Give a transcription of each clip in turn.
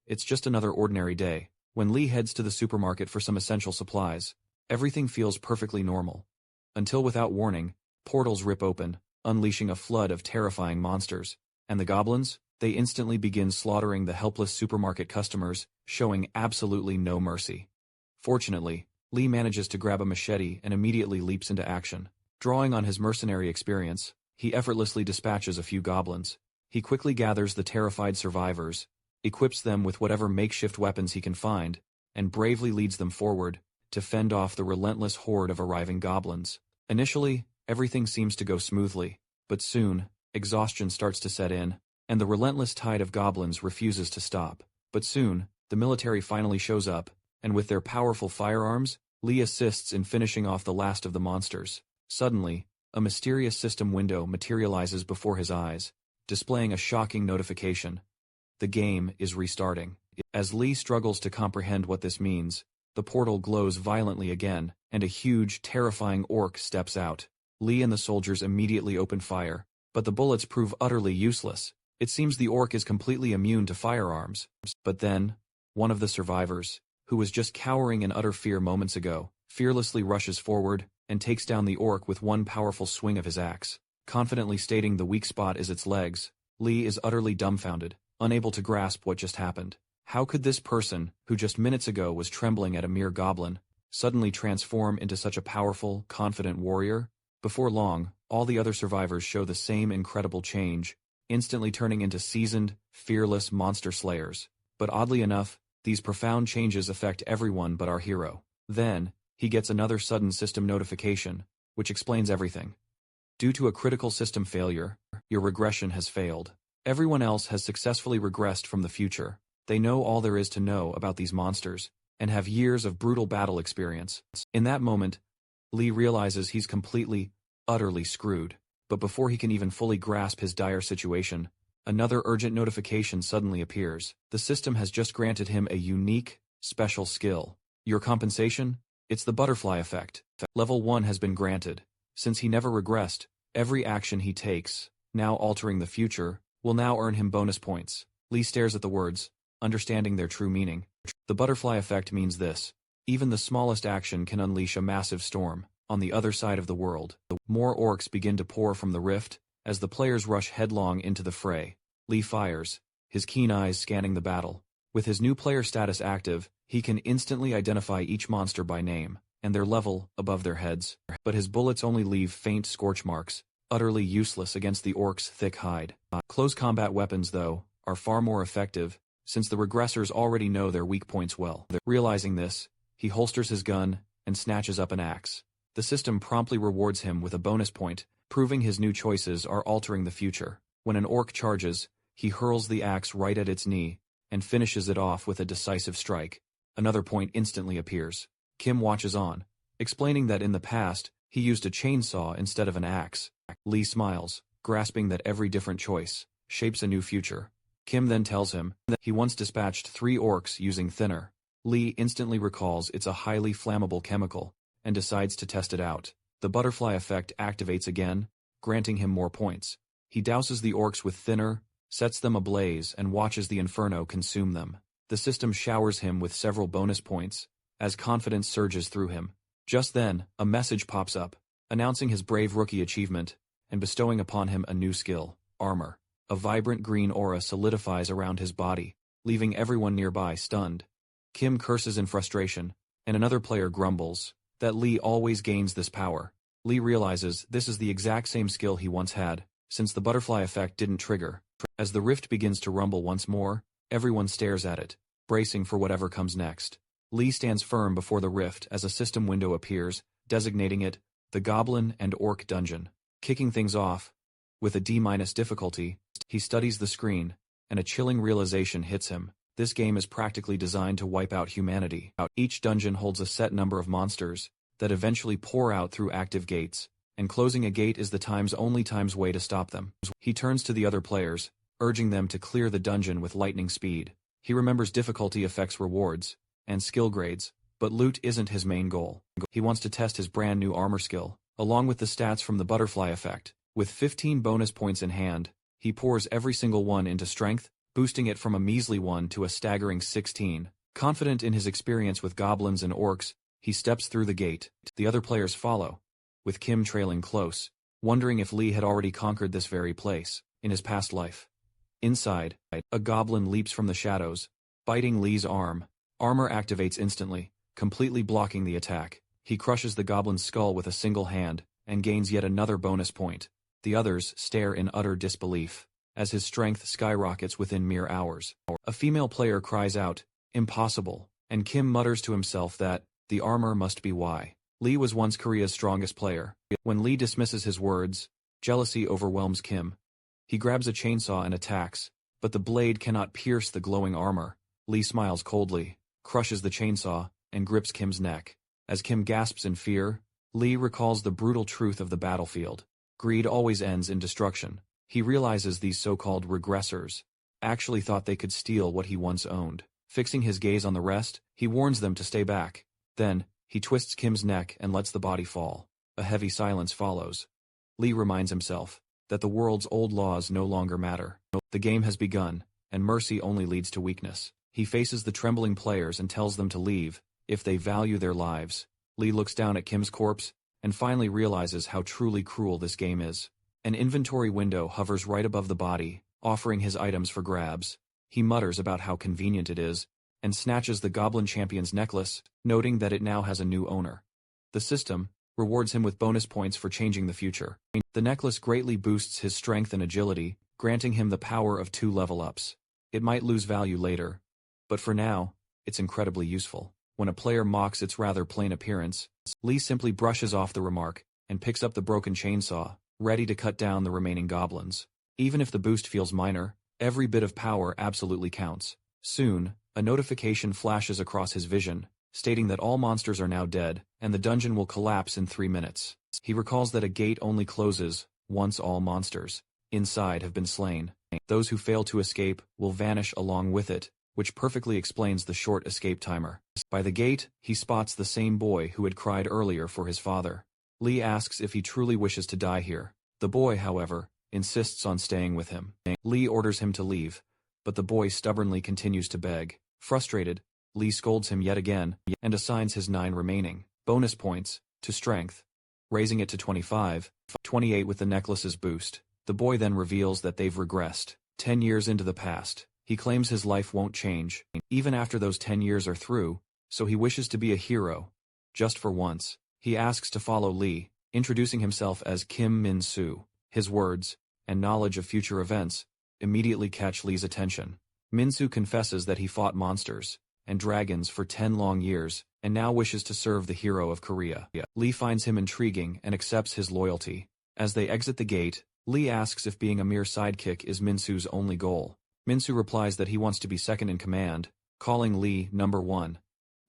it's just another ordinary day. When Lee heads to the supermarket for some essential supplies, everything feels perfectly normal. Until without warning, portals rip open, unleashing a flood of terrifying monsters. And the goblins? They instantly begin slaughtering the helpless supermarket customers, showing absolutely no mercy. Fortunately, Lee manages to grab a machete and immediately leaps into action. Drawing on his mercenary experience, he effortlessly dispatches a few goblins. He quickly gathers the terrified survivors, equips them with whatever makeshift weapons he can find, and bravely leads them forward to fend off the relentless horde of arriving goblins. Initially, everything seems to go smoothly, but soon, exhaustion starts to set in, and the relentless tide of goblins refuses to stop. But soon, the military finally shows up, and with their powerful firearms, Lee assists in finishing off the last of the monsters. Suddenly, a mysterious system window materializes before his eyes, displaying a shocking notification. The game is restarting. As Lee struggles to comprehend what this means, the portal glows violently again, and a huge, terrifying orc steps out. Lee and the soldiers immediately open fire, but the bullets prove utterly useless. It seems the orc is completely immune to firearms. But then, one of the survivors, who was just cowering in utter fear moments ago, fearlessly rushes forward and takes down the orc with one powerful swing of his axe. Confidently stating the weak spot is its legs, Lee is utterly dumbfounded, unable to grasp what just happened. How could this person, who just minutes ago was trembling at a mere goblin, suddenly transform into such a powerful, confident warrior? Before long, all the other survivors show the same incredible change, instantly turning into seasoned, fearless monster slayers. But oddly enough, these profound changes affect everyone but our hero. Then, he gets another sudden system notification, which explains everything. Due to a critical system failure, your regression has failed. Everyone else has successfully regressed from the future. They know all there is to know about these monsters, and have years of brutal battle experience. In that moment, Lee realizes he's completely, utterly screwed. But before he can even fully grasp his dire situation, another urgent notification suddenly appears. The system has just granted him a unique, special skill. Your compensation? It's the butterfly effect. Level 1 has been granted. Since he never regressed, every action he takes, now altering the future, will now earn him bonus points. Lee stares at the words, understanding their true meaning. The butterfly effect means this: even the smallest action can unleash a massive storm. On the other side of the world, more orcs begin to pour from the rift, as the players rush headlong into the fray. Lee fires, his keen eyes scanning the battle. With his new player status active, he can instantly identify each monster by name, and their level, above their heads. But his bullets only leave faint scorch marks, utterly useless against the orc's thick hide. Close combat weapons, though, are far more effective, since the regressors already know their weak points well. Realizing this, he holsters his gun and snatches up an axe. The system promptly rewards him with a bonus point, proving his new choices are altering the future. When an orc charges, he hurls the axe right at its knee, and finishes it off with a decisive strike. Another point instantly appears. Kim watches on, explaining that in the past, he used a chainsaw instead of an axe. Lee smiles, grasping that every different choice shapes a new future. Kim then tells him that he once dispatched 3 orcs using thinner. Lee instantly recalls it's a highly flammable chemical, and decides to test it out. The butterfly effect activates again, granting him more points. He douses the orcs with thinner, sets them ablaze, and watches the inferno consume them. The system showers him with several bonus points, as confidence surges through him. Just then, a message pops up, announcing his brave rookie achievement, and bestowing upon him a new skill, armor. A vibrant green aura solidifies around his body, leaving everyone nearby stunned. Kim curses in frustration, and another player grumbles that Lee always gains this power. Lee realizes this is the exact same skill he once had, since the butterfly effect didn't trigger. As the rift begins to rumble once more, everyone stares at it, bracing for whatever comes next. Lee stands firm before the rift as a system window appears, designating it the Goblin and Orc Dungeon. Kicking things off, with a D- difficulty, he studies the screen, and a chilling realization hits him. This game is practically designed to wipe out humanity. Each dungeon holds a set number of monsters that eventually pour out through active gates, and closing a gate is the only way to stop them. He turns to the other players, urging them to clear the dungeon with lightning speed. He remembers difficulty affects rewards and skill grades, but loot isn't his main goal. He wants to test his brand new armor skill, along with the stats from the butterfly effect. With 15 bonus points in hand, he pours every single one into strength, boosting it from a measly 1 to a staggering 16. Confident in his experience with goblins and orcs, he steps through the gate. The other players follow, with Kim trailing close, wondering if Lee had already conquered this very place in his past life. Inside, a goblin leaps from the shadows, biting Lee's arm. Armor activates instantly, completely blocking the attack. He crushes the goblin's skull with a single hand, and gains yet another bonus point. The others stare in utter disbelief, as his strength skyrockets within mere hours. A female player cries out, "Impossible," and Kim mutters to himself that, the armor must be why. Lee was once Korea's strongest player. When Lee dismisses his words, jealousy overwhelms Kim. He grabs a chainsaw and attacks, but the blade cannot pierce the glowing armor. Lee smiles coldly, crushes the chainsaw, and grips Kim's neck. As Kim gasps in fear, Lee recalls the brutal truth of the battlefield. Greed always ends in destruction. He realizes these so-called regressors actually thought they could steal what he once owned. Fixing his gaze on the rest, he warns them to stay back. Then, he twists Kim's neck and lets the body fall. A heavy silence follows. Lee reminds himself that the world's old laws no longer matter. The game has begun, and mercy only leads to weakness. He faces the trembling players and tells them to leave, if they value their lives. Lee looks down at Kim's corpse, and finally realizes how truly cruel this game is. An inventory window hovers right above the body, offering his items for grabs. He mutters about how convenient it is, and snatches the Goblin Champion's necklace, noting that it now has a new owner. The system rewards him with bonus points for changing the future. The necklace greatly boosts his strength and agility, granting him the power of 2 level-ups. It might lose value later, but for now, it's incredibly useful. When a player mocks its rather plain appearance, Lee simply brushes off the remark and picks up the broken chainsaw, ready to cut down the remaining goblins. Even if the boost feels minor, every bit of power absolutely counts. Soon, a notification flashes across his vision, stating that all monsters are now dead, and the dungeon will collapse in 3 minutes. He recalls that a gate only closes once all monsters inside have been slain. Those who fail to escape will vanish along with it, which perfectly explains the short escape timer. By the gate, he spots the same boy who had cried earlier for his father. Lee asks if he truly wishes to die here. The boy, however, insists on staying with him. Lee orders him to leave, but the boy stubbornly continues to beg. Frustrated, Lee scolds him yet again, and assigns his 9 remaining bonus points to strength, raising it to 25, 28 with the necklace's boost. The boy then reveals that they've regressed 10 years into the past. He claims his life won't change, even after those 10 years are through, so he wishes to be a hero, just for once. He asks to follow Lee, introducing himself as Kim Min-soo. His words, and knowledge of future events, immediately catch Lee's attention. Min-soo confesses that he fought monsters and dragons for 10 long years, and now wishes to serve the hero of Korea. Lee finds him intriguing and accepts his loyalty. As they exit the gate, Lee asks if being a mere sidekick is Min-soo's only goal. Min-soo replies that he wants to be second in command, calling Lee number 1.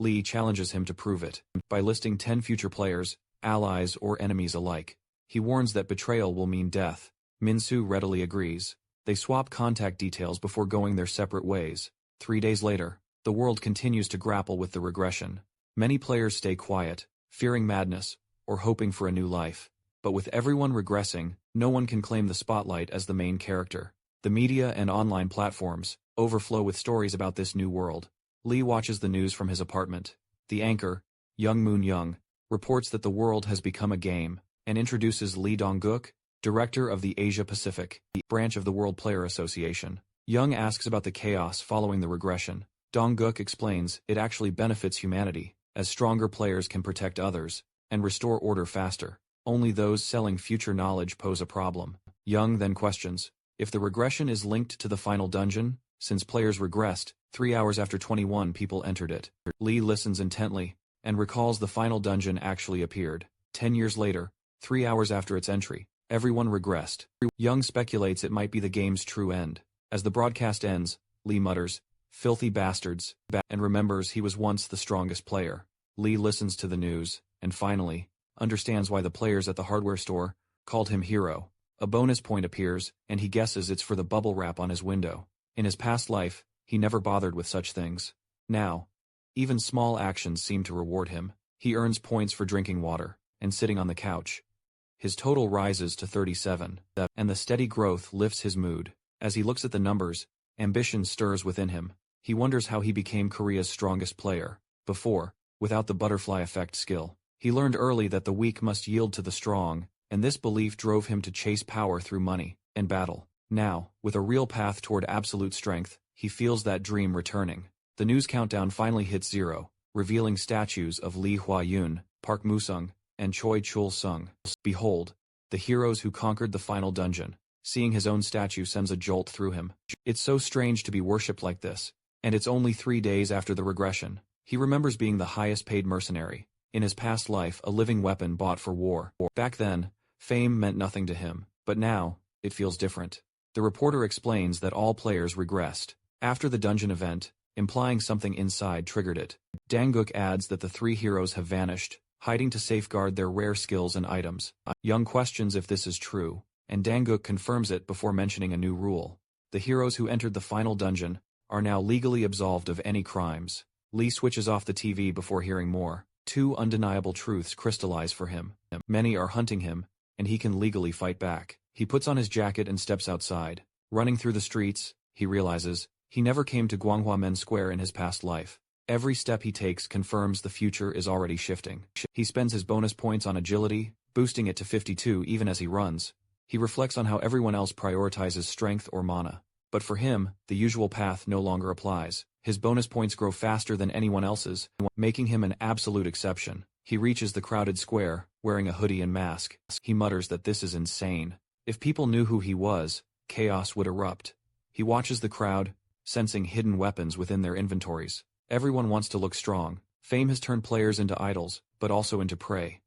Lee challenges him to prove it by listing 10 future players, allies or enemies alike. He warns that betrayal will mean death. Min-soo readily agrees. They swap contact details before going their separate ways. 3 days later, the world continues to grapple with the regression. Many players stay quiet, fearing madness, or hoping for a new life. But with everyone regressing, no one can claim the spotlight as the main character. The media and online platforms overflow with stories about this new world. Lee watches the news from his apartment. The anchor, Young Moon Young, reports that the world has become a game, and introduces Lee Dong-guk, director of the Asia-Pacific branch of the World Player Association. Young asks about the chaos following the regression. Dong-guk explains it actually benefits humanity, as stronger players can protect others and restore order faster. Only those selling future knowledge pose a problem. Young then questions if the regression is linked to the final dungeon, since players regressed 3 hours after 21 people entered it. Lee listens intently and recalls the final dungeon actually appeared 10 years later, 3 hours after its entry. Everyone regressed. Young speculates it might be the game's true end. As the broadcast ends, Lee mutters, "Filthy bastards," and remembers he was once the strongest player. Lee listens to the news, and finally, understands why the players at the hardware store called him hero. A bonus point appears, and he guesses it's for the bubble wrap on his window. In his past life, he never bothered with such things. Now, even small actions seem to reward him. He earns points for drinking water and sitting on the couch. His total rises to 37, and the steady growth lifts his mood. As he looks at the numbers, Ambition stirs within him. He wonders how he became Korea's strongest player. Before, without the butterfly effect skill, he learned early that the weak must yield to the strong, and this belief drove him to chase power through money and battle. Now, with a real path toward absolute strength, he feels that dream returning. The news countdown finally hits 0, revealing statues of Lee Hwa-yoon, Park Moo-sung, and Choi Chul-sung. Behold, the heroes who conquered the final dungeon. Seeing his own statue sends a jolt through him. It's so strange to be worshipped like this, and it's only 3 days after the regression. He remembers being the highest paid mercenary, in his past life a living weapon bought for war. Back then, fame meant nothing to him, but now, it feels different. The reporter explains that all players regressed after the dungeon event, implying something inside triggered it. Danguk adds that the 3 heroes have vanished, hiding to safeguard their rare skills and items. Young questions if this is true, and Danguk confirms it before mentioning a new rule. The heroes who entered the final dungeon are now legally absolved of any crimes. Lee switches off the TV before hearing more. 2 undeniable truths crystallize for him. Many are hunting him, and he can legally fight back. He puts on his jacket and steps outside. Running through the streets, he realizes he never came to Gwanghwamen Square in his past life. Every step he takes confirms the future is already shifting. He spends his bonus points on agility, boosting it to 52 even as he runs. He reflects on how everyone else prioritizes strength or mana. But for him, the usual path no longer applies. His bonus points grow faster than anyone else's, making him an absolute exception. He reaches the crowded square, wearing a hoodie and mask. He mutters that this is insane. If people knew who he was, chaos would erupt. He watches the crowd, sensing hidden weapons within their inventories. Everyone wants to look strong. Fame has turned players into idols, but also into prey.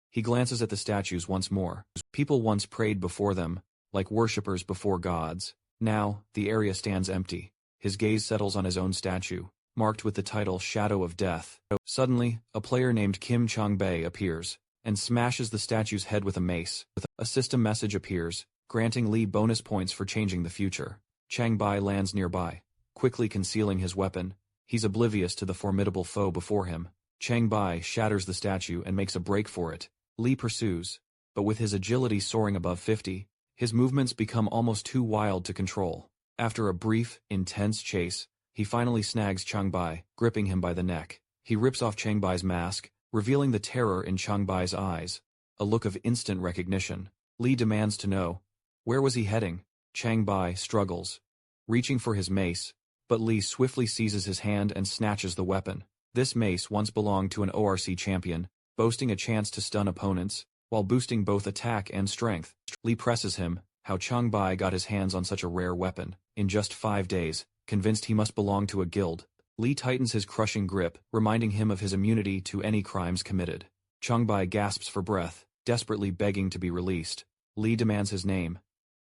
He glances at the statues once more. People once prayed before them, like worshippers before gods. Now, the area stands empty. His gaze settles on his own statue, marked with the title Shadow of Death. Suddenly, a player named Kim Chang-bae appears, and smashes the statue's head with a mace. A system message appears, granting Lee bonus points for changing the future. Chang-bae lands nearby, quickly concealing his weapon. He's oblivious to the formidable foe before him. Chang-bae shatters the statue and makes a break for it. Lee pursues, but with his agility soaring above 50, his movements become almost too wild to control. After a brief, intense chase, he finally snags Chang-bae, gripping him by the neck. He rips off Chang-bae's mask, revealing the terror in Chang-bae's eyes, a look of instant recognition. Lee demands to know, where was he heading? Chang-bae struggles, reaching for his mace, but Lee swiftly seizes his hand and snatches the weapon. This mace once belonged to an ORC champion, boasting a chance to stun opponents, while boosting both attack and strength. Lee presses him, how Chang-bae got his hands on such a rare weapon, in just 5 days, convinced he must belong to a guild. Lee tightens his crushing grip, reminding him of his immunity to any crimes committed. Chang-bae gasps for breath, desperately begging to be released. Lee demands his name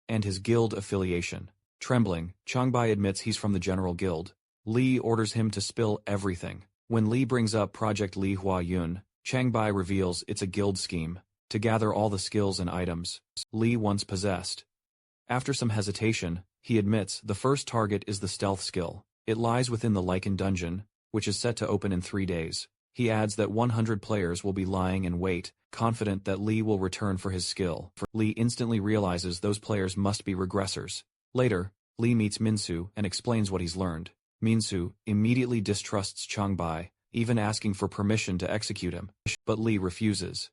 and his guild affiliation. Trembling, Chang-bae admits he's from the General Guild. Lee orders him to spill everything. When Lee brings up Project Lee Hwa-yoon, Chang-bae reveals it's a guild scheme to gather all the skills and items Lee once possessed. After some hesitation, he admits the first target is the stealth skill. It lies within the Lichen dungeon, which is set to open in 3 days. He adds that 100 players will be lying in wait, confident that Lee will return for his skill. Lee instantly realizes those players must be regressors. Later, Lee meets Minsu and explains what he's learned. Minsu immediately distrusts Chang-bae, even asking for permission to execute him, but Lee refuses.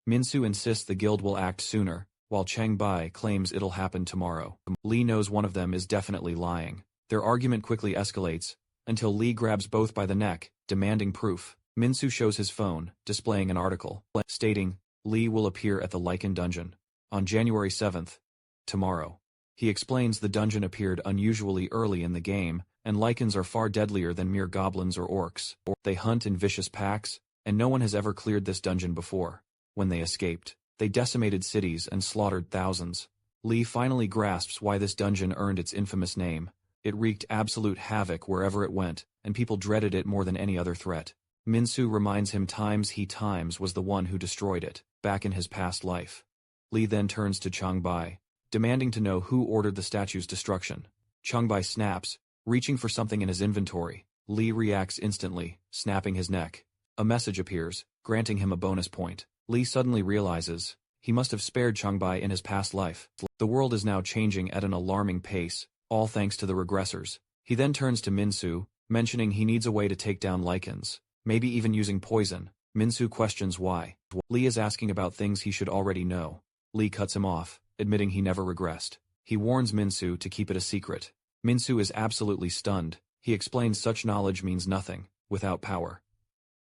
Minsu insists the guild will act sooner, while Chang-bae claims it'll happen tomorrow. Lee knows one of them is definitely lying. Their argument quickly escalates, until Lee grabs both by the neck, demanding proof. Minsu shows his phone, displaying an article, stating, Lee will appear at the Lichen dungeon on January 7th, tomorrow. He explains the dungeon appeared unusually early in the game, and lichens are far deadlier than mere goblins or orcs. They hunt in vicious packs, and no one has ever cleared this dungeon before. When they escaped, they decimated cities and slaughtered thousands. Lee finally grasps why this dungeon earned its infamous name. It wreaked absolute havoc wherever it went, and people dreaded it more than any other threat. Minsu reminds him times was the one who destroyed it, back in his past life. Lee then turns to Chang-bae, demanding to know who ordered the statue's destruction. Chang-bae snaps, reaching for something in his inventory. Lee reacts instantly, snapping his neck. A message appears, granting him a bonus point. Lee suddenly realizes he must have spared Chang-bae in his past life. The world is now changing at an alarming pace, all thanks to the regressors. He then turns to Minsu, mentioning he needs a way to take down lichens, maybe even using poison. Minsu questions why. Lee is asking about things he should already know. Lee cuts him off, admitting he never regressed. He warns Minsu to keep it a secret. Minsu is absolutely stunned. He explains such knowledge means nothing, without power.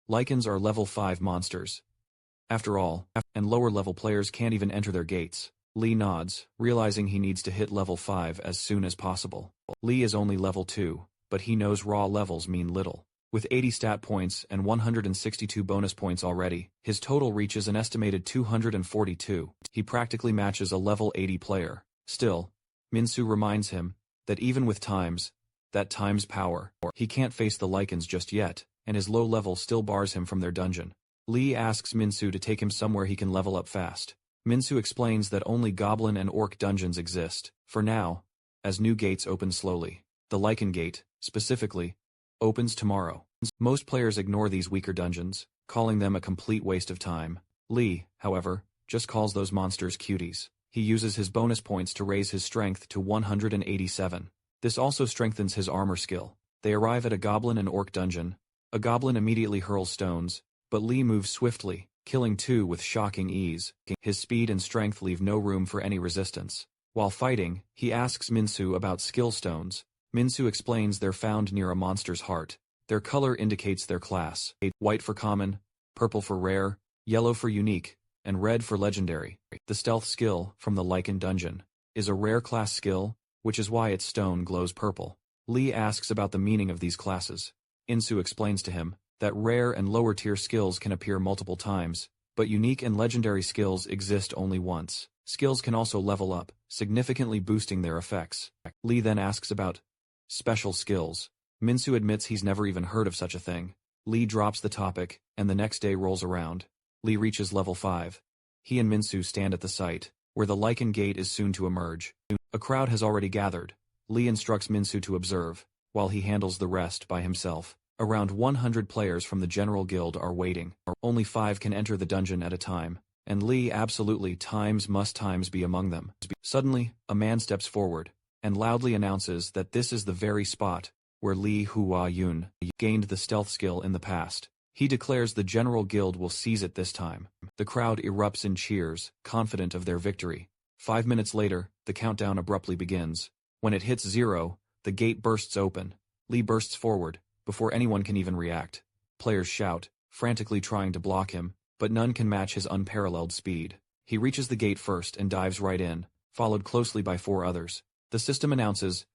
Lichens are level 5 monsters. After all, and lower-level players can't even enter their gates. Lee nods, realizing he needs to hit level 5 as soon as possible. Lee is only level 2, but he knows raw levels mean little. With 80 stat points and 162 bonus points already, his total reaches an estimated 242. He practically matches a level 80 player. Still, Minsu reminds him that even with times power, he can't face the lichens just yet, and his low level still bars him from their dungeon. Lee asks Minsu to take him somewhere he can level up fast. Minsu explains that only goblin and orc dungeons exist, for now, as new gates open slowly. The Lichen Gate, specifically, opens tomorrow. Most players ignore these weaker dungeons, calling them a complete waste of time. Lee, however, just calls those monsters cuties. He uses his bonus points to raise his strength to 187. This also strengthens his armor skill. They arrive at a goblin and orc dungeon. A goblin immediately hurls stones, but Lee moves swiftly, killing 2 with shocking ease. His speed and strength leave no room for any resistance. While fighting, he asks Minsu about skill stones. Minsu explains they're found near a monster's heart. Their color indicates their class: white for common, purple for rare, yellow for unique, and red for legendary. The stealth skill, from the Lichen Dungeon, is a rare class skill, which is why its stone glows purple. Lee asks about the meaning of these classes. Insu explains to him that rare and lower tier skills can appear multiple times, but unique and legendary skills exist only once. Skills can also level up, significantly boosting their effects. Lee then asks about special skills. Minsu admits he's never even heard of such a thing. Lee drops the topic, and the next day rolls around. Lee reaches level 5. He and Minsu stand at the site, where the Lichen Gate is soon to emerge. A crowd has already gathered. Lee instructs Minsu to observe, while he handles the rest by himself. Around 100 players from the General Guild are waiting. Only 5 can enter the dungeon at a time, and Lee absolutely must be among them. Suddenly, a man steps forward, and loudly announces that this is the very spot where Lee Hua-yun gained the stealth skill in the past. He declares the General Guild will seize it this time. The crowd erupts in cheers, confident of their victory. 5 minutes later, the countdown abruptly begins. When it hits 0, the gate bursts open. Lee bursts forward, before anyone can even react. Players shout, frantically trying to block him, but none can match his unparalleled speed. He reaches the gate first and dives right in, followed closely by 4 others. The system announces,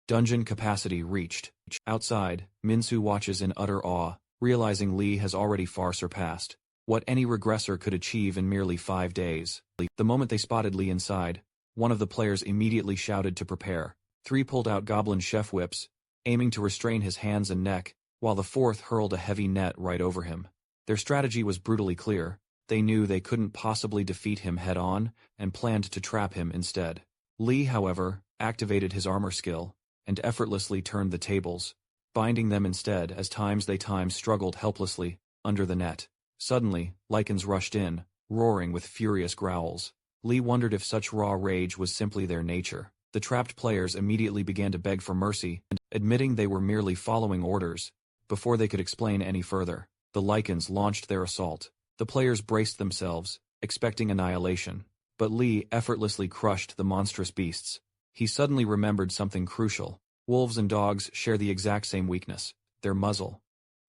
"Dungeon capacity reached." Outside, Minsu watches in utter awe, realizing Lee has already far surpassed what any regressor could achieve in merely 5 days. The moment they spotted Lee inside, one of the players immediately shouted to prepare. 3 pulled out goblin chef whips, aiming to restrain his hands and neck, while the 4th hurled a heavy net right over him. Their strategy was brutally clear. They knew they couldn't possibly defeat him head-on, and planned to trap him instead. Lee, however, activated his armor skill, and effortlessly turned the tables, binding them instead as they struggled helplessly under the net. Suddenly, lichens rushed in, roaring with furious growls. Lee wondered if such raw rage was simply their nature. The trapped players immediately began to beg for mercy, admitting they were merely following orders. Before they could explain any further, the lichens launched their assault. The players braced themselves, expecting annihilation, but Lee effortlessly crushed the monstrous beasts. He suddenly remembered something crucial. Wolves and dogs share the exact same weakness: their muzzle.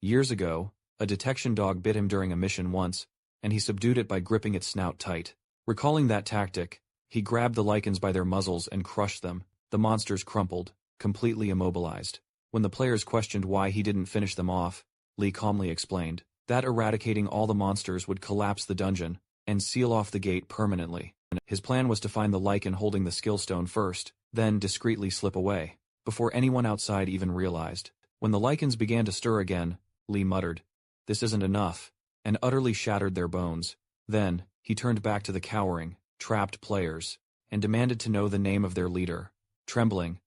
Years ago, a detection dog bit him during a mission once, and he subdued it by gripping its snout tight. Recalling that tactic, he grabbed the lichens by their muzzles and crushed them. The monsters crumpled, completely immobilized. When the players questioned why he didn't finish them off, Lee calmly explained that eradicating all the monsters would collapse the dungeon and seal off the gate permanently. His plan was to find the lichen holding the skill stone first, then discreetly slip away, before anyone outside even realized. When the lichens began to stir again, Lee muttered, "This isn't enough," and utterly shattered their bones. Then, he turned back to the cowering, trapped players, and demanded to know the name of their leader. Trembling,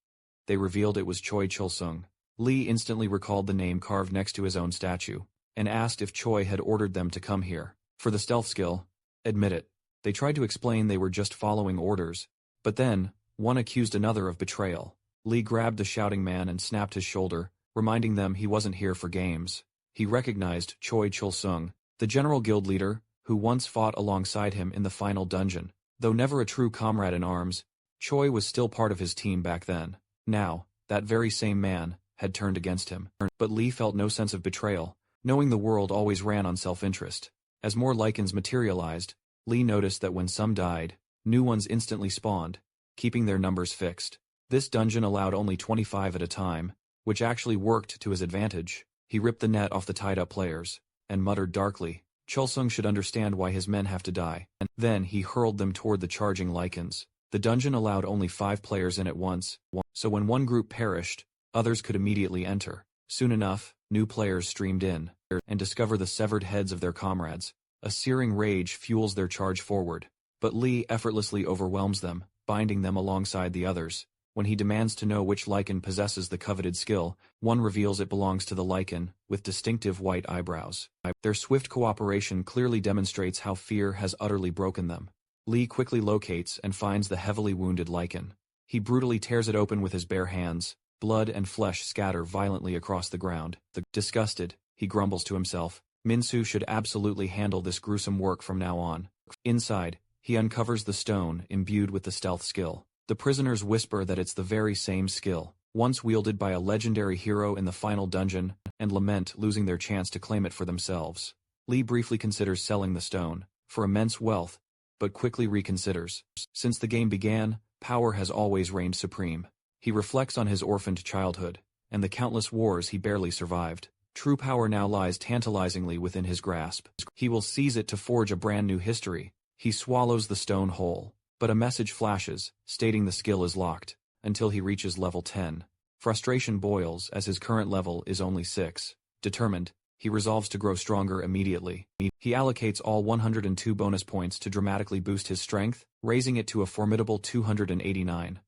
they revealed it was Choi Chul-sung. Lee instantly recalled the name carved next to his own statue, and asked if Choi had ordered them to come here. For the stealth skill, admit it. They tried to explain they were just following orders, but then, one accused another of betrayal. Lee grabbed the shouting man and snapped his shoulder, reminding them he wasn't here for games. He recognized Choi Chul-sung, the general guild leader, who once fought alongside him in the final dungeon. Though never a true comrade in arms, Choi was still part of his team back then. Now, that very same man had turned against him. But Lee felt no sense of betrayal, knowing the world always ran on self-interest. As more lichens materialized, Lee noticed that when some died, new ones instantly spawned, keeping their numbers fixed. This dungeon allowed only 25 at a time, which actually worked to his advantage. He ripped the net off the tied-up players, and muttered darkly, Chulsung should understand why his men have to die. And then he hurled them toward the charging lichens. The dungeon allowed only 5 players in at once, so when one group perished, others could immediately enter. Soon enough, new players streamed in, and discover the severed heads of their comrades. A searing rage fuels their charge forward, but Lee effortlessly overwhelms them, binding them alongside the others. When he demands to know which lichen possesses the coveted skill, one reveals it belongs to the lichen, with distinctive white eyebrows. Their swift cooperation clearly demonstrates how fear has utterly broken them. Lee quickly locates and finds the heavily wounded lichen. He brutally tears it open with his bare hands. Blood and flesh scatter violently across the ground. Disgusted, he grumbles to himself, Minsu should absolutely handle this gruesome work from now on. Inside, he uncovers the stone imbued with the stealth skill. The prisoners whisper that it's the very same skill, once wielded by a legendary hero in the final dungeon, and lament losing their chance to claim it for themselves. Lee briefly considers selling the stone, for immense wealth, but quickly reconsiders. Since the game began, power has always reigned supreme. He reflects on his orphaned childhood, and the countless wars he barely survived. True power now lies tantalizingly within his grasp. He will seize it to forge a brand new history. He swallows the stone whole, but a message flashes, stating the skill is locked, until he reaches level 10. Frustration boils as his current level is only 6. Determined, he resolves to grow stronger immediately. He allocates all 102 bonus points to dramatically boost his strength, raising it to a formidable 289.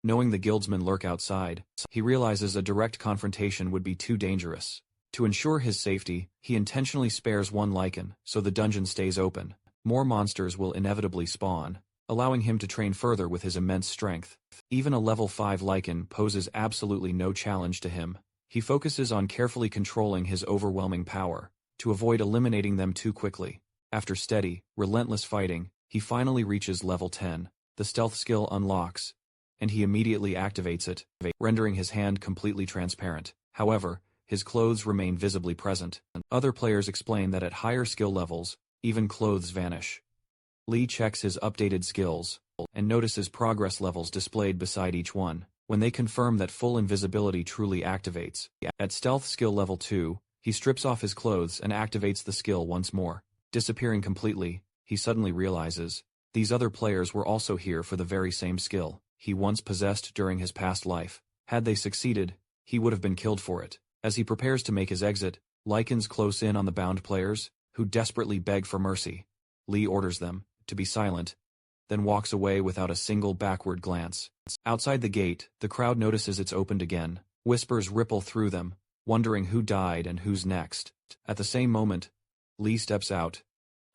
Knowing the guildsmen lurk outside, he realizes a direct confrontation would be too dangerous. To ensure his safety, he intentionally spares one lichen, so the dungeon stays open. More monsters will inevitably spawn, allowing him to train further with his immense strength. Even a level 5 lichen poses absolutely no challenge to him. He focuses on carefully controlling his overwhelming power, to avoid eliminating them too quickly. After steady, relentless fighting, he finally reaches level 10. The stealth skill unlocks, and he immediately activates it, rendering his hand completely transparent. However, his clothes remain visibly present. Other players explain that at higher skill levels, even clothes vanish. Lee checks his updated skills, and notices progress levels displayed beside each one. When they confirm that full invisibility truly activates, at stealth skill level 2, he strips off his clothes and activates the skill once more. Disappearing completely, he suddenly realizes, these other players were also here for the very same skill he once possessed during his past life. Had they succeeded, he would have been killed for it. As he prepares to make his exit, lichens close in on the bound players, who desperately beg for mercy. Lee orders them to be silent, then walks away without a single backward glance. Outside the gate, the crowd notices it's opened again. Whispers ripple through them, wondering who died and who's next. At the same moment, Lee steps out,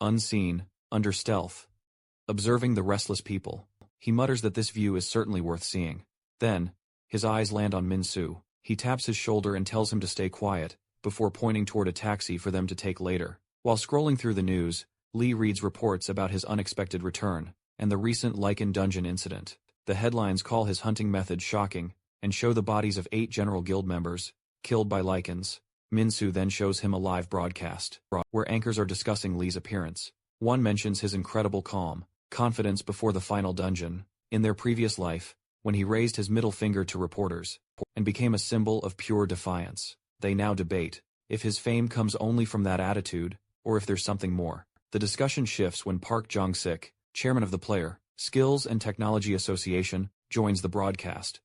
unseen, under stealth, observing the restless people. He mutters that this view is certainly worth seeing. Then, his eyes land on Minsu. He taps his shoulder and tells him to stay quiet, before pointing toward a taxi for them to take later. While scrolling through the news, Lee reads reports about his unexpected return, and the recent lichen dungeon incident. The headlines call his hunting method shocking, and show the bodies of 8 general guild members, killed by lichens. Minsu then shows him a live broadcast, where anchors are discussing Lee's appearance. One mentions his incredible calm, confidence before the final dungeon, in their previous life, when he raised his middle finger to reporters, and became a symbol of pure defiance. They now debate if his fame comes only from that attitude, or if there's something more. The discussion shifts when Park Jong-sik, chairman of the Player Skills and Technology Association, joins the broadcast.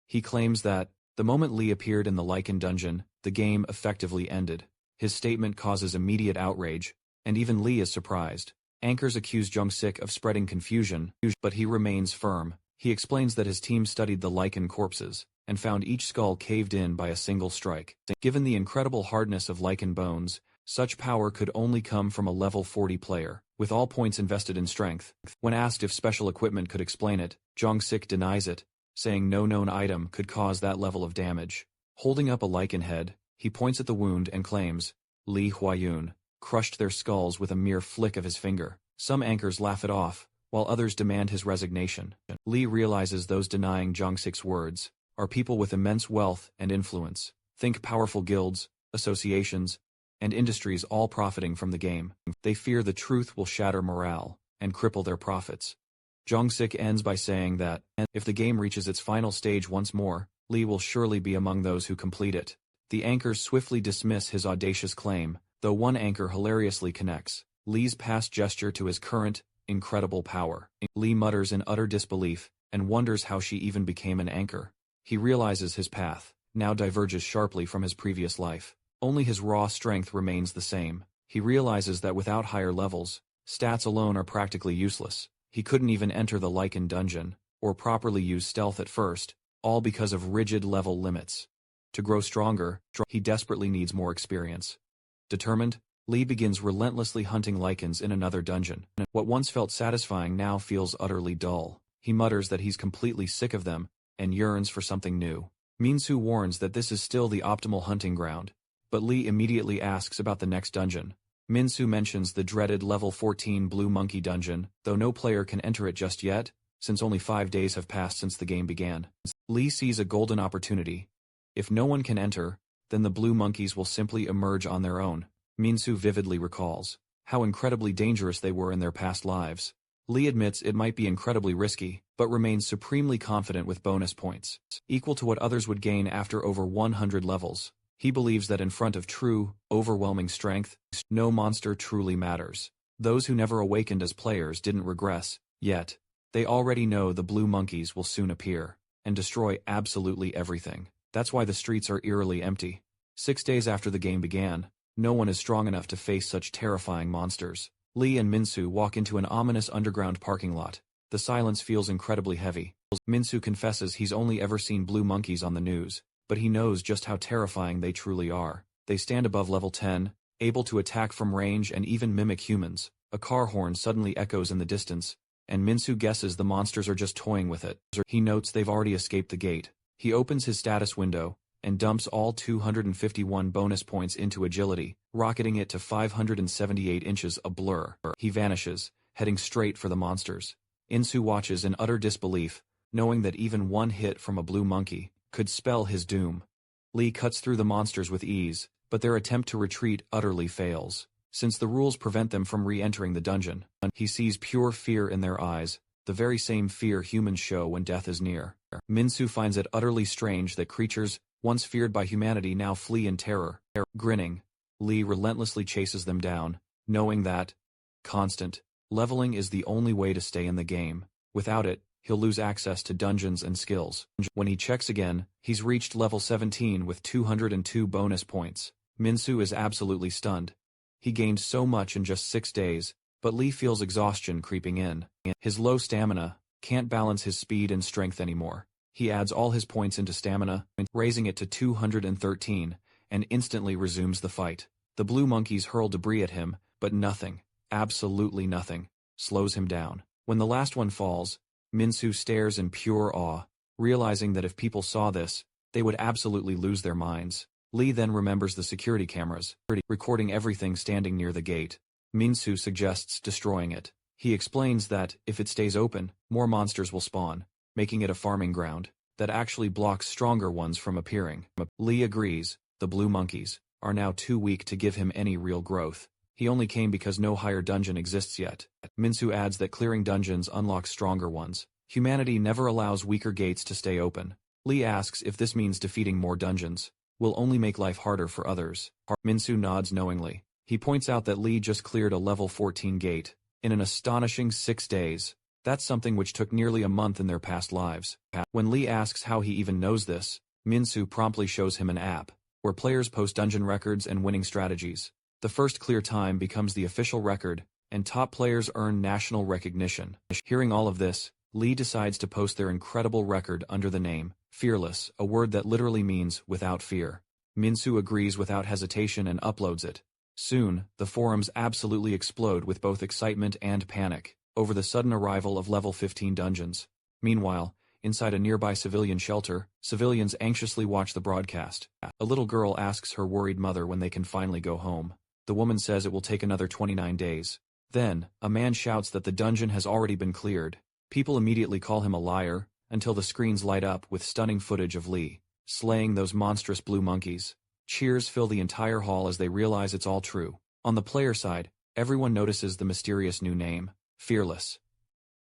He claims that, the moment Lee appeared in the lichen dungeon, the game effectively ended. His statement causes immediate outrage, and even Lee is surprised. Anchors accuse Jong-sik of spreading confusion, but he remains firm. He explains that his team studied the lichen corpses, and found each skull caved in by a single strike. Given the incredible hardness of lichen bones, such power could only come from a level 40 player, with all points invested in strength. When asked if special equipment could explain it, Jong-sik denies it, saying no known item could cause that level of damage. Holding up a lichen head, he points at the wound and claims, Li Huayun crushed their skulls with a mere flick of his finger. Some anchors laugh it off, while others demand his resignation. Li realizes those denying Zhangxik's words are people with immense wealth and influence. Think powerful guilds, associations, and industries all profiting from the game. They fear the truth will shatter morale and cripple their profits. Zhangxik ends by saying that, if the game reaches its final stage once more, Li will surely be among those who complete it. The anchors swiftly dismiss his audacious claim, though one anchor hilariously connects Li's past gesture to his current, incredible power. Li mutters in utter disbelief, and wonders how she even became an anchor. He realizes his path now diverges sharply from his previous life. Only his raw strength remains the same. He realizes that without higher levels, stats alone are practically useless. He couldn't even enter the Lichen dungeon, or properly use stealth at first, all because of rigid level limits. To grow stronger, he desperately needs more experience. Determined, Li begins relentlessly hunting lichens in another dungeon. What once felt satisfying now feels utterly dull. He mutters that he's completely sick of them, and yearns for something new. Minsu warns that this is still the optimal hunting ground, but Li immediately asks about the next dungeon. Minsu mentions the dreaded level 14 Blue Monkey dungeon, though no player can enter it just yet, since only 5 days have passed since the game began. Li sees a golden opportunity. If no one can enter, then the blue monkeys will simply emerge on their own. Minsu vividly recalls how incredibly dangerous they were in their past lives. Li admits it might be incredibly risky, but remains supremely confident with bonus points, equal to what others would gain after over 100 levels. He believes that in front of true, overwhelming strength, no monster truly matters. Those who never awakened as players didn't regress, yet. They already know the blue monkeys will soon appear, and destroy absolutely everything. That's why the streets are eerily empty. 6 days after the game began, no one is strong enough to face such terrifying monsters. Li and Minsu walk into an ominous underground parking lot. The silence feels incredibly heavy. Minsu confesses he's only ever seen blue monkeys on the news, but he knows just how terrifying they truly are. They stand above level 10, able to attack from range and even mimic humans. A car horn suddenly echoes in the distance, and Minsu guesses the monsters are just toying with it. He notes they've already escaped the gate. He opens his status window, and dumps all 251 bonus points into agility, rocketing it to 578 inches a blur. He vanishes, heading straight for the monsters. Insu watches in utter disbelief, knowing that even one hit from a blue monkey could spell his doom. Li cuts through the monsters with ease, but their attempt to retreat utterly fails, since the rules prevent them from re-entering the dungeon. He sees pure fear in their eyes, the very same fear humans show when death is near. Minsu finds it utterly strange that creatures once feared by humanity now flee in terror. Grinning, Li relentlessly chases them down, knowing that constant leveling is the only way to stay in the game. Without it, he'll lose access to dungeons and skills. When he checks again, he's reached level 17 with 202 bonus points. Minsu is absolutely stunned. He gained so much in just 6 days, but Li feels exhaustion creeping in. His low stamina can't balance his speed and strength anymore. He adds all his points into stamina, raising it to 213, and instantly resumes the fight. The blue monkeys hurl debris at him, but nothing, absolutely nothing, slows him down. When the last one falls, Minsu stares in pure awe, realizing that if people saw this, they would absolutely lose their minds. Li then remembers the security cameras, recording everything standing near the gate. Minsu suggests destroying it. He explains that, if it stays open, more monsters will spawn, making it a farming ground that actually blocks stronger ones from appearing. Li agrees. The blue monkeys are now too weak to give him any real growth. He only came because no higher dungeon exists yet. Minsu adds that clearing dungeons unlocks stronger ones. Humanity never allows weaker gates to stay open. Li asks if this means defeating more dungeons will only make life harder for others. Minsu nods knowingly. He points out that Li just cleared a level 14 gate in an astonishing 6 days. That's something which took nearly a month in their past lives. When Li asks how he even knows this, Minsu promptly shows him an app, where players post dungeon records and winning strategies. The first clear time becomes the official record, and top players earn national recognition. Hearing all of this, Li decides to post their incredible record under the name Fearless, a word that literally means without fear. Minsu agrees without hesitation and uploads it. Soon, the forums absolutely explode with both excitement and panic over the sudden arrival of level 15 dungeons. Meanwhile, inside a nearby civilian shelter, civilians anxiously watch the broadcast. A little girl asks her worried mother when they can finally go home. The woman says it will take another 29 days. Then, a man shouts that the dungeon has already been cleared. People immediately call him a liar, until the screens light up with stunning footage of Lee slaying those monstrous blue monkeys. Cheers fill the entire hall as they realize it's all true. On the player side, everyone notices the mysterious new name, Fearless.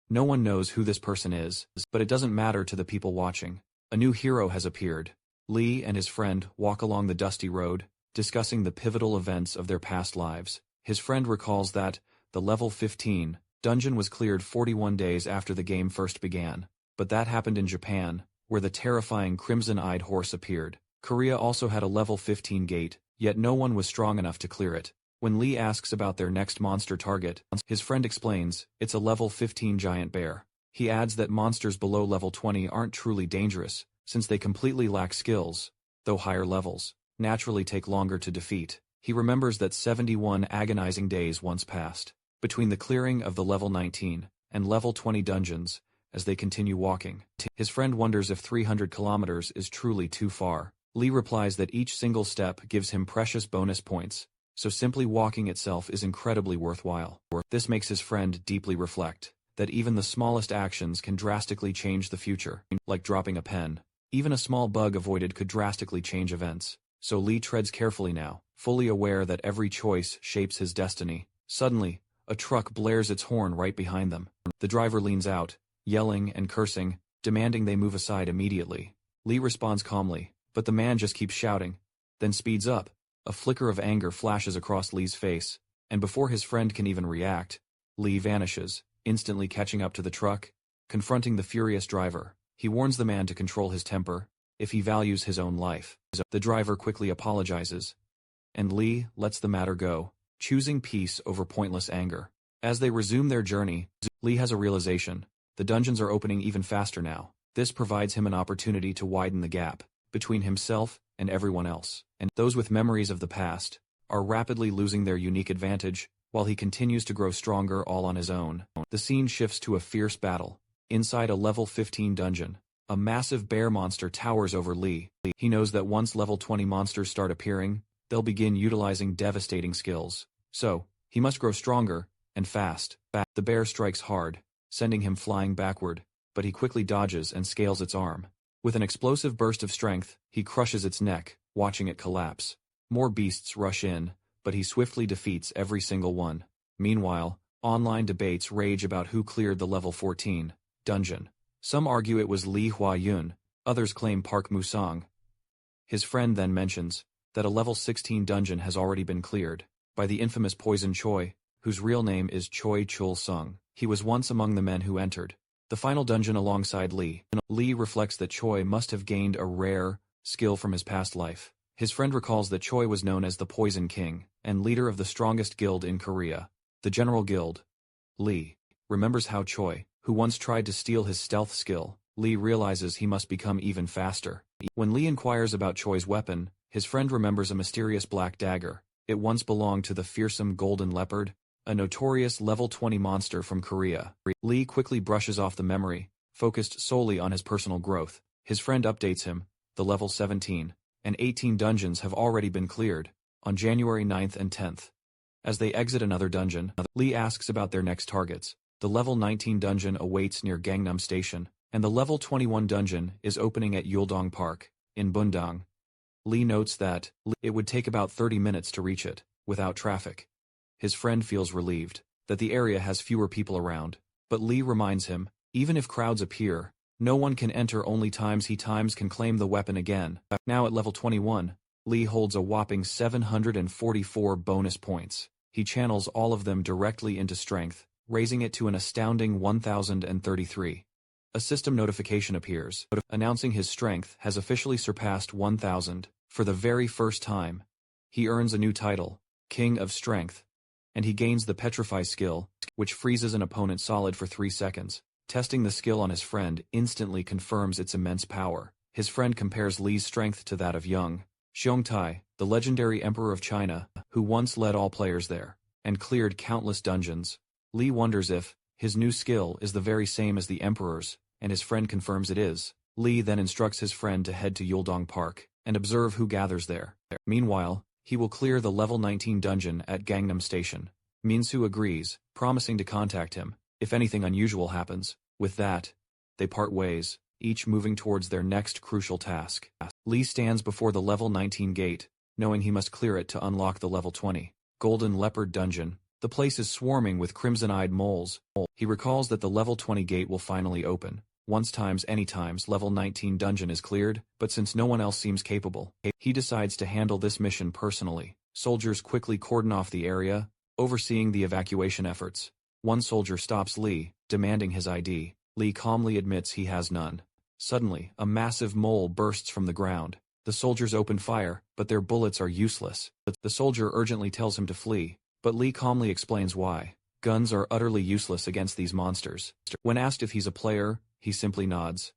No one knows who this person is, but it doesn't matter to the people watching. A new hero has appeared. Lee and his friend walk along the dusty road, discussing the pivotal events of their past lives. His friend recalls that the level 15 dungeon was cleared 41 days after the game first began, but that happened in Japan, where the terrifying crimson-eyed horse appeared. Korea also had a level 15 gate, yet no one was strong enough to clear it. When Lee asks about their next monster target, his friend explains, it's a level 15 giant bear. He adds that monsters below level 20 aren't truly dangerous, since they completely lack skills, though higher levels naturally take longer to defeat. He remembers that 71 agonizing days once passed between the clearing of the level 19 and level 20 dungeons. As they continue walking, his friend wonders if 300 kilometers is truly too far. Lee replies that each single step gives him precious bonus points, so simply walking itself is incredibly worthwhile. This makes his friend deeply reflect that even the smallest actions can drastically change the future, like dropping a pen. Even a small bug avoided could drastically change events. So Lee treads carefully now, fully aware that every choice shapes his destiny. Suddenly, a truck blares its horn right behind them. The driver leans out, yelling and cursing, demanding they move aside immediately. Lee responds calmly, but the man just keeps shouting, then speeds up. A flicker of anger flashes across Lee's face, and before his friend can even react, Lee vanishes, instantly catching up to the truck, confronting the furious driver. He warns the man to control his temper, if he values his own life. The driver quickly apologizes, and Lee lets the matter go, choosing peace over pointless anger. As they resume their journey, Lee has a realization. The dungeons are opening even faster now. This provides him an opportunity to widen the gap between himself and everyone else. And those with memories of the past are rapidly losing their unique advantage, while he continues to grow stronger all on his own. The scene shifts to a fierce battle. Inside a level 15 dungeon, a massive bear monster towers over Lee. He knows that once level 20 monsters start appearing, they'll begin utilizing devastating skills. So, he must grow stronger, and fast. The bear strikes hard, sending him flying backward, but he quickly dodges and scales its arm. With an explosive burst of strength, he crushes its neck, watching it collapse. More beasts rush in, but he swiftly defeats every single one. Meanwhile, online debates rage about who cleared the level 14 dungeon. Some argue it was Lee Hua-yun, others claim Park Musang. His friend then mentions that a level 16 dungeon has already been cleared by the infamous Poison Choi, whose real name is Choi Chul-sung. He was once among the men who entered the final dungeon alongside Lee. Lee reflects that Choi must have gained a rare skill from his past life. His friend recalls that Choi was known as the Poison King and leader of the strongest guild in Korea, the General Guild. Lee remembers how Choi, who once tried to steal his stealth skill, Lee realizes he must become even faster. When Lee inquires about Choi's weapon, his friend remembers a mysterious black dagger. It once belonged to the fearsome Golden Leopard, a notorious level 20 monster from Korea. Lee quickly brushes off the memory, focused solely on his personal growth. His friend updates him, the level 17 and 18 dungeons have already been cleared, on January 9th and 10th. As they exit another dungeon, Lee asks about their next targets. The level 19 dungeon awaits near Gangnam Station, and the level 21 dungeon is opening at Yuldong Park, in Bundang. Lee notes that it would take about 30 minutes to reach it, without traffic. His friend feels relieved that the area has fewer people around, but Lee reminds him, even if crowds appear, no one can enter. Only times can claim the weapon again. Now at level 21, Lee holds a whopping 744 bonus points. He channels all of them directly into strength, raising it to an astounding 1,033. A system notification appears, announcing his strength has officially surpassed 1,000. For the very first time, he earns a new title, King of Strength, and he gains the Petrify skill, which freezes an opponent solid for 3 seconds. Testing the skill on his friend instantly confirms its immense power. His friend compares Lee's strength to that of young Xiongtai, the legendary emperor of China, who once led all players there, and cleared countless dungeons. Lee wonders if his new skill is the very same as the emperor's, and his friend confirms it is. Lee then instructs his friend to head to Yuldong Park and observe who gathers there. Meanwhile, he will clear the level 19 dungeon at Gangnam Station. Minsu agrees, promising to contact him if anything unusual happens. With that, they part ways, each moving towards their next crucial task. Lee stands before the level 19 gate, knowing he must clear it to unlock the level 20 Golden Leopard dungeon. The place is swarming with crimson-eyed moles. He recalls that the level 20 gate will finally open once times any times level 19 dungeon is cleared, but since no one else seems capable, he decides to handle this mission personally. Soldiers quickly cordon off the area, overseeing the evacuation efforts. One soldier stops Lee, demanding his ID. Lee calmly admits he has none. Suddenly, a massive mole bursts from the ground. The soldiers open fire, but their bullets are useless. The soldier urgently tells him to flee, but Lee calmly explains why. Guns are utterly useless against these monsters. When asked if he's a player, he simply nods.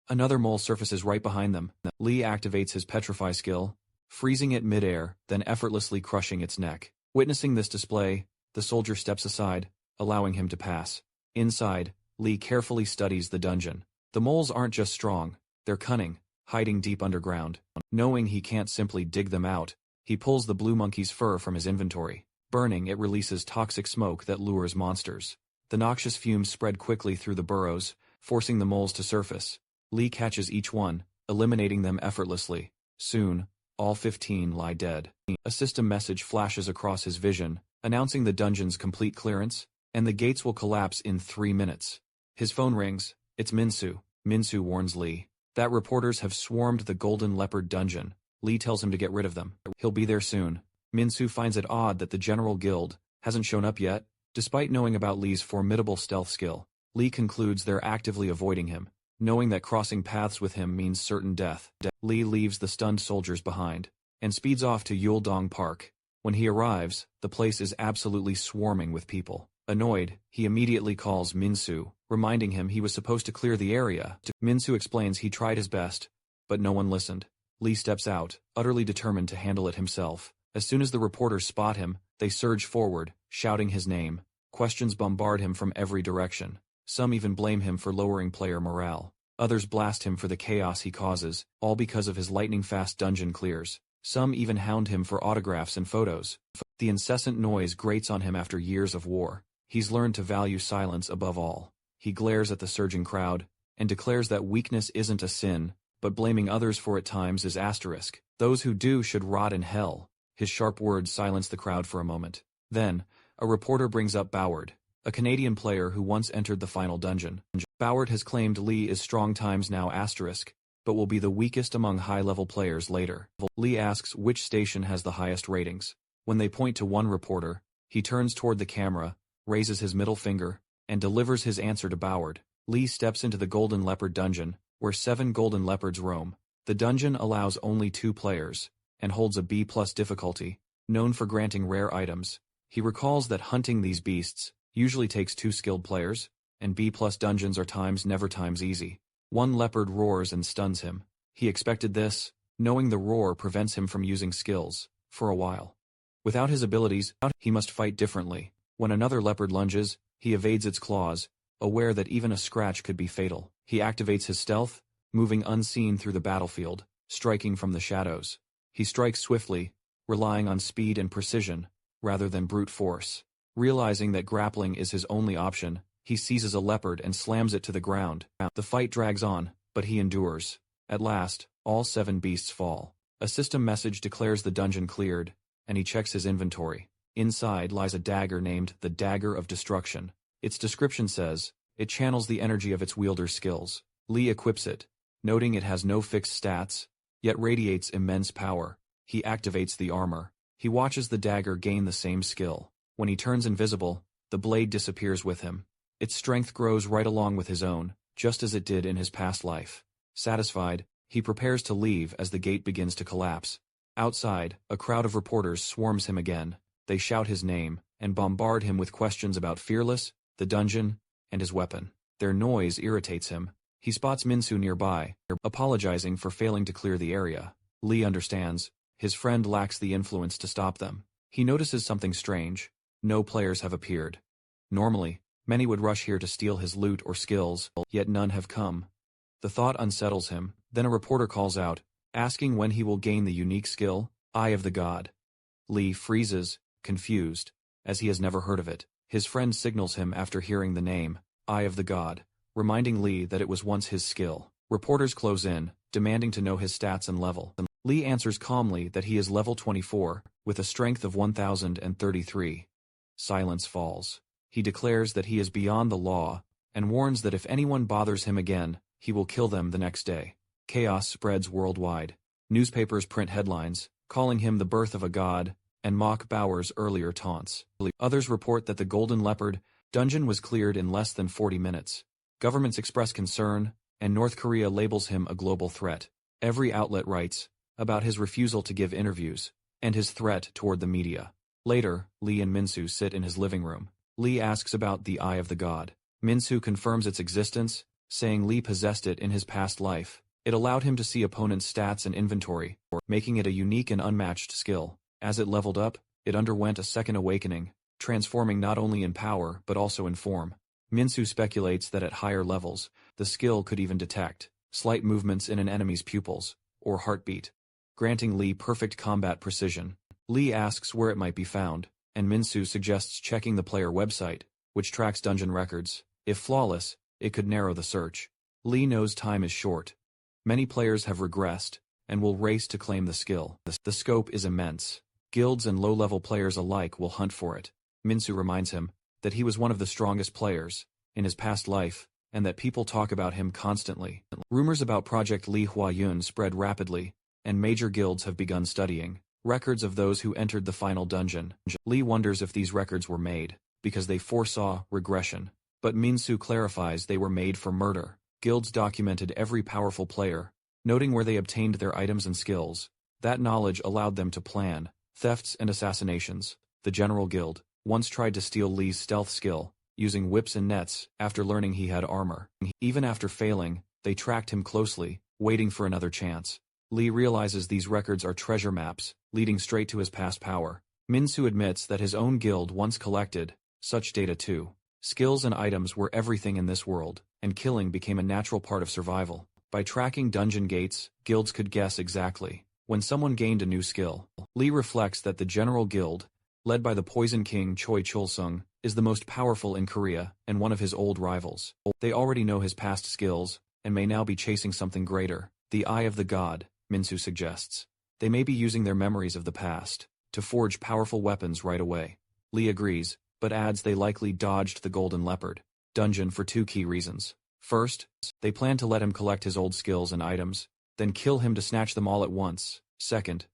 Another mole surfaces right behind them. Lee activates his petrify skill, freezing it mid-air, then effortlessly crushing its neck. Witnessing this display, the soldier steps aside, allowing him to pass. Inside, Lee carefully studies the dungeon. The moles aren't just strong, they're cunning, hiding deep underground. Knowing he can't simply dig them out, he pulls the blue monkey's fur from his inventory. Burning, it releases toxic smoke that lures monsters. The noxious fumes spread quickly through the burrows, forcing the moles to surface. Lee catches each one, eliminating them effortlessly. Soon, all 15 lie dead. A system message flashes across his vision, announcing the dungeon's complete clearance, and the gates will collapse in 3 minutes. His phone rings. It's Minsu. Minsu warns Lee that reporters have swarmed the Golden Leopard dungeon. Lee tells him to get rid of them. He'll be there soon. Minsu finds it odd that the General Guild hasn't shown up yet. Despite knowing about Lee's formidable stealth skill, Lee concludes they're actively avoiding him, knowing that crossing paths with him means certain death. Lee leaves the stunned soldiers behind and speeds off to Yuldong Park. When he arrives, the place is absolutely swarming with people. Annoyed, he immediately calls Minsu, reminding him he was supposed to clear the area. Minsu explains he tried his best, but no one listened. Lee steps out, utterly determined to handle it himself. As soon as the reporters spot him, they surge forward, shouting his name. Questions bombard him from every direction. Some even blame him for lowering player morale. Others blast him for the chaos he causes, all because of his lightning-fast dungeon clears. Some even hound him for autographs and photos. The incessant noise grates on him after years of war. He's learned to value silence above all. He glares at the surging crowd, and declares that weakness isn't a sin, but blaming others for it times is asterisk. Those who do should rot in hell. His sharp words silence the crowd for a moment. Then, a reporter brings up Boward, a Canadian player who once entered the final dungeon. Boward has claimed Lee is strong times now asterisk, but will be the weakest among high-level players later. Lee asks which station has the highest ratings. When they point to one reporter, he turns toward the camera, raises his middle finger, and delivers his answer to Boward. Lee steps into the Golden Leopard dungeon, where 7 golden leopards roam. The dungeon allows only 2 players, and holds a B+ difficulty, known for granting rare items. He recalls that hunting these beasts usually takes 2 skilled players, and B+ dungeons are never times easy. One leopard roars and stuns him. He expected this, knowing the roar prevents him from using skills, for a while. Without his abilities, he must fight differently. When another leopard lunges, he evades its claws, aware that even a scratch could be fatal. He activates his stealth, moving unseen through the battlefield, striking from the shadows. He strikes swiftly, relying on speed and precision, rather than brute force. Realizing that grappling is his only option, he seizes a leopard and slams it to the ground. The fight drags on, but he endures. At last, all 7 beasts fall. A system message declares the dungeon cleared, and he checks his inventory. Inside lies a dagger named the Dagger of Destruction. Its description says, it channels the energy of its wielder's skills. Lee equips it, noting it has no fixed stats, yet radiates immense power. He activates the armor. He watches the dagger gain the same skill. When he turns invisible, the blade disappears with him. Its strength grows right along with his own, just as it did in his past life. Satisfied, he prepares to leave as the gate begins to collapse. Outside, a crowd of reporters swarms him again. They shout his name, and bombard him with questions about Fearless, the dungeon, and his weapon. Their noise irritates him. He spots Minsu nearby, apologizing for failing to clear the area. Lee understands. His friend lacks the influence to stop them. He notices something strange. No players have appeared. Normally, Many would rush here to steal his loot or skills, yet none have come. The thought unsettles him. Then a reporter calls out, asking when he will gain the unique skill, Eye of the God. Lee freezes, confused, as he has never heard of it. His friend signals him after hearing the name, Eye of the God, reminding Lee that it was once his skill. Reporters close in, demanding to know his stats and level. Lee answers calmly that he is level 24, with a strength of 1033. Silence falls. He declares that he is beyond the law, and warns that if anyone bothers him again, he will kill them the next day. Chaos spreads worldwide. Newspapers print headlines, calling him the birth of a god, and mock Bauer's earlier taunts. Others report that the Golden Leopard dungeon was cleared in less than 40 minutes. Governments express concern, and North Korea labels him a global threat. Every outlet writes about his refusal to give interviews, and his threat toward the media. Later, Lee and Minsu sit in his living room. Lee asks about the Eye of the God. Minsu confirms its existence, saying Lee possessed it in his past life. It allowed him to see opponents' stats and inventory, making it a unique and unmatched skill. As it leveled up, it underwent a second awakening, transforming not only in power but also in form. Minsu speculates that at higher levels, the skill could even detect slight movements in an enemy's pupils, or heartbeat, granting Lee perfect combat precision. Lee asks where it might be found, and Minsu suggests checking the player website, which tracks dungeon records. If flawless, it could narrow the search. Lee knows time is short. Many players have regressed, and will race to claim the skill. The scope is immense. Guilds and low-level players alike will hunt for it. Minsu reminds him that he was one of the strongest players in his past life, and that people talk about him constantly. Rumors about Project Li Huayun spread rapidly, and major guilds have begun studying records of those who entered the final dungeon. Lee wonders if these records were made because they foresaw regression, but Minsu clarifies they were made for murder. Guilds documented every powerful player, noting where they obtained their items and skills. That knowledge allowed them to plan thefts and assassinations. The General Guild once tried to steal Lee's stealth skill, using whips and nets after learning he had armor. Even after failing, they tracked him closely, waiting for another chance. Lee realizes these records are treasure maps, leading straight to his past power. Minsu admits that his own guild once collected such data too. Skills and items were everything in this world, and killing became a natural part of survival. By tracking dungeon gates, guilds could guess exactly when someone gained a new skill. Lee reflects that the General Guild, led by the Poison King Choi Chul-sung, is the most powerful in Korea and one of his old rivals. They already know his past skills, and may now be chasing something greater. The Eye of the God, Minsu suggests. They may be using their memories of the past to forge powerful weapons right away. Lee agrees, but adds they likely dodged the Golden Leopard dungeon for two key reasons. First, they plan to let him collect his old skills and items, then kill him to snatch them all at once. Second,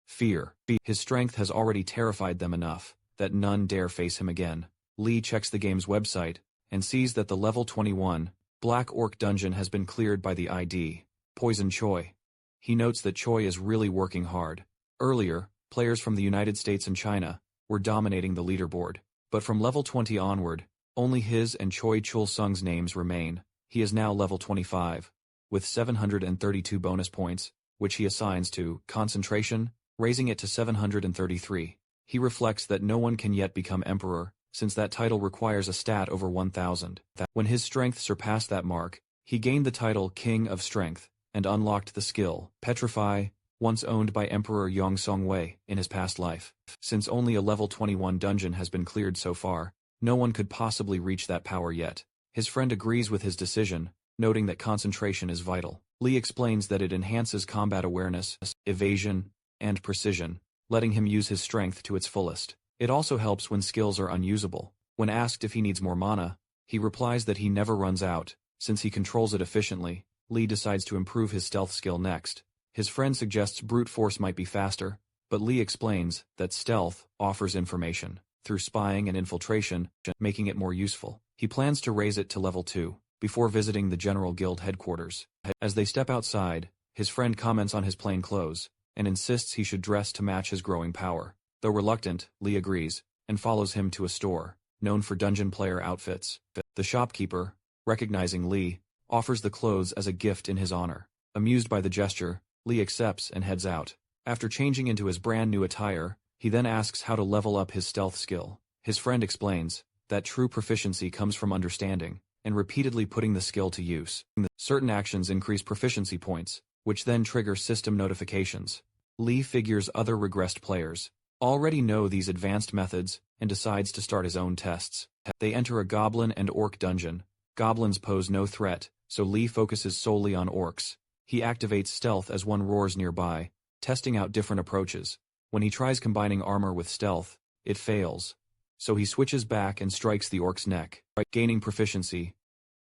fear. His strength has already terrified them enough that none dare face him again. Lee checks the game's website and sees that the level 21 Black Orc dungeon has been cleared by the ID Poison Choi. He notes that Choi is really working hard. Earlier, players from the United States and China were dominating the leaderboard, but from level 20 onward, only his and Choi Chul-sung's names remain. He is now level 25, with 732 bonus points, which he assigns to concentration, raising it to 733. He reflects that no one can yet become emperor, since that title requires a stat over 1000. When his strength surpassed that mark, he gained the title King of Strength, and unlocked the skill Petrify, once owned by Emperor Yong Song-wei in his past life. Since only a level 21 dungeon has been cleared so far, no one could possibly reach that power yet. His friend agrees with his decision, noting that concentration is vital. Lee explains that it enhances combat awareness, evasion, and precision, letting him use his strength to its fullest. It also helps when skills are unusable. When asked if he needs more mana, he replies that he never runs out, since he controls it efficiently. Lee decides to improve his stealth skill next. His friend suggests brute force might be faster, but Lee explains that stealth offers information through spying and infiltration, making it more useful. He plans to raise it to level 2, before visiting the General Guild headquarters. As they step outside, his friend comments on his plain clothes, and insists he should dress to match his growing power. Though reluctant, Lee agrees, and follows him to a store, known for dungeon player outfits. The shopkeeper, recognizing Lee, offers the clothes as a gift in his honor. Amused by the gesture, Lee accepts and heads out. After changing into his brand new attire, he then asks how to level up his stealth skill. His friend explains that true proficiency comes from understanding and repeatedly putting the skill to use. Certain actions increase proficiency points, which then trigger system notifications. Lee figures other regressed players already know these advanced methods and decides to start his own tests. They enter a goblin and orc dungeon. Goblins pose no threat, so Lee focuses solely on orcs. He activates stealth as one roars nearby, testing out different approaches. When he tries combining armor with stealth, it fails. So he switches back and strikes the orc's neck, gaining proficiency.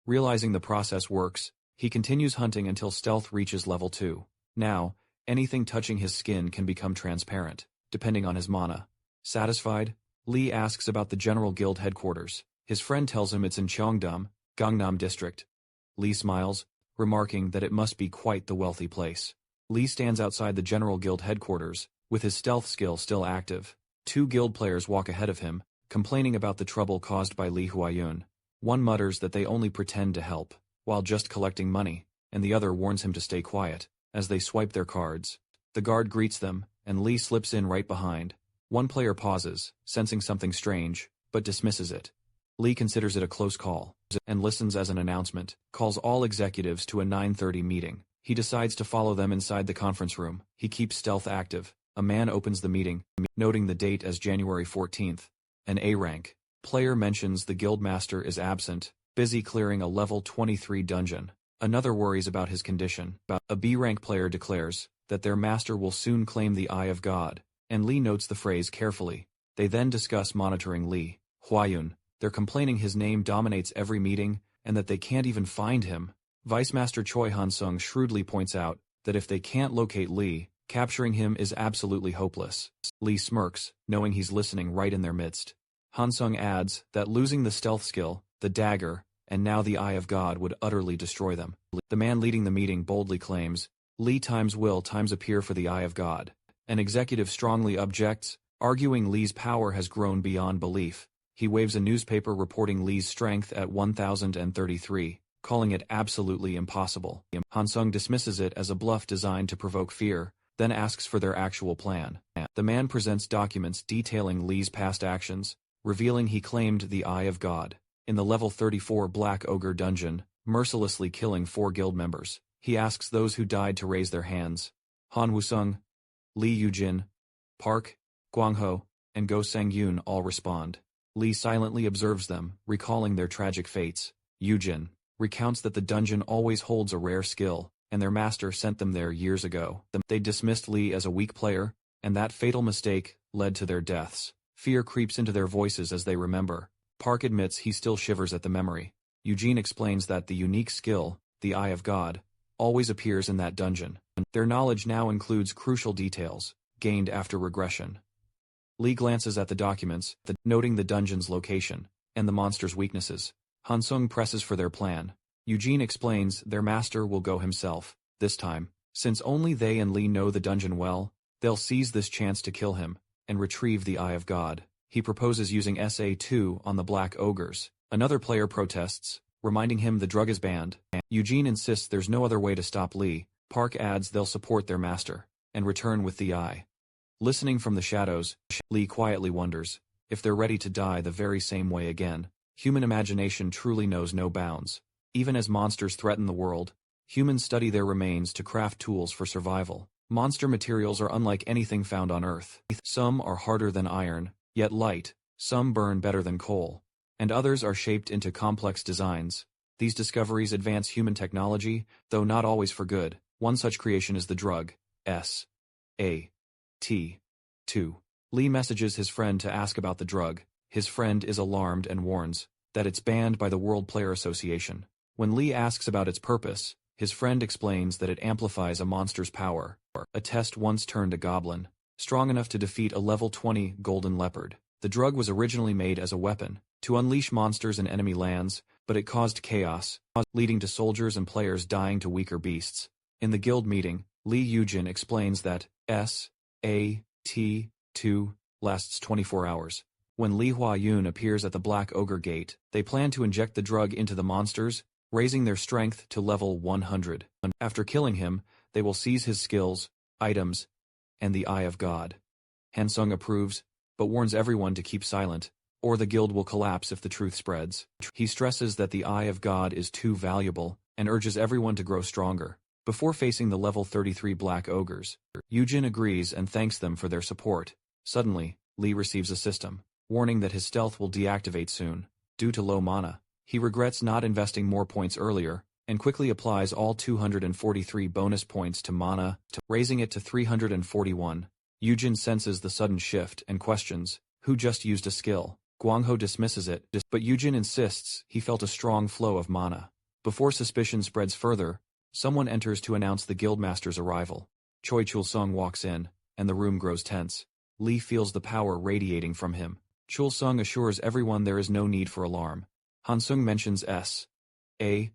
Realizing the process works, he continues hunting until stealth reaches level 2. Now, anything touching his skin can become transparent, depending on his mana. Satisfied, Lee asks about the General Guild headquarters. His friend tells him it's in Cheongdam, Gangnam District. Lee smiles, remarking that it must be quite the wealthy place. Lee stands outside the General Guild headquarters, with his stealth skill still active. 2 guild players walk ahead of him, complaining about the trouble caused by Li Huayun. One mutters that they only pretend to help, while just collecting money, and the other warns him to stay quiet, as they swipe their cards. The guard greets them, and Lee slips in right behind. One player pauses, sensing something strange, but dismisses it. Lee considers it a close call, and listens as an announcement, calls all executives to a 9:30 meeting. He decides to follow them inside the conference room. He keeps stealth active. A man opens the meeting, noting the date as January 14th. An A-rank player mentions the guildmaster is absent, busy clearing a level 23 dungeon. Another worries about his condition. A B-rank player declares that their master will soon claim the Eye of God, and Lee notes the phrase carefully. They then discuss monitoring Li Huayun. They're complaining his name dominates every meeting, and that they can't even find him. Vice Master Choi Han-sung shrewdly points out that if they can't locate Lee, capturing him is absolutely hopeless. Lee smirks, knowing he's listening right in their midst. Han-sung adds that losing the stealth skill, the dagger, and now the Eye of God would utterly destroy them. The man leading the meeting boldly claims, Lee times will times appear for the Eye of God. An executive strongly objects, arguing Lee's power has grown beyond belief. He waves a newspaper reporting Lee's strength at 1033, calling it absolutely impossible. Han-sung dismisses it as a bluff designed to provoke fear, then asks for their actual plan. The man presents documents detailing Lee's past actions, revealing he claimed the Eye of God in the level 34 Black Ogre dungeon, mercilessly killing 4 guild members. He asks those who died to raise their hands. Han Woo-sung, Lee Yujin, Park, Guangho, and Go Sang-yoon all respond. Lee silently observes them, recalling their tragic fates. Yujin recounts that the dungeon always holds a rare skill, and their master sent them there years ago. They dismissed Lee as a weak player, and that fatal mistake led to their deaths. Fear creeps into their voices as they remember. Park admits he still shivers at the memory. Eugene explains that the unique skill, the Eye of God, always appears in that dungeon. Their knowledge now includes crucial details, gained after regression. Lee glances at the documents, noting the dungeon's location, and the monster's weaknesses. Han-sung presses for their plan. Eugene explains their master will go himself. This time, since only they and Lee know the dungeon well, they'll seize this chance to kill him, and retrieve the Eye of God. He proposes using SA2 on the Black Ogres. Another player protests, reminding him the drug is banned. Eugene insists there's no other way to stop Lee. Park adds they'll support their master, and return with the eye. Listening from the shadows, Lee quietly wonders if they're ready to die the very same way again. Human imagination truly knows no bounds. Even as monsters threaten the world, humans study their remains to craft tools for survival. Monster materials are unlike anything found on Earth. Some are harder than iron, yet light, some burn better than coal, and others are shaped into complex designs. These discoveries advance human technology, though not always for good. One such creation is the drug, SA2. Lee messages his friend to ask about the drug. His friend is alarmed and warns that it's banned by the World Player Association. When Lee asks about its purpose, his friend explains that it amplifies a monster's power. A test once turned a goblin strong enough to defeat a level 20 golden leopard. The drug was originally made as a weapon to unleash monsters in enemy lands, but it caused chaos, leading to soldiers and players dying to weaker beasts. In the guild meeting, Lee Yujin explains that SA2 lasts 24 hours. When Li Huayun appears at the Black Ogre Gate, they plan to inject the drug into the monsters, raising their strength to level 100. After killing him, they will seize his skills, items, and the Eye of God. Han-sung approves, but warns everyone to keep silent. or the guild will collapse if the truth spreads. He stresses that the eye of God is too valuable, and urges everyone to grow stronger. Before facing the level 33 Black Ogres, Yujin agrees and thanks them for their support. Suddenly, Lee receives a system, warning that his stealth will deactivate soon. Due to low mana, he regrets not investing more points earlier, and quickly applies all 243 bonus points to mana, raising it to 341. Yujin senses the sudden shift and questions, who just used a skill. Guangho dismisses it, but Yujin insists he felt a strong flow of mana. Before suspicion spreads further, someone enters to announce the guildmaster's arrival. Choi Chul-sung walks in, and the room grows tense. Lee feels the power radiating from him. Chul-sung assures everyone there is no need for alarm. Hansung mentions S.A.T.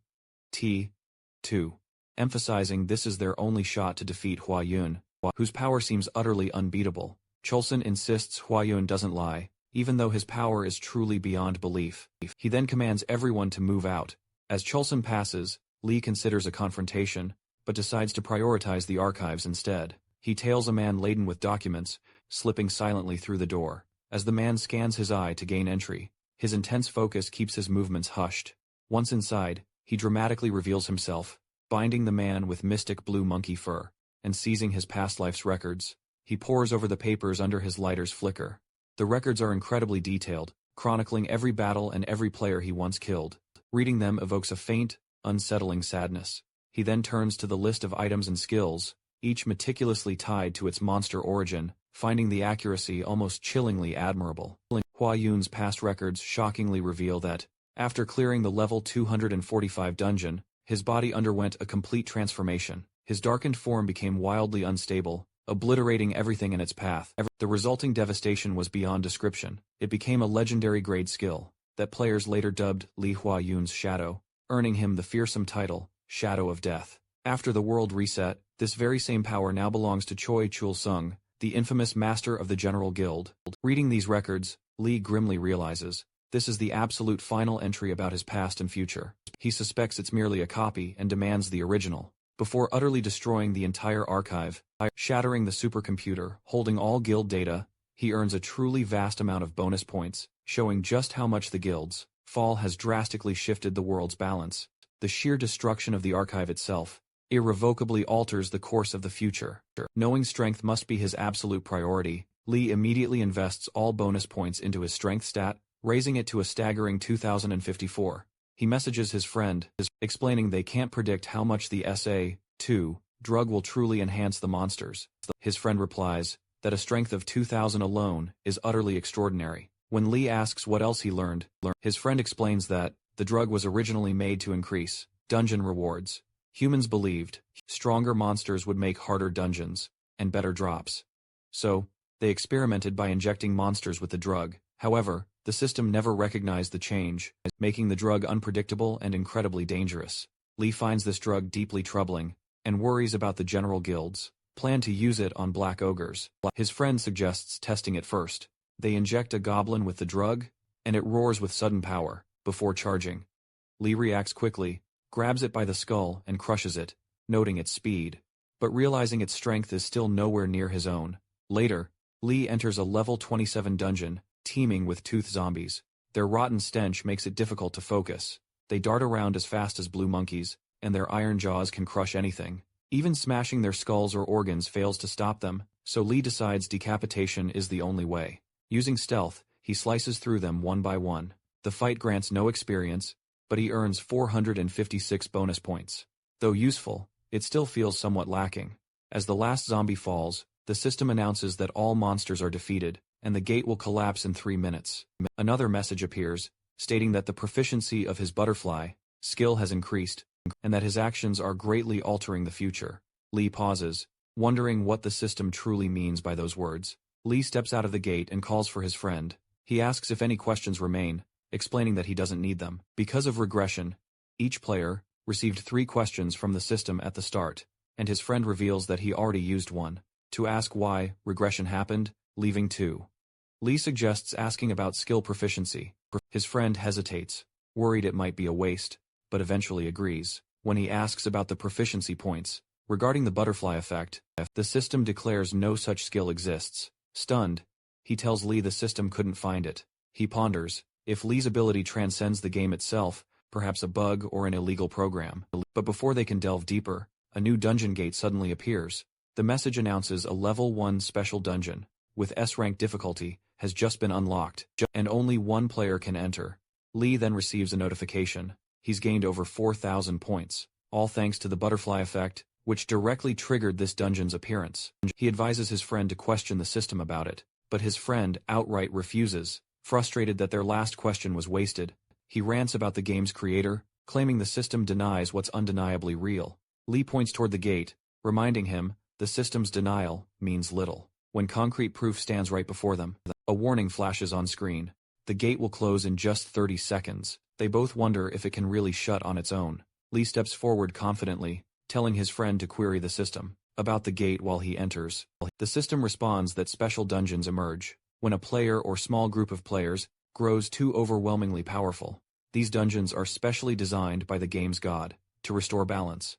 2, emphasizing this is their only shot to defeat Hua Yun, whose power seems utterly unbeatable. Chulsun insists Hua Yun doesn't lie, even though his power is truly beyond belief. He then commands everyone to move out. As Chulsun passes, Lee considers a confrontation, but decides to prioritize the archives instead. He tails a man laden with documents, slipping silently through the door. As the man scans his eye to gain entry, his intense focus keeps his movements hushed. Once inside, he dramatically reveals himself, binding the man with mystic blue monkey fur, and seizing his past life's records. He pores over the papers under his lighter's flicker. The records are incredibly detailed, chronicling every battle and every player he once killed. Reading them evokes a faint, unsettling sadness. He then turns to the list of items and skills, each meticulously tied to its monster origin, finding the accuracy almost chillingly admirable. Hua Yun's past records shockingly reveal that, after clearing the level 245 dungeon, his body underwent a complete transformation. His darkened form became wildly unstable, obliterating everything in its path. The resulting devastation was beyond description. It became a legendary grade skill that players later dubbed Li Hua Yun's Shadow, earning him the fearsome title, Shadow of Death. After the world reset, this very same power now belongs to Choi Chul-sung, the infamous master of the General Guild. Reading these records, Lee grimly realizes, this is the absolute final entry about his past and future. He suspects it's merely a copy and demands the original. Before utterly destroying the entire archive, shattering the supercomputer, holding all guild data, he earns a truly vast amount of bonus points, showing just how much the guild's fall has drastically shifted the world's balance. The sheer destruction of the archive itself irrevocably alters the course of the future. Knowing strength must be his absolute priority, Lee immediately invests all bonus points into his strength stat, raising it to a staggering 2,054. He messages his friend, explaining they can't predict how much the SA-2 drug will truly enhance the monsters. His friend replies that a strength of 2,000 alone is utterly extraordinary. When Lee asks what else he learned, his friend explains that the drug was originally made to increase dungeon rewards. Humans believed stronger monsters would make harder dungeons and better drops. So, they experimented by injecting monsters with the drug. However, the system never recognized the change, making the drug unpredictable and incredibly dangerous. Lee finds this drug deeply troubling, and worries about the General Guild's plan to use it on Black Ogres. His friend suggests testing it first. They inject a goblin with the drug, and it roars with sudden power, before charging. Lee reacts quickly, grabs it by the skull and crushes it, noting its speed, but realizing its strength is still nowhere near his own. Later, Lee enters a level 27 dungeon, teeming with tooth zombies. Their rotten stench makes it difficult to focus. They dart around as fast as blue monkeys, and their iron jaws can crush anything. Even smashing their skulls or organs fails to stop them, so Lee decides decapitation is the only way. Using stealth, he slices through them one by one. The fight grants no experience, but he earns 456 bonus points. Though useful, it still feels somewhat lacking. As the last zombie falls, the system announces that all monsters are defeated, and the gate will collapse in 3 minutes. Another message appears, stating that the proficiency of his butterfly skill has increased, and that his actions are greatly altering the future. Lee pauses, wondering what the system truly means by those words. Lee steps out of the gate and calls for his friend. He asks if any questions remain, explaining that he doesn't need them. Because of regression, each player received 3 questions from the system at the start, and his friend reveals that he already used one, to ask why regression happened, leaving 2. Lee suggests asking about skill proficiency. His friend hesitates, worried it might be a waste, but eventually agrees. When he asks about the proficiency points, regarding the butterfly effect, the system declares no such skill exists. Stunned, he tells Lee the system couldn't find it. He ponders, if Lee's ability transcends the game itself, perhaps a bug or an illegal program. But before they can delve deeper, a new dungeon gate suddenly appears. The message announces a level 1 special dungeon, with S-rank difficulty, has just been unlocked, and only one player can enter. Lee then receives a notification. He's gained over 4,000 points, all thanks to the butterfly effect, which directly triggered this dungeon's appearance. He advises his friend to question the system about it, but his friend outright refuses, frustrated that their last question was wasted. He rants about the game's creator, claiming the system denies what's undeniably real. Lee points toward the gate, reminding him, the system's denial means little. When concrete proof stands right before them, a warning flashes on screen. The gate will close in just 30 seconds. They both wonder if it can really shut on its own. Lee steps forward confidently, telling his friend to query the system about the gate while he enters. The system responds that special dungeons emerge when a player or small group of players grows too overwhelmingly powerful. These dungeons are specially designed by the game's god to restore balance.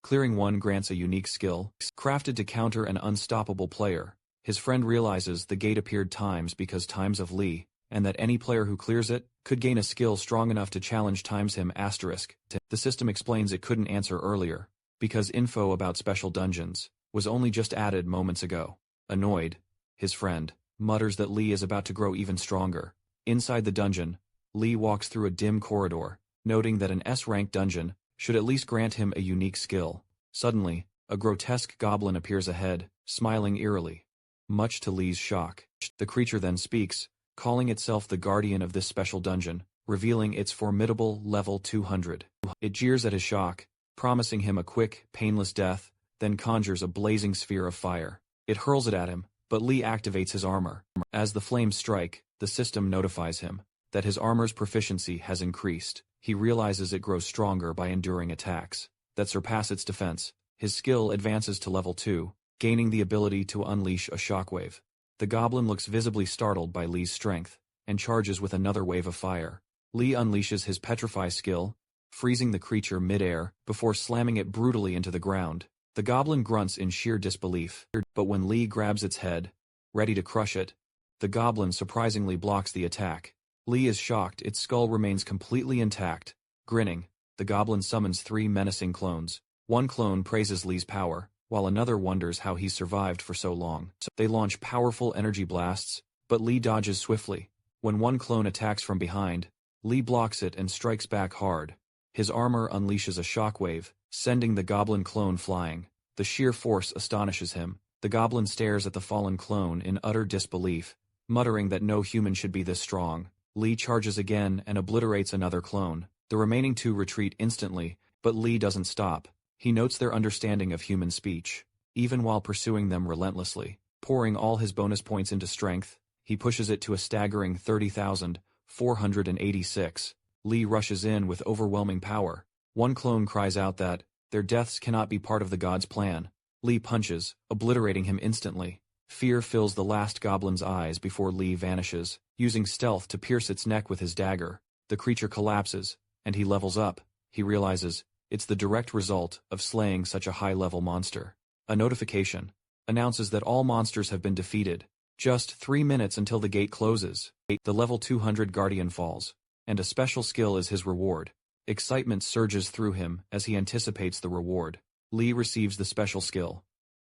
Clearing one grants a unique skill, crafted to counter an unstoppable player. His friend realizes the gate appeared because times of Lee, and that any player who clears it could gain a skill strong enough to challenge him *. The system explains it couldn't answer earlier, because info about special dungeons was only just added moments ago. Annoyed, his friend mutters that Lee is about to grow even stronger. Inside the dungeon, Lee walks through a dim corridor, noting that an S-rank dungeon should at least grant him a unique skill. Suddenly, a grotesque goblin appears ahead, smiling eerily. Much to Lee's shock, the creature then speaks, calling itself the guardian of this special dungeon, revealing its formidable level 200. It jeers at his shock, promising him a quick, painless death, then conjures a blazing sphere of fire. It hurls it at him, but Lee activates his armor. As the flames strike, the system notifies him that his armor's proficiency has increased. He realizes it grows stronger by enduring attacks that surpass its defense. His skill advances to level 2, gaining the ability to unleash a shockwave. The goblin looks visibly startled by Lee's strength, and charges with another wave of fire. Lee unleashes his Petrify skill, freezing the creature mid-air before slamming it brutally into the ground. The goblin grunts in sheer disbelief, but when Lee grabs its head, ready to crush it, the goblin surprisingly blocks the attack. Lee is shocked its skull remains completely intact. Grinning, the goblin summons 3 menacing clones. One clone praises Lee's power, while another wonders how he survived for so long. They launch powerful energy blasts, but Lee dodges swiftly. When one clone attacks from behind, Lee blocks it and strikes back hard. His armor unleashes a shockwave, sending the goblin clone flying. The sheer force astonishes him. The goblin stares at the fallen clone in utter disbelief, muttering that no human should be this strong. Lee charges again and obliterates another clone. The remaining 2 retreat instantly, but Lee doesn't stop. He notes their understanding of human speech, even while pursuing them relentlessly. Pouring all his bonus points into strength, he pushes it to a staggering 30,486. Lee rushes in with overwhelming power. One clone cries out that their deaths cannot be part of the god's plan. Lee punches, obliterating him instantly. Fear fills the last goblin's eyes before Lee vanishes, using stealth to pierce its neck with his dagger. The creature collapses, and he levels up. He realizes it's the direct result of slaying such a high-level monster. A notification announces that all monsters have been defeated. Just 3 minutes until the gate closes. The level 200 guardian falls, and a special skill is his reward. Excitement surges through him as he anticipates the reward. Lee receives the special skill,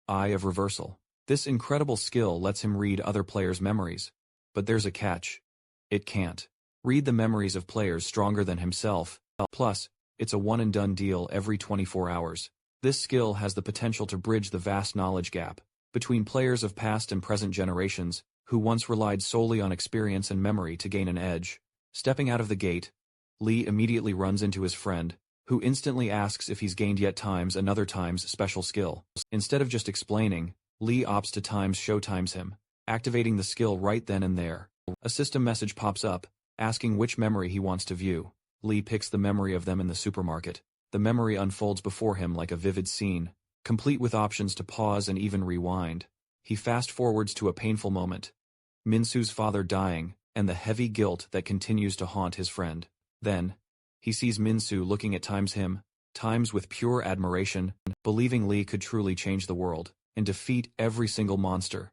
Eye of Reversal. This incredible skill lets him read other players' memories. But there's a catch. It can't read the memories of players stronger than himself. Plus, it's a one-and-done deal every 24 hours. This skill has the potential to bridge the vast knowledge gap between players of past and present generations who once relied solely on experience and memory to gain an edge. Stepping out of the gate, Lee immediately runs into his friend, who instantly asks if he's gained yet another special skill. Instead of just explaining, Lee opts to showtimes him, activating the skill right then and there. A system message pops up, asking which memory he wants to view. Lee picks the memory of them in the supermarket. The memory unfolds before him like a vivid scene, complete with options to pause and even rewind. He fast-forwards to a painful moment. Minsu's father dying, and the heavy guilt that continues to haunt his friend. Then, he sees Minsu looking at him with pure admiration, believing Lee could truly change the world and defeat every single monster.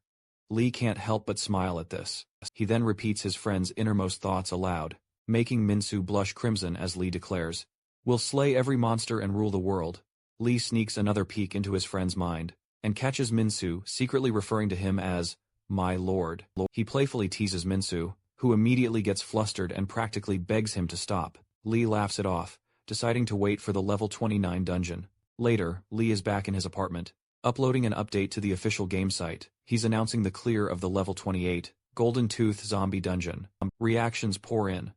Lee can't help but smile at this. He then repeats his friend's innermost thoughts aloud, making Minsu blush crimson as Lee declares, "We'll slay every monster and rule the world." Lee sneaks another peek into his friend's mind, and catches Minsu secretly referring to him as, "my lord." He playfully teases Minsu, who immediately gets flustered and practically begs him to stop. Lee laughs it off, deciding to wait for the level 29 dungeon. Later, Lee is back in his apartment, uploading an update to the official game site. He's announcing the clear of the level 28, Golden Tooth Zombie Dungeon. Reactions pour in.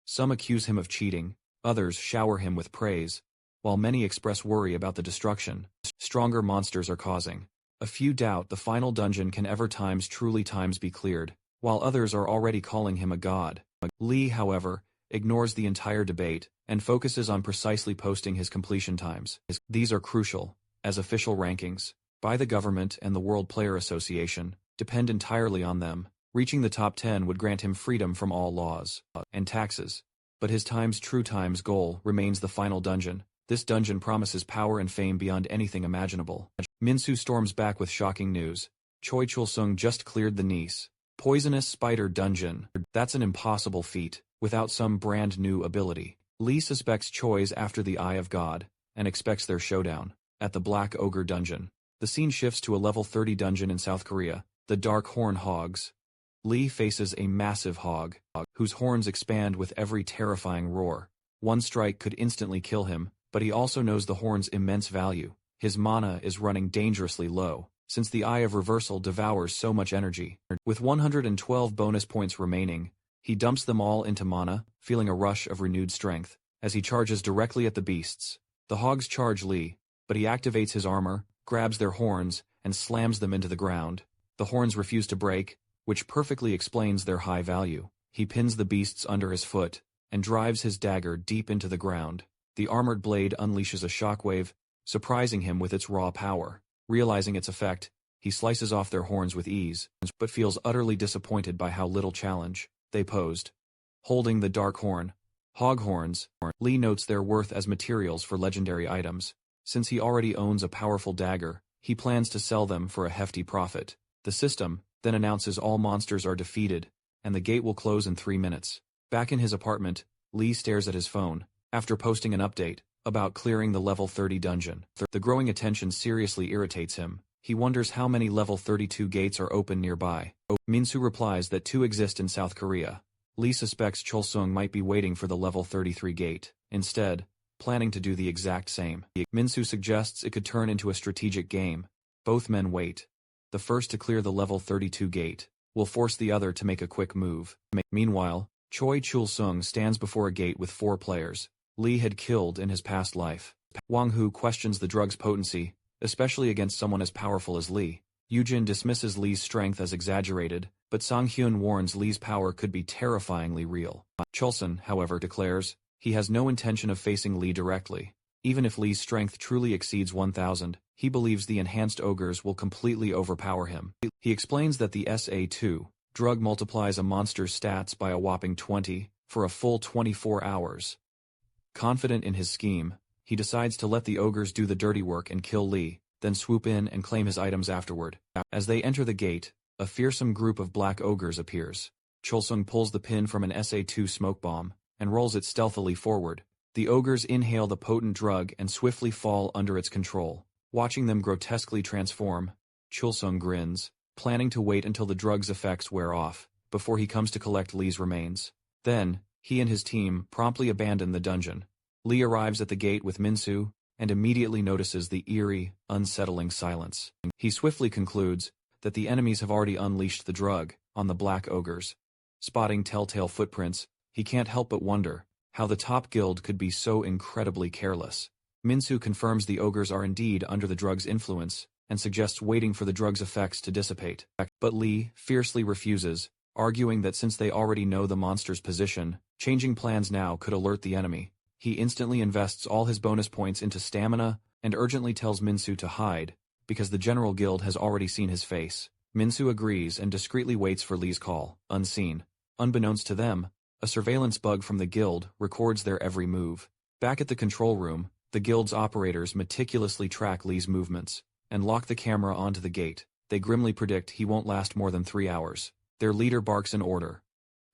Some accuse him of cheating, others shower him with praise, while many express worry about the destruction stronger monsters are causing. A few doubt the final dungeon can ever truly be cleared, while others are already calling him a god. Lee, however, ignores the entire debate and focuses on precisely posting his completion times. These are crucial, as official rankings, by the government and the World Player Association, depend entirely on them. Reaching the top 10 would grant him freedom from all laws and taxes. But his true times goal remains the final dungeon. This dungeon promises power and fame beyond anything imaginable. Minsu storms back with shocking news. Choi Chul-sung just cleared the Nice Poisonous Spider Dungeon. That's an impossible feat, without some brand new ability. Lee suspects Choi's after the Eye of God, and expects their showdown at the Black Ogre Dungeon. The scene shifts to a level 30 dungeon in South Korea, the Dark Horn Hogs. Lee faces a massive hog, whose horns expand with every terrifying roar. One strike could instantly kill him, but he also knows the horn's immense value. His mana is running dangerously low, since the Eye of Reversal devours so much energy. With 112 bonus points remaining, he dumps them all into mana, feeling a rush of renewed strength, as he charges directly at the beasts. The hogs charge Lee, but he activates his armor, grabs their horns, and slams them into the ground. The horns refuse to break, which perfectly explains their high value. He pins the beasts under his foot, and drives his dagger deep into the ground. The armored blade unleashes a shockwave, surprising him with its raw power. Realizing its effect, he slices off their horns with ease, but feels utterly disappointed by how little challenge they posed. Holding the dark hog horns, Lee notes their worth as materials for legendary items. Since he already owns a powerful dagger, he plans to sell them for a hefty profit. The system then announces all monsters are defeated, and the gate will close in 3 minutes. Back in his apartment, Lee stares at his phone, after posting an update about clearing the level 30 dungeon. The growing attention seriously irritates him. He wonders how many level 32 gates are open nearby. Minsu replies that 2 exist in South Korea. Lee suspects Chul-sung might be waiting for the level 33 gate, instead, planning to do the exact same. Minsu suggests it could turn into a strategic game. Both men wait. The first to clear the level 32 gate will force the other to make a quick move. Meanwhile, Choi Chul-sung stands before a gate with 4 players Lee had killed in his past life. Wang Hu questions the drug's potency, especially against someone as powerful as Lee. Yujin dismisses Lee's strength as exaggerated, but Sang-hyun warns Lee's power could be terrifyingly real. Chulsun, however, declares he has no intention of facing Lee directly. Even if Lee's strength truly exceeds 1,000, he believes the enhanced ogres will completely overpower him. He explains that the SA2 drug multiplies a monster's stats by a whopping 20 for a full 24 hours. Confident in his scheme, he decides to let the ogres do the dirty work and kill Lee, then swoop in and claim his items afterward. As they enter the gate, a fearsome group of black ogres appears. Chulsung pulls the pin from an SA2 smoke bomb and rolls it stealthily forward. The ogres inhale the potent drug and swiftly fall under its control. Watching them grotesquely transform, Chulsung grins, planning to wait until the drug's effects wear off, before he comes to collect Lee's remains. Then, he and his team promptly abandon the dungeon. Lee arrives at the gate with Minsu, and immediately notices the eerie, unsettling silence. He swiftly concludes that the enemies have already unleashed the drug on the black ogres. Spotting telltale footprints, he can't help but wonder how the top guild could be so incredibly careless. Minsu confirms the ogres are indeed under the drug's influence, and suggests waiting for the drug's effects to dissipate. But Lee fiercely refuses, arguing that since they already know the monster's position, changing plans now could alert the enemy. He instantly invests all his bonus points into stamina, and urgently tells Minsu to hide, because the general guild has already seen his face. Minsu agrees and discreetly waits for Lee's call, unseen. Unbeknownst to them, a surveillance bug from the guild records their every move. Back at the control room, the guild's operators meticulously track Lee's movements, and lock the camera onto the gate. they grimly predict he won't last more than 3 hours. Their leader barks an order.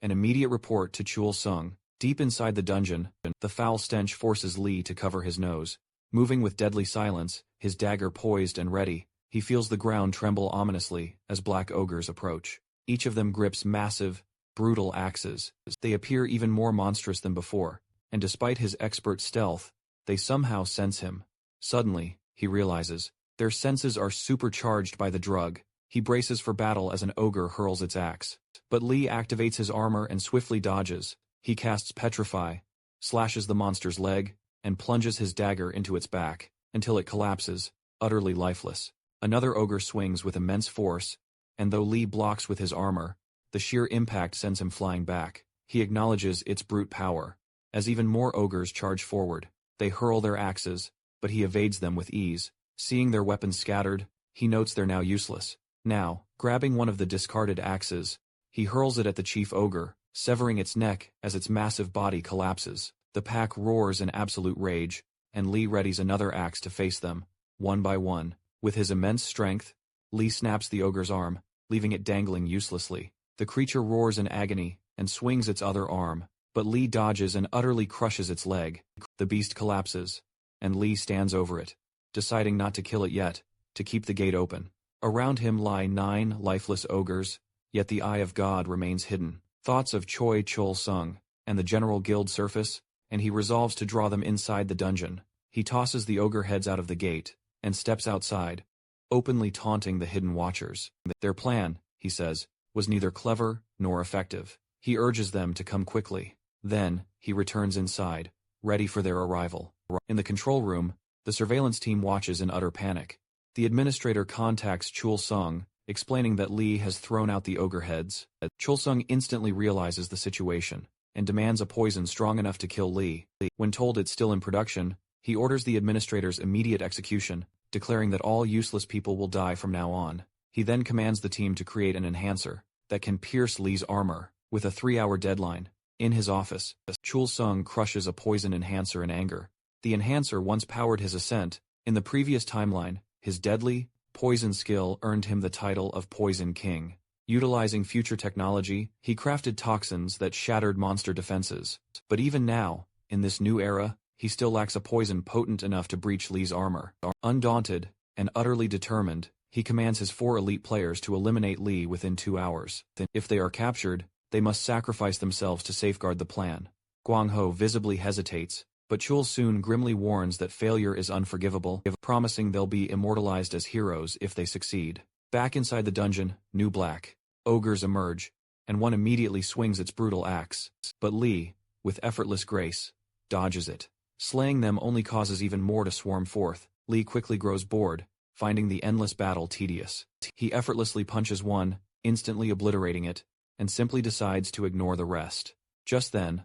An immediate report to Chul Sung. Deep inside the dungeon, the foul stench forces Lee to cover his nose. Moving with deadly silence, his dagger poised and ready, he feels the ground tremble ominously as black ogres approach. Each of them grips massive, brutal axes. They appear even more monstrous than before, and despite his expert stealth, they somehow sense him. Suddenly, he realizes, their senses are supercharged by the drug. He braces for battle as an ogre hurls its axe. But Lee activates his armor and swiftly dodges. He casts Petrify, slashes the monster's leg, and plunges his dagger into its back, until it collapses, utterly lifeless. Another ogre swings with immense force, and though Lee blocks with his armor, the sheer impact sends him flying back. He acknowledges its brute power. As even more ogres charge forward, they hurl their axes, but he evades them with ease. Seeing their weapons scattered, he notes they're now useless. Now, grabbing one of the discarded axes, he hurls it at the chief ogre, severing its neck as its massive body collapses. The pack roars in absolute rage, and Lee readies another axe to face them, one by one. With his immense strength, Lee snaps the ogre's arm, leaving it dangling uselessly. The creature roars in agony and swings its other arm, but Lee dodges and utterly crushes its leg. The beast collapses, and Lee stands over it, deciding not to kill it yet, to keep the gate open. Around him lie 9 lifeless ogres, yet the eye of God remains hidden. Thoughts of Choi Chul Sung and the general guild surface, and he resolves to draw them inside the dungeon. He tosses the ogre heads out of the gate, and steps outside, openly taunting the hidden watchers. Their plan, he says, was neither clever nor effective. He urges them to come quickly. Then, he returns inside, ready for their arrival. In the control room, the surveillance team watches in utter panic. The administrator contacts Chul Sung, explaining that Lee has thrown out the ogre heads. Chul Sung instantly realizes the situation, and demands a poison strong enough to kill Lee. When told it's still in production, he orders the administrator's immediate execution, declaring that all useless people will die from now on. He then commands the team to create an enhancer that can pierce Lee's armor, with a 3-hour deadline. In his office, Chul Sung crushes a poison enhancer in anger. The enhancer once powered his ascent. In the previous timeline, his deadly, poison skill earned him the title of Poison King. Utilizing future technology, he crafted toxins that shattered monster defenses. But even now, in this new era, he still lacks a poison potent enough to breach Lee's armor. Undaunted, and utterly determined, he commands his 4 elite players to eliminate Lee within 2 hours. If they are captured, they must sacrifice themselves to safeguard the plan. Guang Ho visibly hesitates, but Chul soon grimly warns that failure is unforgivable, promising they'll be immortalized as heroes if they succeed. Back inside the dungeon, new black ogres emerge, and one immediately swings its brutal axe. But Lee, with effortless grace, dodges it. Slaying them only causes even more to swarm forth. Lee quickly grows bored, finding the endless battle tedious. He effortlessly punches one, instantly obliterating it, and simply decides to ignore the rest. Just then,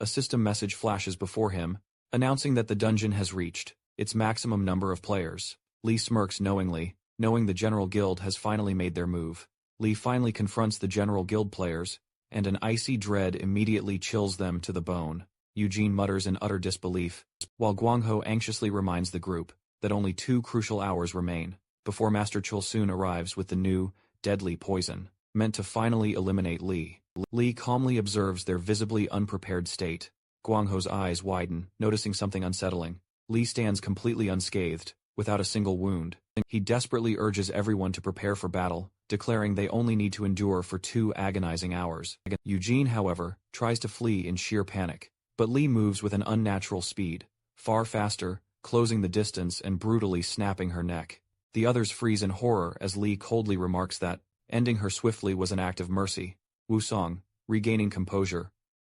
a system message flashes before him, announcing that the dungeon has reached its maximum number of players. Lee smirks knowingly, knowing the General Guild has finally made their move. Lee finally confronts the General Guild players, and an icy dread immediately chills them to the bone. Eugene mutters in utter disbelief, while Guang Ho anxiously reminds the group that only 2 crucial hours remain before Master Chul soon arrives with the new, deadly poison, meant to finally eliminate Lee. Lee calmly observes their visibly unprepared state. Guang Ho's eyes widen, noticing something unsettling. Lee stands completely unscathed, without a single wound. He desperately urges everyone to prepare for battle, declaring they only need to endure for 2 agonizing hours. Eugene, however, tries to flee in sheer panic, but Lee moves with an unnatural speed, far faster, closing the distance and brutally snapping her neck. The others freeze in horror as Lee coldly remarks that ending her swiftly was an act of mercy. Wusong, regaining composure,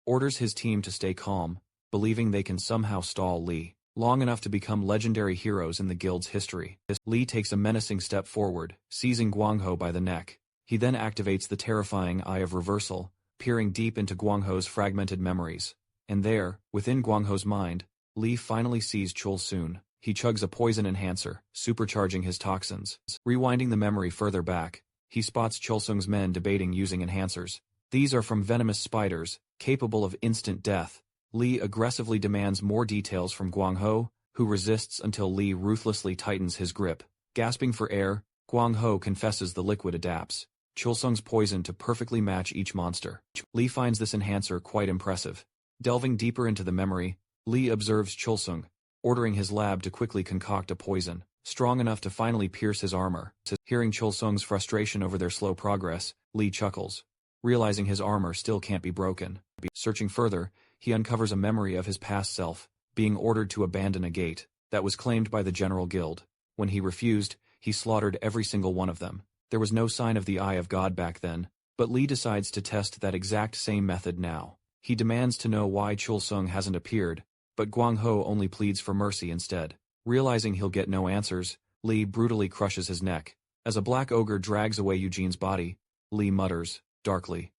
orders his team to stay calm, believing they can somehow stall Lee long enough to become legendary heroes in the guild's history. Lee takes a menacing step forward, seizing Guang Ho by the neck. He then activates the terrifying Eye of Reversal, peering deep into Guang Ho's fragmented memories. And there, within Guang Ho's mind, Lee finally sees Chul Soon. He chugs a poison enhancer, supercharging his toxins. Rewinding the memory further back, he spots Chul Sung's men debating using enhancers. These are from venomous spiders, capable of instant death. Lee aggressively demands more details from Guang Ho, who resists until Lee ruthlessly tightens his grip. Gasping for air, Guang Ho confesses the liquid adapts Chulsung's poison to perfectly match each monster. Lee finds this enhancer quite impressive. Delving deeper into the memory, Lee observes Chulsung, ordering his lab to quickly concoct a poison, strong enough to finally pierce his armor. Hearing Chulsung's frustration over their slow progress, Lee chuckles, realizing his armor still can't be broken. Searching further, he uncovers a memory of his past self, being ordered to abandon a gate that was claimed by the General Guild. When he refused, he slaughtered every single one of them. There was no sign of the Eye of God back then, but Lee decides to test that exact same method now. He demands to know why Chulsung hasn't appeared, but Guang Ho only pleads for mercy instead. Realizing he'll get no answers, Lee brutally crushes his neck. As a black ogre drags away Eugene's body, Lee mutters, darkly,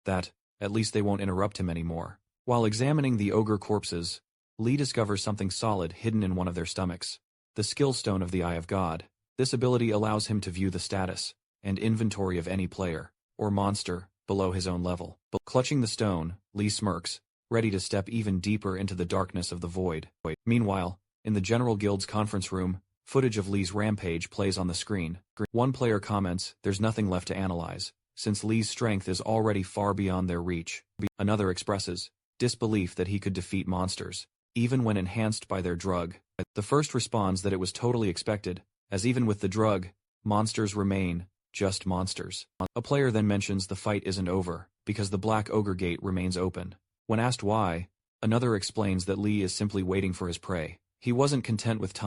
that, at least they won't interrupt him anymore. While examining the ogre corpses, Lee discovers something solid hidden in one of their stomachs. The skill stone of the Eye of God. This ability allows him to view the status and inventory of any player, or monster, below his own level. Clutching the stone, Lee smirks, ready to step even deeper into the darkness of the void. Meanwhile, in the General Guild's conference room, footage of Lee's rampage plays on the screen. One player comments, there's nothing left to analyze, since Lee's strength is already far beyond their reach. Another expresses disbelief that he could defeat monsters, even when enhanced by their drug. The first responds that it was totally expected, as even with the drug, monsters remain just monsters. A player then mentions the fight isn't over, because the Black Ogre Gate remains open. When asked why, another explains that Lee is simply waiting for his prey. He wasn't content with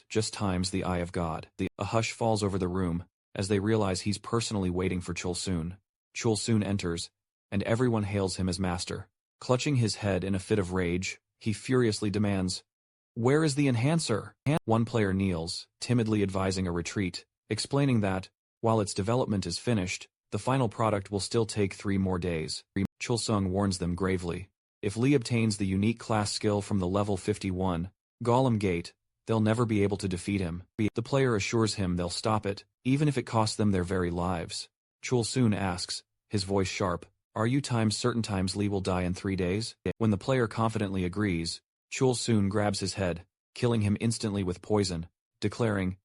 just times the Eye of God. A hush falls over the room, as they realize he's personally waiting for Chulsung. Chulsung enters, and everyone hails him as master. Clutching his head in a fit of rage, he furiously demands, "Where is the enhancer?" One player kneels, timidly advising a retreat, explaining that, while its development is finished, the final product will still take 3 more days. Chulsung warns them gravely, if Lee obtains the unique class skill from the level 51 Golem Gate, they'll never be able to defeat him. The player assures him they'll stop it, even if it costs them their very lives. Chulsung asks, his voice sharp, "Are you certain times Lee will die in 3 days?" When the player confidently agrees, Chulsung grabs his head, killing him instantly with poison, declaring,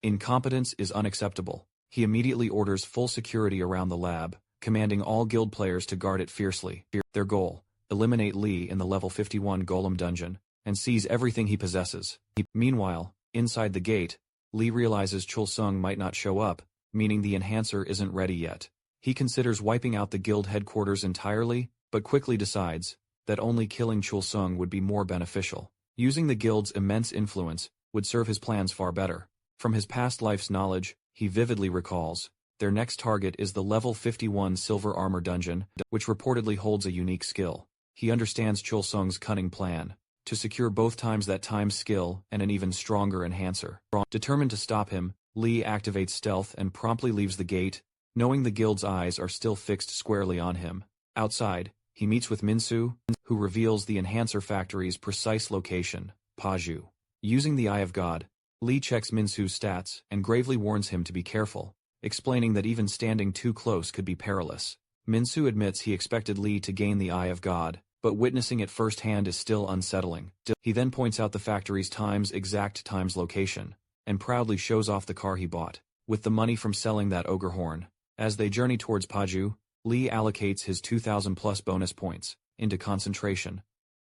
"Incompetence is unacceptable." He immediately orders full security around the lab, commanding all guild players to guard it fiercely. Their goal, eliminate Lee in the level 51 Golem dungeon, and seize everything he possesses. Meanwhile, inside the gate, Lee realizes Chulsung might not show up, meaning the enhancer isn't ready yet. He considers wiping out the guild headquarters entirely, but quickly decides that only killing Chulsung would be more beneficial. Using the guild's immense influence would serve his plans far better. From his past life's knowledge, he vividly recalls, their next target is the level 51 Silver Armor dungeon, which reportedly holds a unique skill. He understands Chulsung's cunning plan, to secure both that skill and an even stronger enhancer. Determined to stop him, Lee activates stealth and promptly leaves the gate, knowing the guild's eyes are still fixed squarely on him. Outside, he meets with Minsu, who reveals the enhancer factory's precise location, Paju. Using the Eye of God, Lee checks Minsu's stats and gravely warns him to be careful, explaining that even standing too close could be perilous. Minsu admits he expected Lee to gain the Eye of God, but witnessing it firsthand is still unsettling. He then points out the factory's exact location, and proudly shows off the car he bought, with the money from selling that ogre horn. As they journey towards Paju, Lee allocates his 2,000 plus bonus points into concentration,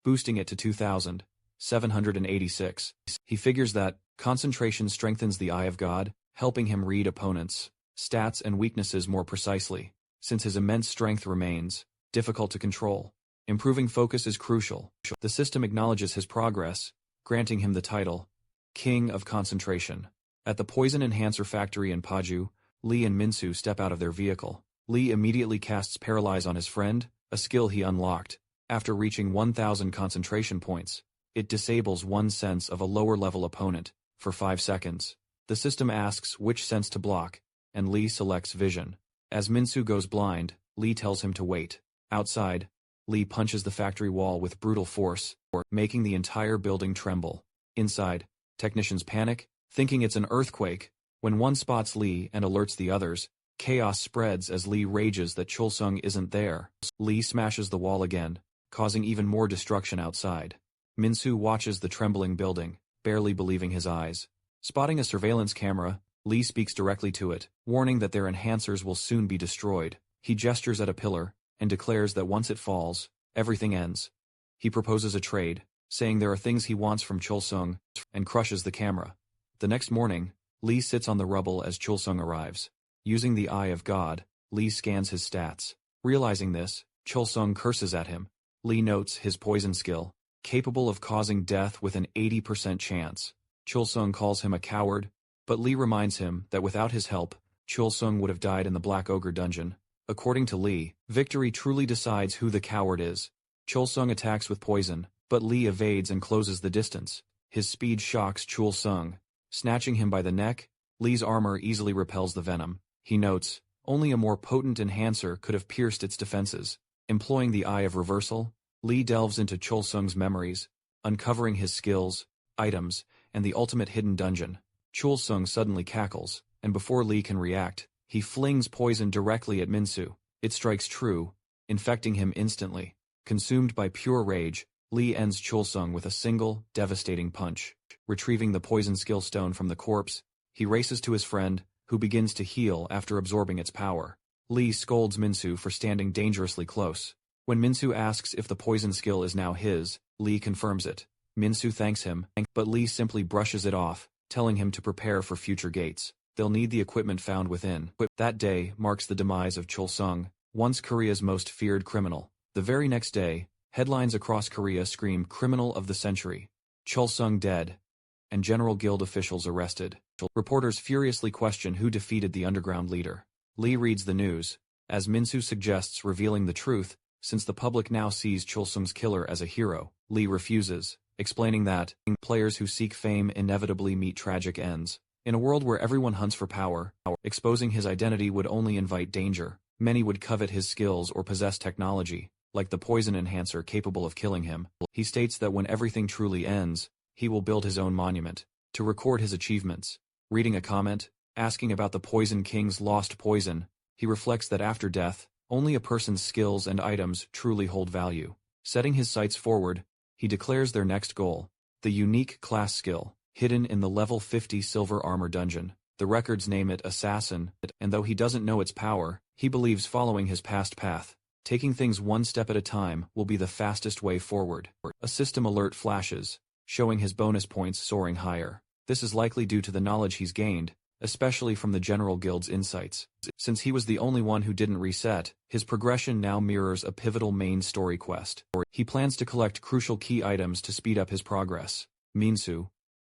boosting it to 2,786. He figures that concentration strengthens the Eye of God, helping him read opponents' stats and weaknesses more precisely, since his immense strength remains difficult to control. Improving focus is crucial. The system acknowledges his progress, granting him the title, King of Concentration. At the Poison Enhancer factory in Paju, Lee and Minsu step out of their vehicle. Lee immediately casts Paralyze on his friend, a skill he unlocked. After reaching 1,000 concentration points, it disables one sense of a lower-level opponent for 5 seconds. The system asks which sense to block, and Lee selects Vision. As Minsu goes blind, Lee tells him to wait. Outside, Lee punches the factory wall with brutal force, making the entire building tremble. Inside, technicians panic, thinking it's an earthquake. When one spots Lee and alerts the others, chaos spreads as Lee rages that Chulsung isn't there. Lee smashes the wall again, causing even more destruction outside. Minsu watches the trembling building, barely believing his eyes. Spotting a surveillance camera, Lee speaks directly to it, warning that their enhancers will soon be destroyed. He gestures at a pillar, and declares that once it falls, everything ends. He proposes a trade, saying there are things he wants from Chulsung, and crushes the camera. The next morning, Lee sits on the rubble as Chulsung arrives. Using the Eye of God, Lee scans his stats. Realizing this, Chulsung curses at him. Lee notes his poison skill, capable of causing death with an 80% chance. Chulsung calls him a coward, but Lee reminds him that without his help, Chulsung would have died in the Black Ogre dungeon. According to Lee, victory truly decides who the coward is. Chulsung attacks with poison, but Lee evades and closes the distance. His speed shocks Chulsung. Snatching him by the neck, Lee's armor easily repels the venom. He notes, only a more potent enhancer could have pierced its defenses. Employing the Eye of Reversal, Lee delves into Chulsung's memories, uncovering his skills, items, and the ultimate hidden dungeon. Chulsung suddenly cackles, and before Lee can react, he flings poison directly at Minsu. It strikes true, infecting him instantly. Consumed by pure rage, Lee ends Chulsung with a single, devastating punch. Retrieving the poison skill stone from the corpse, he races to his friend, who begins to heal after absorbing its power. Lee scolds Minsu for standing dangerously close. When Minsu asks if the poison skill is now his, Lee confirms it. Minsu thanks him, but Lee simply brushes it off, telling him to prepare for future gates. They'll need the equipment found within. That day marks the demise of Chulsung, once Korea's most feared criminal. The very next day, headlines across Korea scream "Criminal of the Century," Chulsung dead, and General Guild officials arrested. Reporters furiously question who defeated the underground leader. Lee reads the news, as Minsu suggests revealing the truth, since the public now sees Chulsung's killer as a hero. Lee refuses, explaining that players who seek fame inevitably meet tragic ends. In a world where everyone hunts for power, exposing his identity would only invite danger. Many would covet his skills or possess technology, like the poison enhancer capable of killing him. He states that when everything truly ends, he will build his own monument to record his achievements. Reading a comment, asking about the Poison King's lost poison, he reflects that after death, only a person's skills and items truly hold value. Setting his sights forward, he declares their next goal, the unique class skill, hidden in the level 50 silver armor dungeon. The records name it Assassin, and though he doesn't know its power, he believes following his past path, taking things one step at a time, will be the fastest way forward. A system alert flashes, showing his bonus points soaring higher. This is likely due to the knowledge he's gained, especially from the General Guild's insights. Since he was the only one who didn't reset, his progression now mirrors a pivotal main story quest. He plans to collect crucial key items to speed up his progress. Minsu,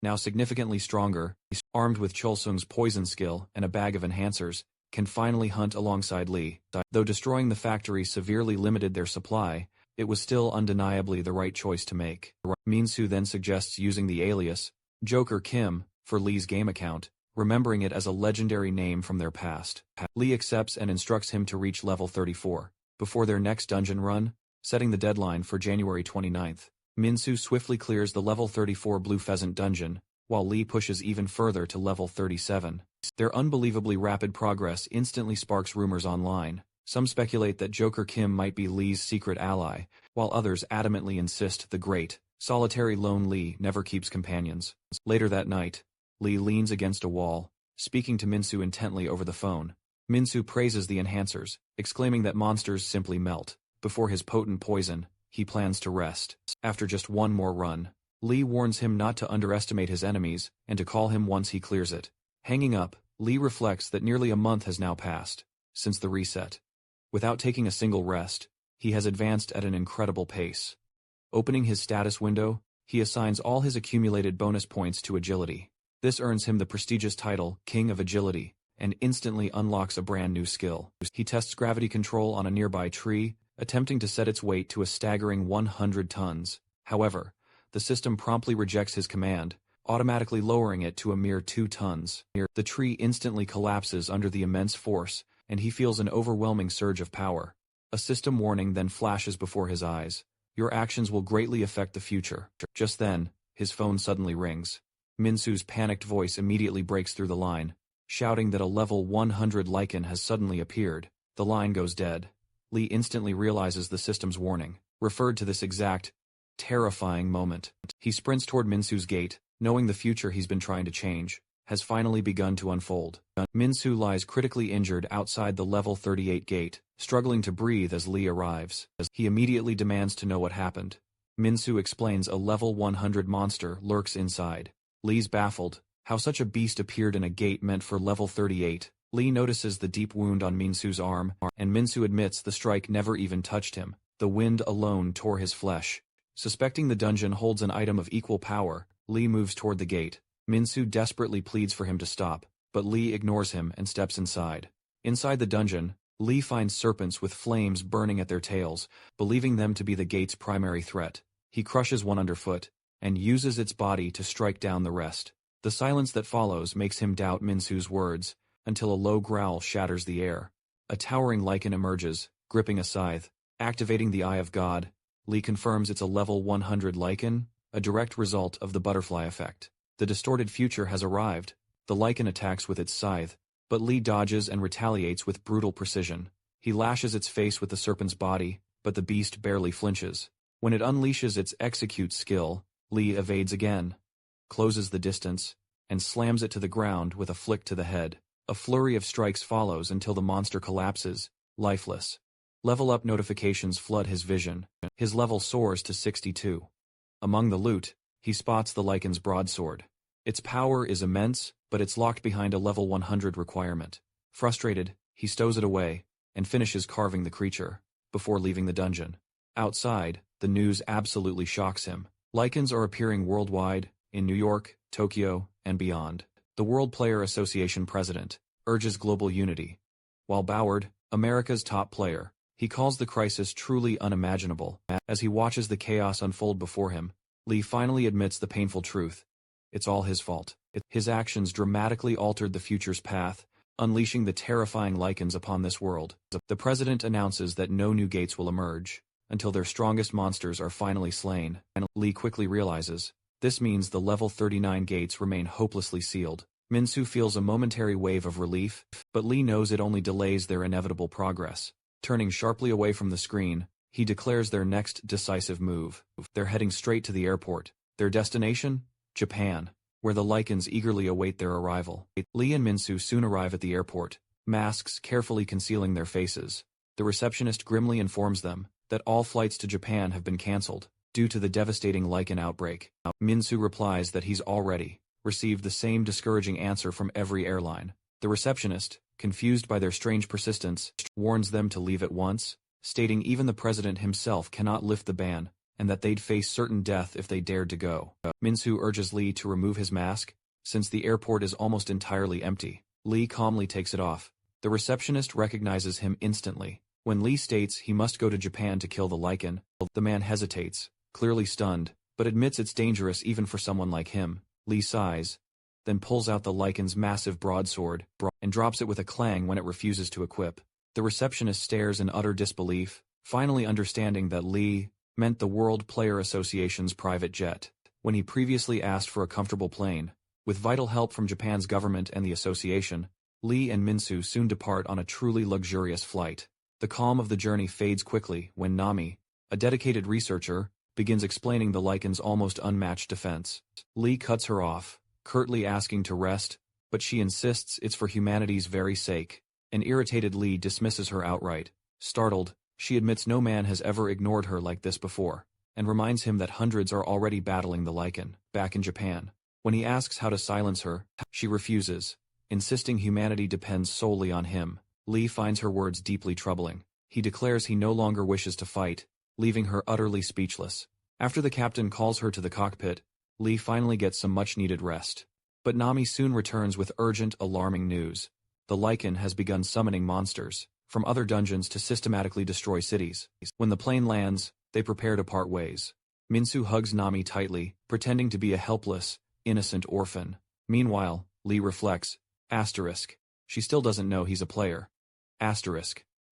now significantly stronger, armed with Chulsung's poison skill and a bag of enhancers, can finally hunt alongside Lee. Though destroying the factory severely limited their supply, it was still undeniably the right choice to make. Minsu then suggests using the alias, Joker Kim, for Lee's game account, remembering it as a legendary name from their past. Lee accepts and instructs him to reach level 34, before their next dungeon run, setting the deadline for January 29th. Minsu swiftly clears the level 34 Blue Pheasant dungeon, while Lee pushes even further to level 37. Their unbelievably rapid progress instantly sparks rumors online. Some speculate that Joker Kim might be Lee's secret ally, while others adamantly insist the great, solitary lone Lee never keeps companions. Later that night, Lee leans against a wall, speaking to Minsu intently over the phone. Minsu praises the enhancers, exclaiming that monsters simply melt. Before his potent poison, he plans to rest. After just one more run, Lee warns him not to underestimate his enemies and to call him once he clears it. Hanging up, Lee reflects that nearly a month has now passed since the reset. Without taking a single rest, he has advanced at an incredible pace. Opening his status window, he assigns all his accumulated bonus points to agility. This earns him the prestigious title, King of Agility, and instantly unlocks a brand new skill. He tests gravity control on a nearby tree, attempting to set its weight to a staggering 100 tons. However, the system promptly rejects his command, automatically lowering it to a mere 2 tons. The tree instantly collapses under the immense force, and he feels an overwhelming surge of power. A system warning then flashes before his eyes. Your actions will greatly affect the future. Just then, his phone suddenly rings. Minsu's panicked voice immediately breaks through the line, shouting that a level 100 lichen has suddenly appeared. The line goes dead. Lee instantly realizes the system's warning, referred to this exact, terrifying moment. He sprints toward Minsu's gate, knowing the future he's been trying to change. has finally begun to unfold. Minsu lies critically injured outside the level 38 gate, struggling to breathe as Lee arrives. He immediately demands to know what happened. Minsu explains a level 100 monster lurks inside. Lee's baffled. How such a beast appeared in a gate meant for level 38. Lee notices the deep wound on Minsu's arm, and Minsu admits the strike never even touched him. The wind alone tore his flesh. Suspecting the dungeon holds an item of equal power, Lee moves toward the gate. Minsu desperately pleads for him to stop, but Lee ignores him and steps inside. Inside the dungeon, Lee finds serpents with flames burning at their tails, believing them to be the gate's primary threat. He crushes one underfoot, and uses its body to strike down the rest. The silence that follows makes him doubt Minsu's words, until a low growl shatters the air. A towering lichen emerges, gripping a scythe. Activating the Eye of God, Lee confirms it's a level 100 lichen, a direct result of the butterfly effect. The distorted future has arrived. The lichen attacks with its scythe, but Lee dodges and retaliates with brutal precision. He lashes its face with the serpent's body, but the beast barely flinches. When it unleashes its execute skill, Lee evades again, closes the distance, and slams it to the ground with a flick to the head. A flurry of strikes follows until the monster collapses, lifeless. Level up notifications flood his vision. His level soars to 62. Among the loot, he spots the lichen's broadsword. Its power is immense, but it's locked behind a level 100 requirement. Frustrated, he stows it away, and finishes carving the creature, before leaving the dungeon. Outside, the news absolutely shocks him. Lichens are appearing worldwide, in New York, Tokyo, and beyond. The World Player Association president urges global unity. While Boward, America's top player, he calls the crisis truly unimaginable. As he watches the chaos unfold before him, Lee finally admits the painful truth. It's all his fault. His actions dramatically altered the future's path, unleashing the terrifying lichens upon this world. The president announces that no new gates will emerge, until their strongest monsters are finally slain, and Lee quickly realizes, this means the level 39 gates remain hopelessly sealed. Minsu feels a momentary wave of relief, but Lee knows it only delays their inevitable progress. Turning sharply away from the screen, he declares their next decisive move. They're heading straight to the airport. Their destination? Japan, where the lichens eagerly await their arrival. Lee and Minsu soon arrive at the airport, masks carefully concealing their faces. The receptionist grimly informs them that all flights to Japan have been cancelled, due to the devastating lichen outbreak. Minsu replies that he's already received the same discouraging answer from every airline. The receptionist, confused by their strange persistence, warns them to leave at once, stating even the president himself cannot lift the ban, and that they'd face certain death if they dared to go. Minsu urges Lee to remove his mask, since the airport is almost entirely empty. Lee calmly takes it off. The receptionist recognizes him instantly. When Lee states he must go to Japan to kill the lichen, the man hesitates, clearly stunned, but admits it's dangerous even for someone like him. Lee sighs, then pulls out the lichen's massive broadsword, and drops it with a clang when it refuses to equip. The receptionist stares in utter disbelief, finally understanding that Lee meant the World Player Association's private jet, when he previously asked for a comfortable plane. With vital help from Japan's government and the association, Lee and Minsu soon depart on a truly luxurious flight. The calm of the journey fades quickly when Nami, a dedicated researcher, begins explaining the lichen's almost unmatched defense. Lee cuts her off, curtly asking to rest, but she insists it's for humanity's very sake. An irritated Lee dismisses her outright. Startled, she admits no man has ever ignored her like this before, and reminds him that hundreds are already battling the lichen, back in Japan. When he asks how to silence her, she refuses, insisting humanity depends solely on him. Lee finds her words deeply troubling. He declares he no longer wishes to fight, leaving her utterly speechless. After the captain calls her to the cockpit, Lee finally gets some much-needed rest. But Nami soon returns with urgent, alarming news. The lichen has begun summoning monsters from other dungeons to systematically destroy cities. When the plane lands, they prepare to part ways. Minsu hugs Nami tightly, pretending to be a helpless, innocent orphan. Meanwhile, Lee reflects, she still doesn't know he's a player.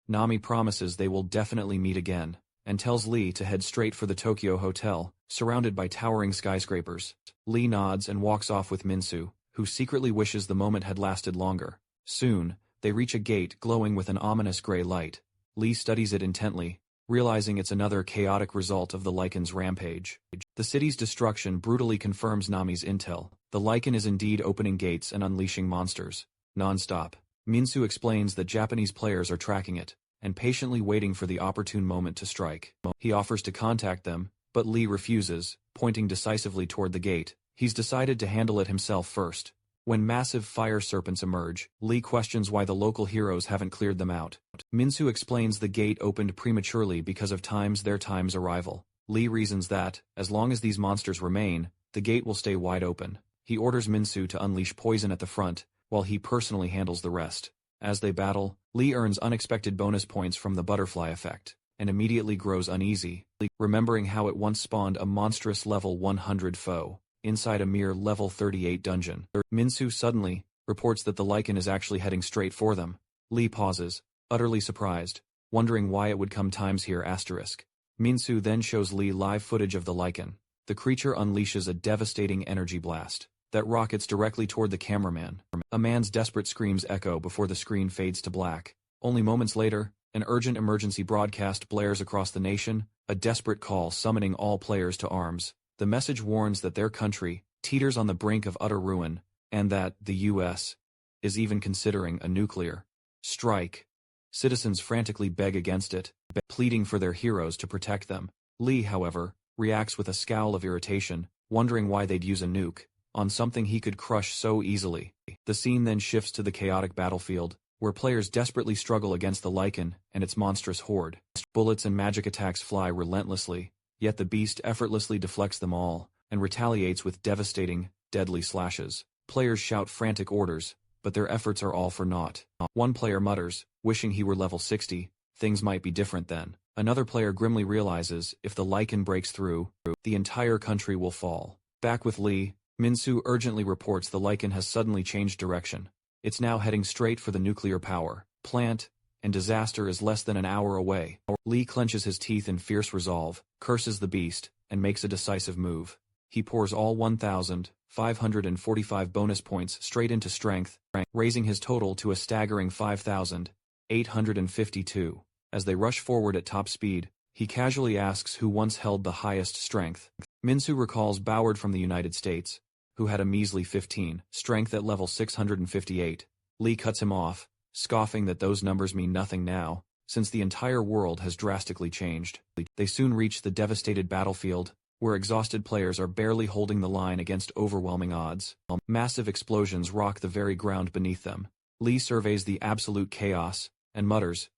Nami promises they will definitely meet again, and tells Lee to head straight for the Tokyo hotel, surrounded by towering skyscrapers. Lee nods and walks off with Minsu, who secretly wishes the moment had lasted longer. Soon, they reach a gate glowing with an ominous gray light. Lee studies it intently, realizing it's another chaotic result of the lichen's rampage. The city's destruction brutally confirms Nami's intel. The lichen is indeed opening gates and unleashing monsters, non-stop. Minsu explains that Japanese players are tracking it, and patiently waiting for the opportune moment to strike. He offers to contact them, but Lee refuses, pointing decisively toward the gate. He's decided to handle it himself first. When massive fire serpents emerge, Lee questions why the local heroes haven't cleared them out. Minsu explains the gate opened prematurely because of their time's arrival. Lee reasons that, as long as these monsters remain, the gate will stay wide open. He orders Minsu to unleash poison at the front, while he personally handles the rest. As they battle, Lee earns unexpected bonus points from the butterfly effect, and immediately grows uneasy, remembering how it once spawned a monstrous level 100 foe inside a mere level 38 dungeon. Minsu suddenly reports that the lichen is actually heading straight for them. Lee pauses, utterly surprised, wondering why it would come times here asterisk. Minsu then shows Lee live footage of the lichen. The creature unleashes a devastating energy blast that rockets directly toward the cameraman. A man's desperate screams echo before the screen fades to black. Only moments later, an urgent emergency broadcast blares across the nation, a desperate call summoning all players to arms. The message warns that their country teeters on the brink of utter ruin, and that the U.S. is even considering a nuclear strike. Citizens frantically beg against it, pleading for their heroes to protect them. Lee, however, reacts with a scowl of irritation, wondering why they'd use a nuke on something he could crush so easily. The scene then shifts to the chaotic battlefield, where players desperately struggle against the lichen and its monstrous horde. Bullets and magic attacks fly relentlessly, yet the beast effortlessly deflects them all, and retaliates with devastating, deadly slashes. Players shout frantic orders, but their efforts are all for naught. One player mutters, wishing he were level 60, things might be different then. Another player grimly realizes, if the lichen breaks through, the entire country will fall. Back with Lee, Minsu urgently reports the lichen has suddenly changed direction. It's now heading straight for the nuclear power plant, and disaster is less than an hour away. Lee clenches his teeth in fierce resolve, curses the beast, and makes a decisive move. He pours all 1,545 bonus points straight into strength, raising his total to a staggering 5,852. As they rush forward at top speed, he casually asks who once held the highest strength. Minsu recalls Boward from the United States, who had a measly 15 strength at level 658. Lee cuts him off, scoffing that those numbers mean nothing now, since the entire world has drastically changed. They soon reach the devastated battlefield, where exhausted players are barely holding the line against overwhelming odds. Massive explosions rock the very ground beneath them. Lee surveys the absolute chaos, and mutters,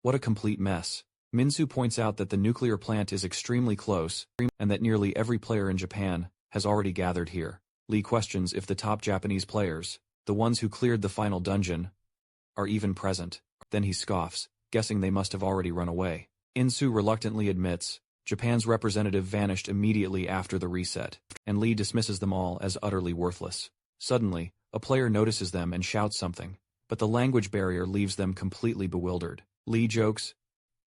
"What a complete mess." Minsu points out that the nuclear plant is extremely close, and that nearly every player in Japan has already gathered here. Lee questions if the top Japanese players, the ones who cleared the final dungeon, are even present. Then he scoffs, guessing they must have already run away. Minsu reluctantly admits, Japan's representative vanished immediately after the reset, and Lee dismisses them all as utterly worthless. Suddenly, a player notices them and shouts something, but the language barrier leaves them completely bewildered. Lee jokes,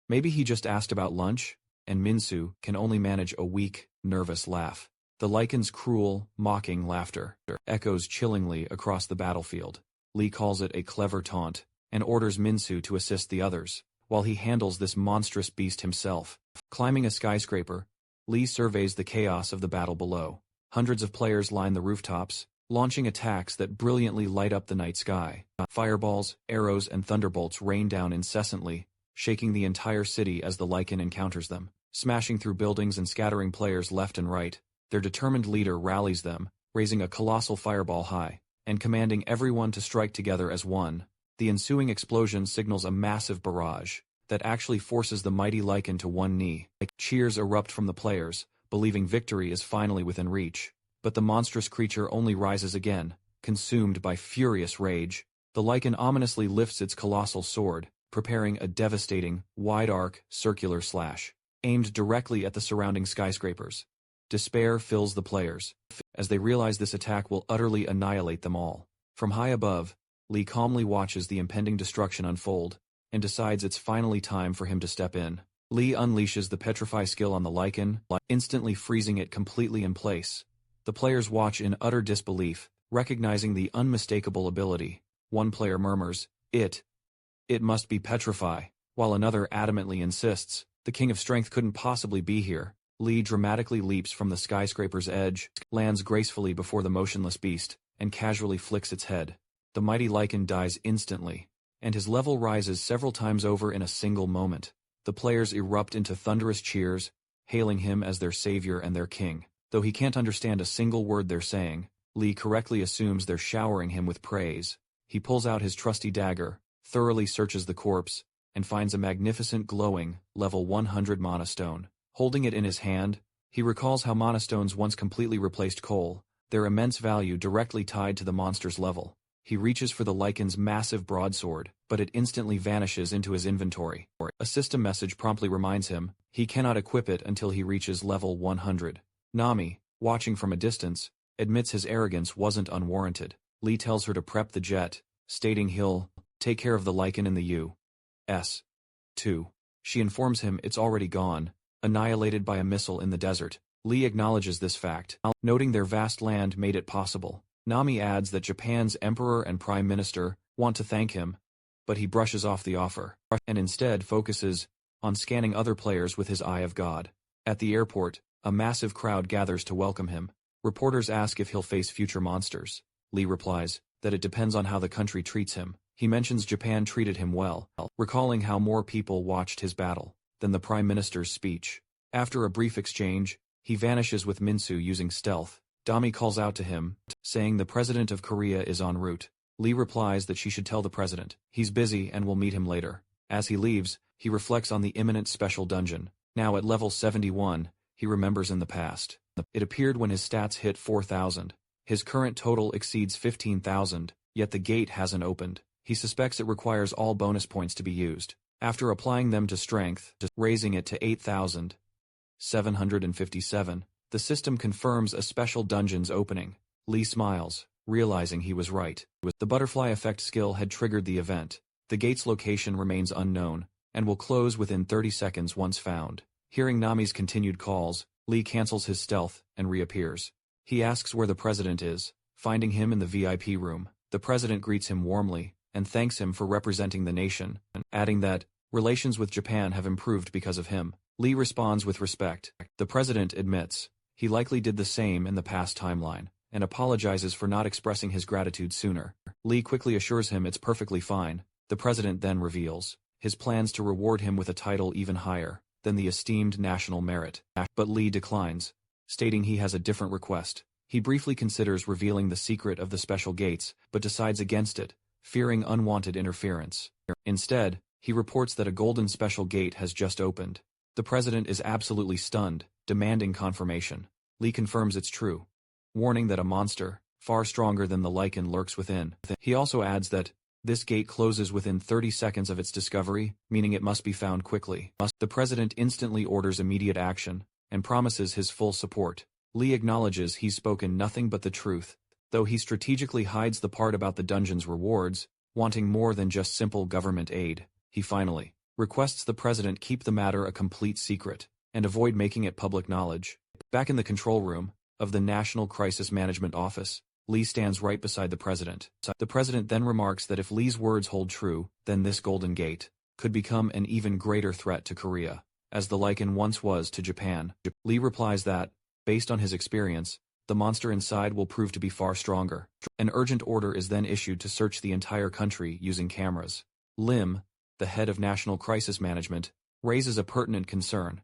maybe he just asked about lunch, and Minsu can only manage a weak, nervous laugh. The lichen's cruel, mocking laughter echoes chillingly across the battlefield. Lee calls it a clever taunt, and orders Minsu to assist the others, while he handles this monstrous beast himself. Climbing a skyscraper, Lee surveys the chaos of the battle below. Hundreds of players line the rooftops, launching attacks that brilliantly light up the night sky. Fireballs, arrows, and thunderbolts rain down incessantly, shaking the entire city as the lichen encounters them. Smashing through buildings and scattering players left and right, their determined leader rallies them, raising a colossal fireball high, and commanding everyone to strike together as one. The ensuing explosion signals a massive barrage that actually forces the mighty lichen to one knee. Cheers erupt from the players, believing victory is finally within reach. But the monstrous creature only rises again, consumed by furious rage. The lichen ominously lifts its colossal sword, preparing a devastating, wide-arc, circular slash, aimed directly at the surrounding skyscrapers. Despair fills the players, as they realize this attack will utterly annihilate them all. From high above, Lee calmly watches the impending destruction unfold, and decides it's finally time for him to step in. Lee unleashes the Petrify skill on the lichen, instantly freezing it completely in place. The players watch in utter disbelief, recognizing the unmistakable ability. One player murmurs, It must be Petrify, while another adamantly insists, the King of Strength couldn't possibly be here. Lee dramatically leaps from the skyscraper's edge, lands gracefully before the motionless beast, and casually flicks its head. The mighty lichen dies instantly, and his level rises several times over in a single moment. The players erupt into thunderous cheers, hailing him as their savior and their king. Though he can't understand a single word they're saying, Lee correctly assumes they're showering him with praise. He pulls out his trusty dagger, thoroughly searches the corpse, and finds a magnificent glowing, level 100 mana stone. Holding it in his hand, he recalls how mana stones once completely replaced coal, their immense value directly tied to the monster's level. He reaches for the liken's massive broadsword, but it instantly vanishes into his inventory. A system message promptly reminds him he cannot equip it until he reaches level 100. Nami, watching from a distance, admits his arrogance wasn't unwarranted. Lee tells her to prep the jet, stating he'll take care of the lichen in the U.S. 2. She informs him it's already gone, annihilated by a missile in the desert. Lee acknowledges this fact, noting their vast land made it possible. Nami adds that Japan's emperor and prime minister want to thank him, but he brushes off the offer, and instead focuses on scanning other players with his eye of God. At the airport, a massive crowd gathers to welcome him. Reporters ask if he'll face future monsters. Lee replies that it depends on how the country treats him. He mentions Japan treated him well, recalling how more people watched his battle than the prime minister's speech. After a brief exchange, he vanishes with Minsu using stealth. Dami calls out to him, saying the president of Korea is en route. Lee replies that she should tell the president he's busy and will meet him later. As he leaves, he reflects on the imminent special dungeon. Now at level 71, he remembers in the past. It appeared when his stats hit 4,000. His current total exceeds 15,000, yet the gate hasn't opened. He suspects it requires all bonus points to be used. After applying them to strength, raising it to 8,757, the system confirms a special dungeon's opening. Lee smiles, realizing he was right. The butterfly effect skill had triggered the event. The gate's location remains unknown, and will close within 30 seconds once found. Hearing Nami's continued calls, Lee cancels his stealth and reappears. He asks where the president is, finding him in the VIP room. The president greets him warmly, and thanks him for representing the nation, adding that relations with Japan have improved because of him. Lee responds with respect. The president admits he likely did the same in the past timeline, and apologizes for not expressing his gratitude sooner. Lee quickly assures him it's perfectly fine. The president then reveals his plans to reward him with a title even higher than the esteemed national merit. But Lee declines, stating he has a different request. He briefly considers revealing the secret of the special gates, but decides against it, fearing unwanted interference. Instead, he reports that a golden special gate has just opened. The president is absolutely stunned, demanding confirmation. Lee confirms it's true, warning that a monster, far stronger than the lichen, lurks within. He also adds that this gate closes within 30 seconds of its discovery, meaning it must be found quickly. The president instantly orders immediate action, and promises his full support. Lee acknowledges he's spoken nothing but the truth, though he strategically hides the part about the dungeon's rewards, wanting more than just simple government aid. He finally requests the president keep the matter a complete secret, and avoid making it public knowledge. Back in the control room of the National Crisis Management Office, Lee stands right beside the president. The president then remarks that if Lee's words hold true, then this Golden Gate could become an even greater threat to Korea, as the lichen once was to Japan. Lee replies that, based on his experience, the monster inside will prove to be far stronger. An urgent order is then issued to search the entire country using cameras. Lim, the head of National Crisis Management, raises a pertinent concern.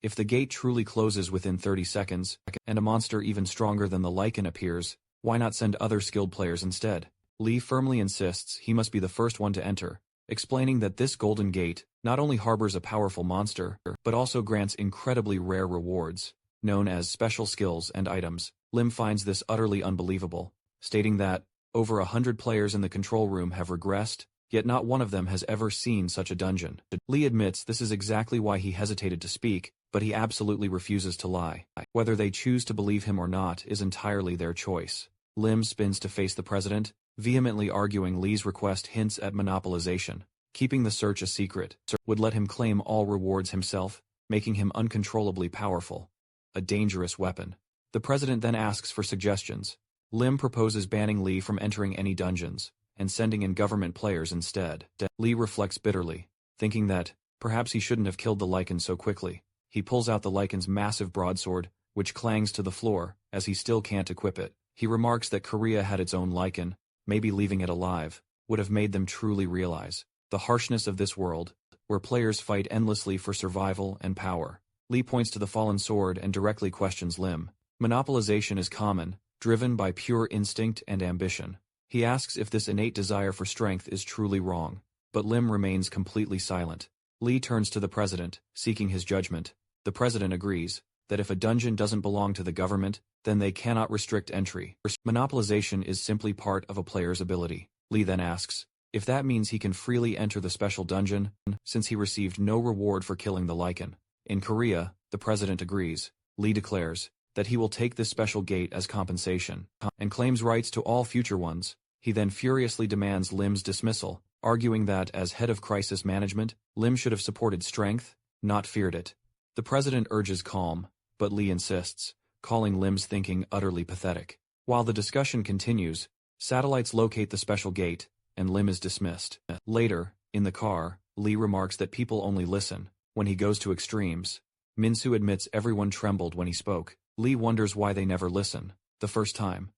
If the gate truly closes within 30 seconds, and a monster even stronger than the lichen appears, why not send other skilled players instead? Lee firmly insists he must be the first one to enter, explaining that this Golden Gate not only harbors a powerful monster, but also grants incredibly rare rewards, known as special skills and items. Lim finds this utterly unbelievable, stating that over 100 players in the control room have regressed, yet not one of them has ever seen such a dungeon. Lee admits this is exactly why he hesitated to speak, but he absolutely refuses to lie. Whether they choose to believe him or not is entirely their choice. Lim spins to face the president, vehemently arguing Lee's request hints at monopolization. Keeping the search a secret would let him claim all rewards himself, making him uncontrollably powerful. A dangerous weapon. The president then asks for suggestions. Lim proposes banning Lee from entering any dungeons, and sending in government players instead. Lee reflects bitterly, thinking that perhaps he shouldn't have killed the lichen so quickly. He pulls out the Lycan's massive broadsword, which clangs to the floor, as he still can't equip it. He remarks that Korea had its own Lycan, maybe leaving it alive would have made them truly realize the harshness of this world, where players fight endlessly for survival and power. Lee points to the fallen sword and directly questions Lim. Monopolization is common, driven by pure instinct and ambition. He asks if this innate desire for strength is truly wrong, but Lim remains completely silent. Lee turns to the president, seeking his judgment. The president agrees that if a dungeon doesn't belong to the government, then they cannot restrict entry. Monopolization is simply part of a player's ability. Lee then asks if that means he can freely enter the special dungeon, since he received no reward for killing the Lycan. In Korea, the president agrees. Lee declares that he will take this special gate as compensation, and claims rights to all future ones. He then furiously demands Lim's dismissal, arguing that as head of crisis management, Lim should have supported strength, not feared it. The president urges calm, but Lee insists, calling Lim's thinking utterly pathetic. While the discussion continues, satellites locate the special gate, and Lim is dismissed. Later, in the car, Lee remarks that people only listen when he goes to extremes. Minsu admits everyone trembled when he spoke. Lee wonders why they never listen the first time.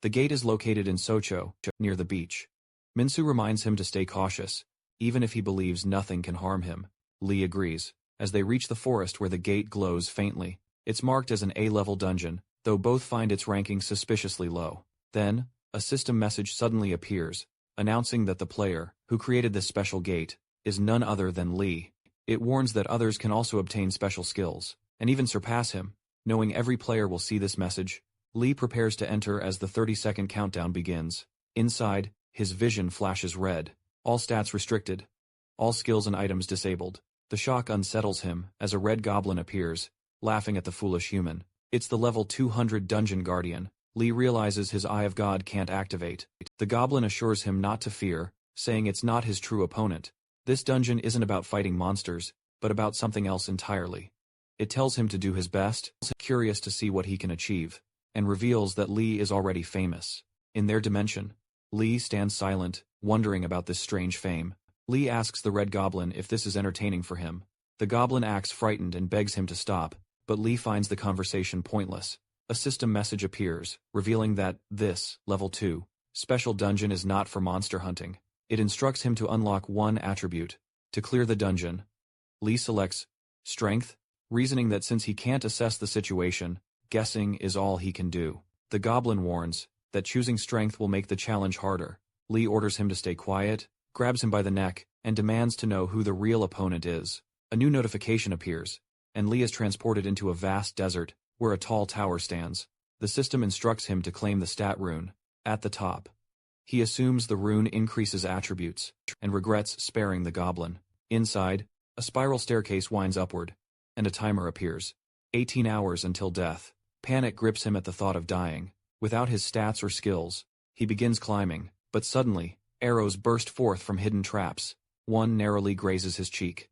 The gate is located in Socho, near the beach. Minsu reminds him to stay cautious, even if he believes nothing can harm him. Lee agrees. As they reach the forest where the gate glows faintly, it's marked as an A-level dungeon, though both find its ranking suspiciously low. Then, a system message suddenly appears, announcing that the player, who created this special gate, is none other than Lee. It warns that others can also obtain special skills, and even surpass him. Knowing every player will see this message, Lee prepares to enter as the 30-second countdown begins. Inside, his vision flashes red. All stats restricted. All skills and items disabled. The shock unsettles him as a red goblin appears, laughing at the foolish human. It's the level 200 dungeon guardian. Lee realizes his Eye of God can't activate. The goblin assures him not to fear, saying it's not his true opponent. This dungeon isn't about fighting monsters, but about something else entirely. It tells him to do his best, curious to see what he can achieve, and reveals that Lee is already famous. In their dimension, Lee stands silent, wondering about this strange fame. Lee asks the Red Goblin if this is entertaining for him. The goblin acts frightened and begs him to stop, but Lee finds the conversation pointless. A system message appears, revealing that this, level 2, special dungeon is not for monster hunting. It instructs him to unlock one attribute. To clear the dungeon, Lee selects Strength, reasoning that since he can't assess the situation, guessing is all he can do. The goblin warns that choosing Strength will make the challenge harder. Lee orders him to stay quiet, grabs him by the neck, and demands to know who the real opponent is. A new notification appears, and Lee is transported into a vast desert, where a tall tower stands. The system instructs him to claim the stat rune at the top. He assumes the rune increases attributes, and regrets sparing the goblin. Inside, a spiral staircase winds upward, and a timer appears. 18 hours until death. Panic grips him at the thought of dying. Without his stats or skills, he begins climbing, but suddenly, arrows burst forth from hidden traps. One narrowly grazes his cheek.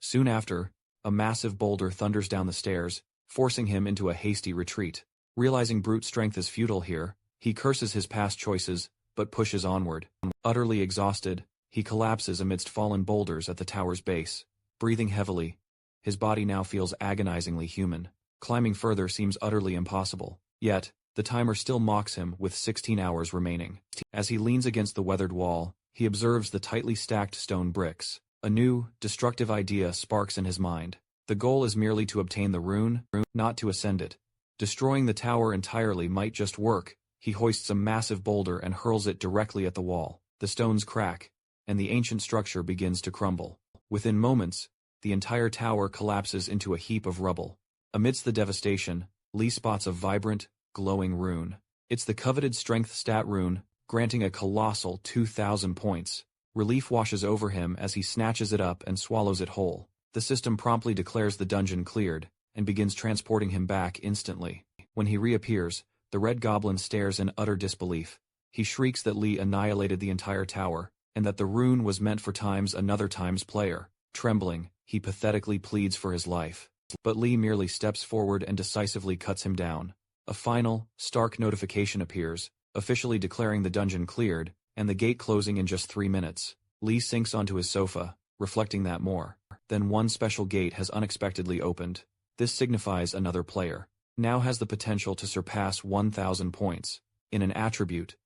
Soon after, a massive boulder thunders down the stairs, forcing him into a hasty retreat. Realizing brute strength is futile here, he curses his past choices, but pushes onward. Utterly exhausted, he collapses amidst fallen boulders at the tower's base. Breathing heavily, his body now feels agonizingly human. Climbing further seems utterly impossible. Yet, the timer still mocks him with 16 hours remaining. As he leans against the weathered wall, he observes the tightly stacked stone bricks. A new, destructive idea sparks in his mind. The goal is merely to obtain the rune, not to ascend it. Destroying the tower entirely might just work. He hoists a massive boulder and hurls it directly at the wall. The stones crack, and the ancient structure begins to crumble. Within moments, the entire tower collapses into a heap of rubble. Amidst the devastation, Lee spots a vibrant, glowing rune. It's the coveted strength stat rune, granting a colossal 2,000 points. Relief washes over him as he snatches it up and swallows it whole. The system promptly declares the dungeon cleared, and begins transporting him back instantly. When he reappears, the Red Goblin stares in utter disbelief. He shrieks that Lee annihilated the entire tower, and that the rune was meant for times another time's player. Trembling, he pathetically pleads for his life. But Lee merely steps forward and decisively cuts him down. A final, stark notification appears, officially declaring the dungeon cleared, and the gate closing in just 3 minutes. Lee sinks onto his sofa, reflecting that more than one special gate has unexpectedly opened. This signifies another player now has the potential to surpass 1,000 points in an attribute.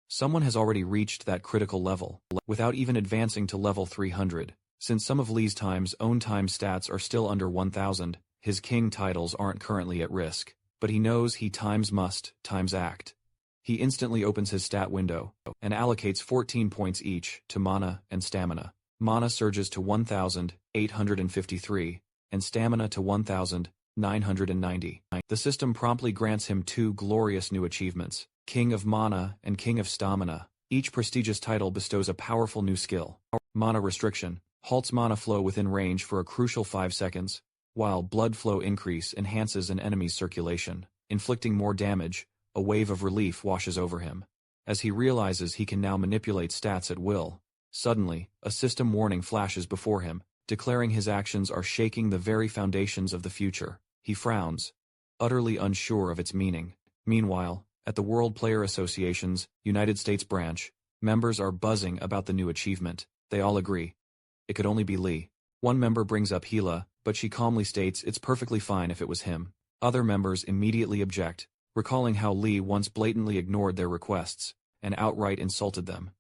Someone has already reached that critical level, without even advancing to level 300. Since some of Lee's own time stats are still under 1,000, his king titles aren't currently at risk, but he knows he must act. He instantly opens his stat window, and allocates 14 points each to mana and stamina. Mana surges to 1,853, and stamina to 1,990. The system promptly grants him two glorious new achievements, King of Mana and King of Stamina. Each prestigious title bestows a powerful new skill. Mana Restriction halts mana flow within range for a crucial 5 seconds, while Blood Flow Increase enhances an enemy's circulation. Inflicting more damage, a wave of relief washes over him. As he realizes he can now manipulate stats at will, suddenly, a system warning flashes before him, declaring his actions are shaking the very foundations of the future. He frowns, utterly unsure of its meaning. Meanwhile, at the World Player Association's United States branch, members are buzzing about the new achievement. They all agree. It could only be Lee. One member brings up Gila, but she calmly states it's perfectly fine if it was him. Other members immediately object, recalling how Lee once blatantly ignored their requests and outright insulted them.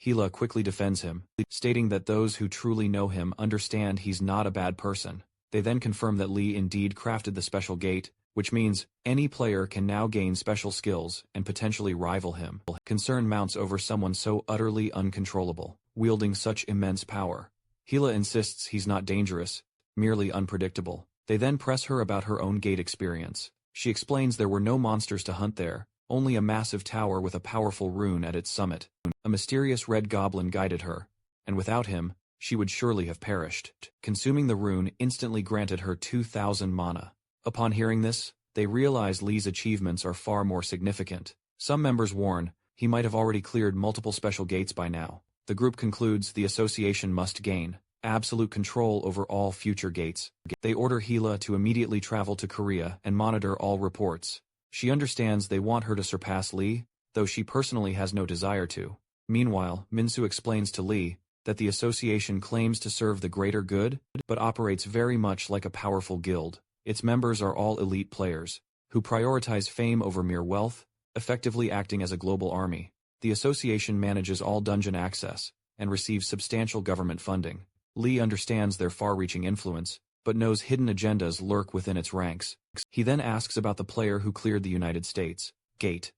Gila quickly defends him, stating that those who truly know him understand he's not a bad person. They then confirm that Lee indeed crafted the special gate, which means any player can now gain special skills and potentially rival him. Concern mounts over someone so utterly uncontrollable, wielding such immense power. Gila insists he's not dangerous, merely unpredictable. They then press her about her own gate experience. She explains there were no monsters to hunt there, only a massive tower with a powerful rune at its summit. A mysterious red goblin guided her, and without him, she would surely have perished. Consuming the rune instantly granted her 2,000 mana. Upon hearing this, they realize Lee's achievements are far more significant. Some members warn he might have already cleared multiple special gates by now. The group concludes the association must gain absolute control over all future gates. They order Gila to immediately travel to Korea and monitor all reports. She understands they want her to surpass Lee, though she personally has no desire to. Meanwhile, Minsu explains to Lee that the association claims to serve the greater good, but operates very much like a powerful guild. Its members are all elite players, who prioritize fame over mere wealth, effectively acting as a global army. The association manages all dungeon access, and receives substantial government funding. Lee understands their far-reaching influence, but knows hidden agendas lurk within its ranks. He then asks about the player who cleared the United States gate.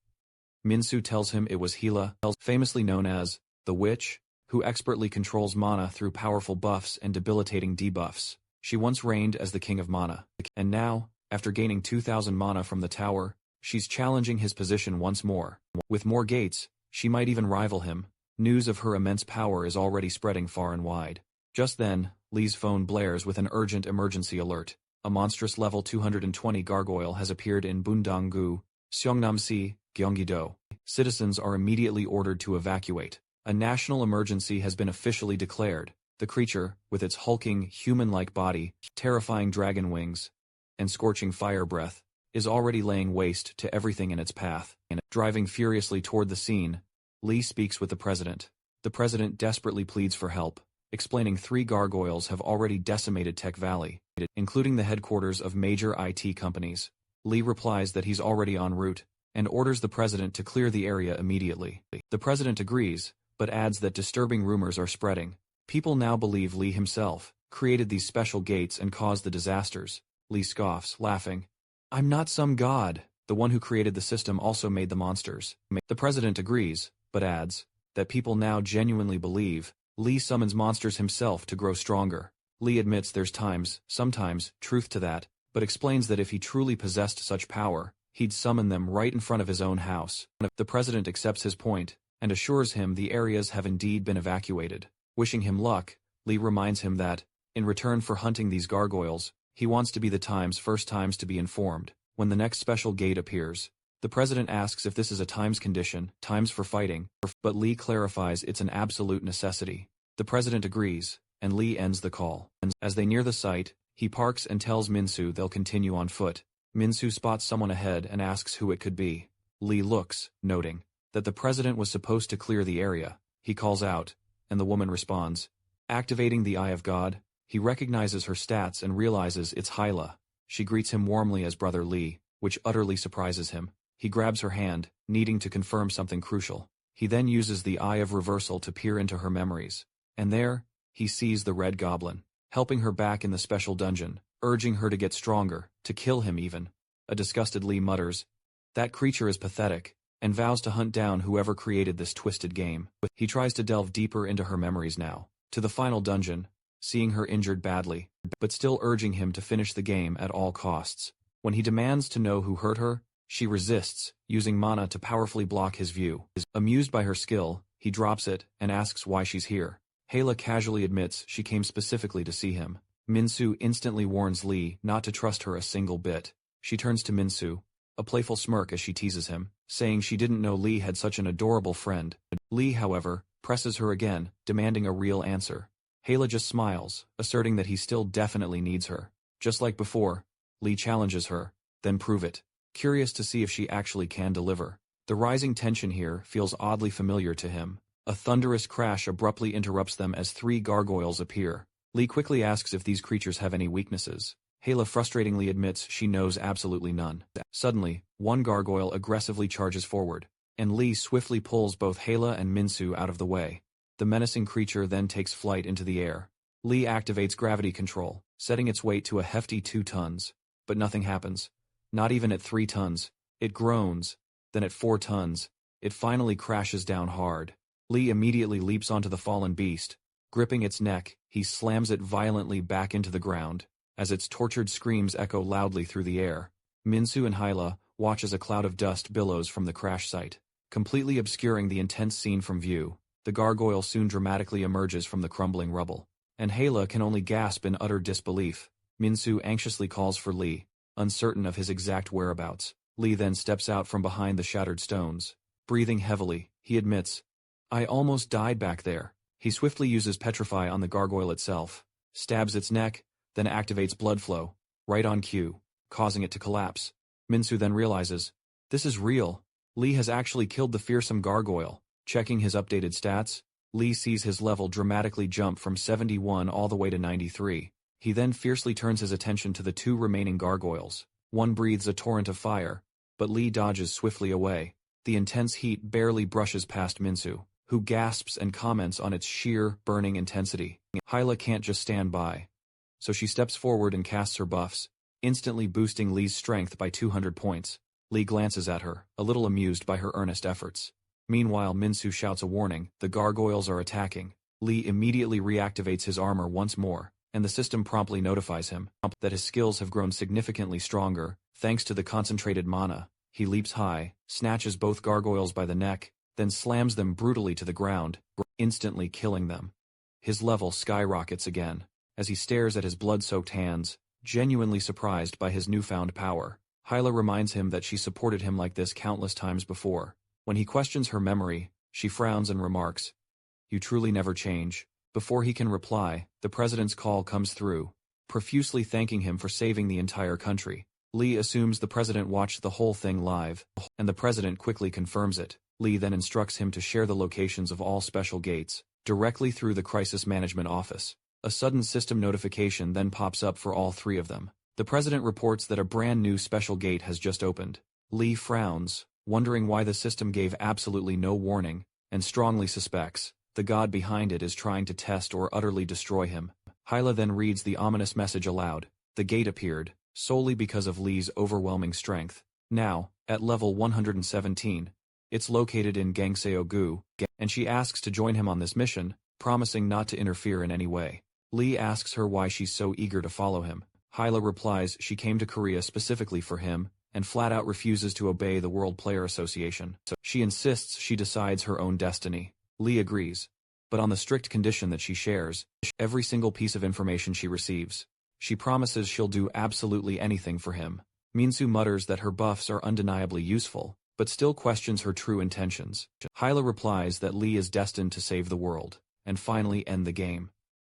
Minsu tells him it was Gila, famously known as the Witch, who expertly controls mana through powerful buffs and debilitating debuffs. She once reigned as the King of Mana, and now, after gaining 2,000 mana from the tower, she's challenging his position once more. With more gates, she might even rival him. News of her immense power is already spreading far and wide. Just then, Lee's phone blares with an urgent emergency alert. A monstrous level 220 gargoyle has appeared in Bundang-gu, Seongnam-si, Gyeonggi-do. Citizens are immediately ordered to evacuate. A national emergency has been officially declared. The creature, with its hulking, human-like body, terrifying dragon wings, and scorching fire breath, is already laying waste to everything in its path. Driving furiously toward the scene, Lee speaks with the president. The president desperately pleads for help, explaining 3 gargoyles have already decimated Tech Valley, including the headquarters of major IT companies. Lee replies that he's already en route, and orders the president to clear the area immediately. The president agrees, but adds that disturbing rumors are spreading. People now believe Lee himself created these special gates and caused the disasters. Lee scoffs, laughing. I'm not some god. The one who created the system also made the monsters. The president agrees, but adds that people now genuinely believe Lee summons monsters himself to grow stronger. Lee admits there's sometimes, truth to that, but explains that if he truly possessed such power, he'd summon them right in front of his own house. The president accepts his point, and assures him the areas have indeed been evacuated. Wishing him luck, Lee reminds him that, in return for hunting these gargoyles, he wants to be the first times to be informed when the next special gate appears. The president asks if this is a times condition, times for fighting, but Lee clarifies it's an absolute necessity. The president agrees, and Lee ends the call. As they near the site, he parks and tells Minsu they'll continue on foot. Minsu spots someone ahead and asks who it could be. Lee looks, noting that the president was supposed to clear the area. He calls out, and the woman responds. Activating the Eye of God, he recognizes her stats and realizes it's Hyla. She greets him warmly as Brother Lee, which utterly surprises him. He grabs her hand, needing to confirm something crucial. He then uses the Eye of Reversal to peer into her memories. And there, he sees the Red Goblin, helping her back in the special dungeon, urging her to get stronger, to kill him even. A disgusted Lee mutters, "That creature is pathetic," and vows to hunt down whoever created this twisted game. He tries to delve deeper into her memories now, to the final dungeon, seeing her injured badly, but still urging him to finish the game at all costs. When he demands to know who hurt her, she resists, using mana to powerfully block his view. Amused by her skill, he drops it and asks why she's here. Yahello casually admits she came specifically to see him. Minsu instantly warns Lee not to trust her a single bit. She turns to Minsu, a playful smirk as she teases him, saying she didn't know Lee had such an adorable friend. Lee, however, presses her again, demanding a real answer. Yahello just smiles, asserting that he still definitely needs her. Just like before, Lee challenges her, "Then prove it," curious to see if she actually can deliver. The rising tension here feels oddly familiar to him. A thunderous crash abruptly interrupts them as 3 gargoyles appear. Lee quickly asks if these creatures have any weaknesses. Yahello frustratingly admits she knows absolutely none. Suddenly, one gargoyle aggressively charges forward, and Lee swiftly pulls both Yahello and Minsu out of the way. The menacing creature then takes flight into the air. Lee activates gravity control, setting its weight to a hefty 2 tons. But nothing happens. Not even at 3 tons. It groans. Then at 4 tons, it finally crashes down hard. Lee immediately leaps onto the fallen beast. Gripping its neck, he slams it violently back into the ground, as its tortured screams echo loudly through the air. Minsu and Yahello watch as a cloud of dust billows from the crash site, completely obscuring the intense scene from view. The gargoyle soon dramatically emerges from the crumbling rubble, and Yahello can only gasp in utter disbelief. Minsu anxiously calls for Lee, uncertain of his exact whereabouts. Lee then steps out from behind the shattered stones. Breathing heavily, he admits, "I almost died back there." He swiftly uses Petrify on the gargoyle itself, stabs its neck, then activates blood flow, right on cue, causing it to collapse. Minsu then realizes, this is real. Lee has actually killed the fearsome gargoyle. Checking his updated stats, Lee sees his level dramatically jump from 71 all the way to 93. He then fiercely turns his attention to the 2 remaining gargoyles. One breathes a torrent of fire, but Lee dodges swiftly away. The intense heat barely brushes past Minsu, who gasps and comments on its sheer, burning intensity. Yahello can't just stand by, so she steps forward and casts her buffs, instantly boosting Lee's strength by 200 points. Lee glances at her, a little amused by her earnest efforts. Meanwhile, Minsu shouts a warning, the gargoyles are attacking. Lee immediately reactivates his armor once more, and the system promptly notifies him that his skills have grown significantly stronger, thanks to the concentrated mana. He leaps high, snatches both gargoyles by the neck, then slams them brutally to the ground, instantly killing them. His level skyrockets again, as he stares at his blood-soaked hands, genuinely surprised by his newfound power. Yahello reminds him that she supported him like this countless times before. When he questions her memory, she frowns and remarks, "You truly never change." Before he can reply, the president's call comes through, profusely thanking him for saving the entire country. Lee assumes the president watched the whole thing live, and the president quickly confirms it. Lee then instructs him to share the locations of all special gates, directly through the crisis management office. A sudden system notification then pops up for all 3 of them. The president reports that a brand new special gate has just opened. Lee frowns, wondering why the system gave absolutely no warning, and strongly suspects the god behind it is trying to test or utterly destroy him. Yahello then reads the ominous message aloud. The gate appeared, solely because of Lee's overwhelming strength. Now, at level 117, it's located in Gangseo-gu, and she asks to join him on this mission, promising not to interfere in any way. Lee asks her why she's so eager to follow him. Yahello replies she came to Korea specifically for him, and flat-out refuses to obey the World Player Association. So she insists she decides her own destiny. Lee agrees, but on the strict condition that she shares every single piece of information she receives. She promises she'll do absolutely anything for him. Minsu mutters that her buffs are undeniably useful, but still questions her true intentions. Yahello replies that Lee is destined to save the world, and finally end the game.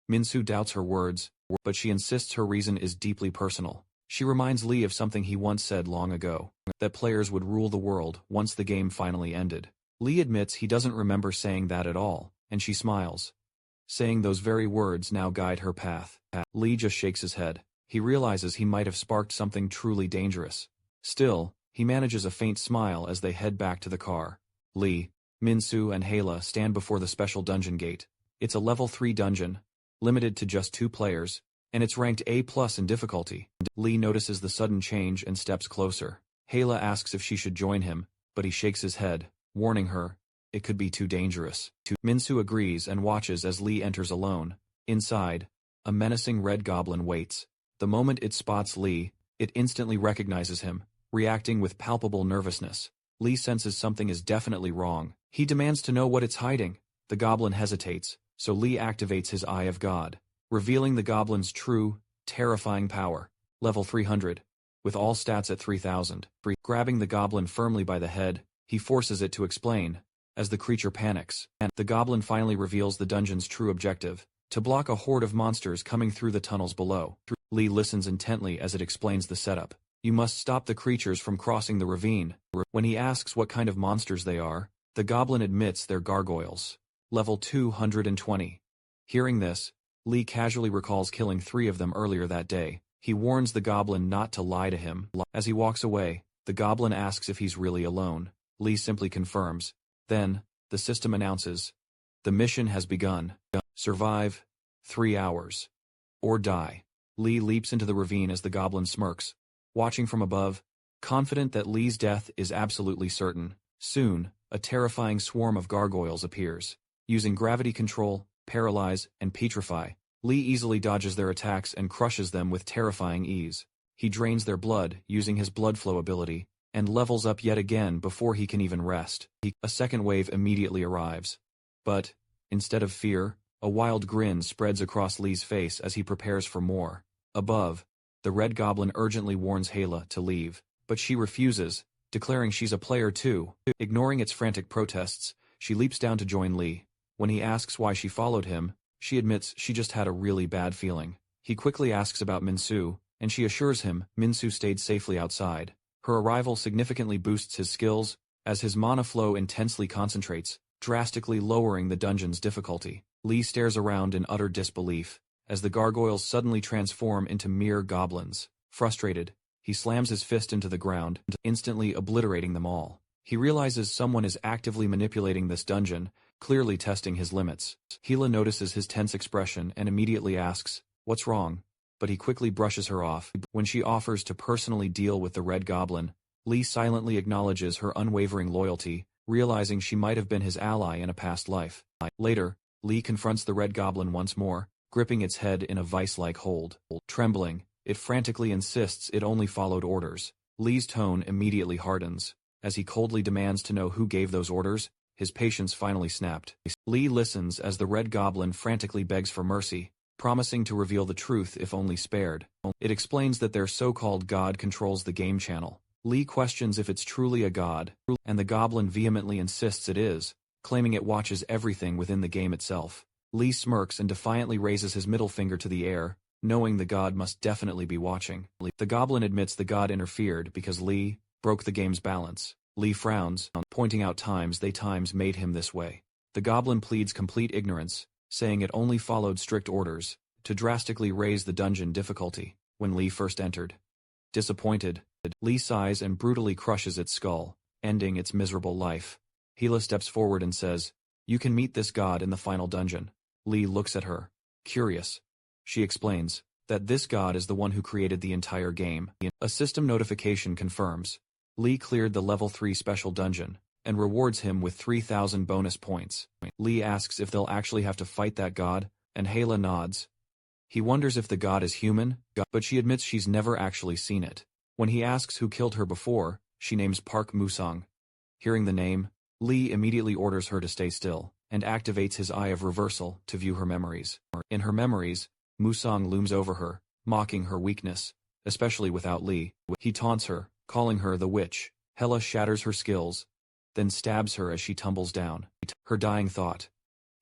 Minsu doubts her words, but she insists her reason is deeply personal. She reminds Lee of something he once said long ago, that players would rule the world once the game finally ended. Lee admits he doesn't remember saying that at all, and she smiles, saying those very words now guide her path. Lee just shakes his head. He realizes he might have sparked something truly dangerous. Still, he manages a faint smile as they head back to the car. Lee, Minsu and Hala stand before the special dungeon gate. It's a level 3 dungeon, limited to just 2 players, and it's ranked A+ in difficulty. Lee notices the sudden change and steps closer. Hala asks if she should join him, but he shakes his head, warning her, it could be too dangerous. Minsu agrees and watches as Lee enters alone. Inside, a menacing red goblin waits. The moment it spots Lee, it instantly recognizes him, reacting with palpable nervousness. Lee senses something is definitely wrong. He demands to know what it's hiding. The goblin hesitates, so Lee activates his Eye of God, revealing the goblin's true, terrifying power. Level 300. With all stats at 3000. Grabbing the goblin firmly by the head, he forces it to explain. As the creature panics, and the goblin finally reveals the dungeon's true objective, to block a horde of monsters coming through the tunnels below. Lee listens intently as it explains the setup. You must stop the creatures from crossing the ravine. When he asks what kind of monsters they are, the goblin admits they're gargoyles. Level 220. Hearing this, Lee casually recalls killing 3 of them earlier that day. He warns the goblin not to lie to him. As he walks away, the goblin asks if he's really alone. Lee simply confirms. Then, the system announces, the mission has begun. Survive 3 hours. Or die. Lee leaps into the ravine as the goblin smirks, watching from above, confident that Lee's death is absolutely certain. Soon, a terrifying swarm of gargoyles appears. Using gravity control, paralyze, and petrify, Lee easily dodges their attacks and crushes them with terrifying ease. He drains their blood using his blood flow ability, and levels up yet again before he can even rest. A second wave immediately arrives. But, instead of fear, a wild grin spreads across Lee's face as he prepares for more. Above, the red goblin urgently warns Hala to leave, but she refuses, declaring she's a player too. Ignoring its frantic protests, she leaps down to join Lee. When he asks why she followed him, she admits she just had a really bad feeling. He quickly asks about Minsu, and she assures him Minsu stayed safely outside. Her arrival significantly boosts his skills, as his mana flow intensely concentrates, drastically lowering the dungeon's difficulty. Lee stares around in utter disbelief, as the gargoyles suddenly transform into mere goblins. Frustrated, he slams his fist into the ground, instantly obliterating them all. He realizes someone is actively manipulating this dungeon, clearly testing his limits. Hala notices his tense expression and immediately asks, "What's wrong?" But he quickly brushes her off. When she offers to personally deal with the red goblin, Lee silently acknowledges her unwavering loyalty, realizing she might have been his ally in a past life. Later, Lee confronts the red goblin once more, gripping its head in a vice-like hold. Trembling, it frantically insists it only followed orders. Lee's tone immediately hardens. As he coldly demands to know who gave those orders, his patience finally snapped. Lee listens as the red goblin frantically begs for mercy, promising to reveal the truth if only spared. It explains that their so-called god controls the game channel. Lee questions if it's truly a god, and the goblin vehemently insists it is, claiming it watches everything within the game itself. Lee smirks and defiantly raises his middle finger to the air, knowing the god must definitely be watching. The goblin admits the god interfered because Lee broke the game's balance. Lee frowns, pointing out times made him this way. The goblin pleads complete ignorance, saying it only followed strict orders to drastically raise the dungeon difficulty when Lee first entered. Disappointed, Lee sighs and brutally crushes its skull, ending its miserable life. Hala steps forward and says, "You can meet this god in the final dungeon." Lee looks at her, curious. She explains that this god is the one who created the entire game. A system notification confirms Lee cleared the level 3 special dungeon, and rewards him with 3000 bonus points. Lee asks if they'll actually have to fight that god, and Hala nods. He wonders if the god is human, but she admits she's never actually seen it. When he asks who killed her before, she names Park Musang. Hearing the name, Lee immediately orders her to stay still, and activates his Eye of Reversal to view her memories. In her memories, Musang looms over her, mocking her weakness, especially without Lee. He taunts her, calling her the witch. Hala shatters her skills, then stabs her as she tumbles down. Her dying thought.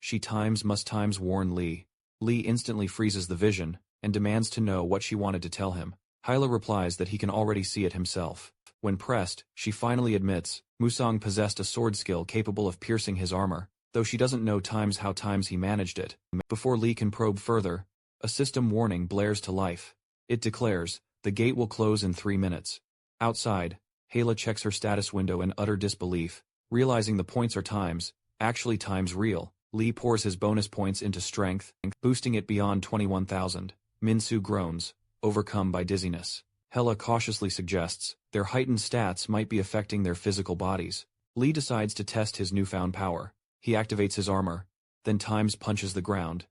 She must warn Lee. Lee instantly freezes the vision, and demands to know what she wanted to tell him. Hala replies that he can already see it himself. When pressed, she finally admits Musang possessed a sword skill capable of piercing his armor, though she doesn't know how he managed it. Before Lee can probe further, a system warning blares to life. It declares, "The gate will close in 3 minutes." Outside, Hayla checks her status window in utter disbelief, realizing the points are times, actually times real. Lee pours his bonus points into strength, boosting it beyond 21,000. Minsu groans, overcome by dizziness. Hela cautiously suggests their heightened stats might be affecting their physical bodies. Lee decides to test his newfound power. He activates his armor, then times punches the ground,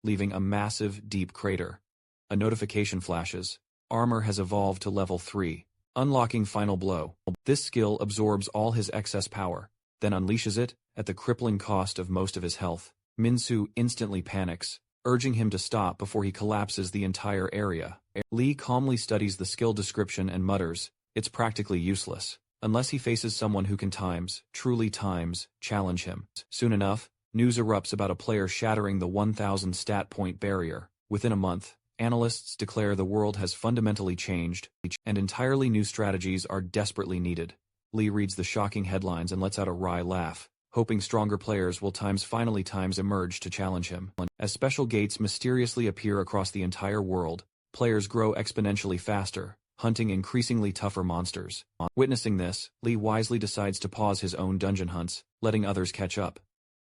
leaving a massive, deep crater. A notification flashes. Armor has evolved to level 3, unlocking Final Blow. This skill absorbs all his excess power, then unleashes it, at the crippling cost of most of his health. Minsu instantly panics, urging him to stop before he collapses the entire area. Lee calmly studies the skill description and mutters, "It's practically useless, unless he faces someone who can truly challenge him." Soon enough, news erupts about a player shattering the 1,000 stat point barrier. Within a month, analysts declare the world has fundamentally changed, and entirely new strategies are desperately needed. Lee reads the shocking headlines and lets out a wry laugh, hoping stronger players will finally emerge to challenge him. As special gates mysteriously appear across the entire world, players grow exponentially faster, hunting increasingly tougher monsters. Witnessing this, Lee wisely decides to pause his own dungeon hunts, letting others catch up.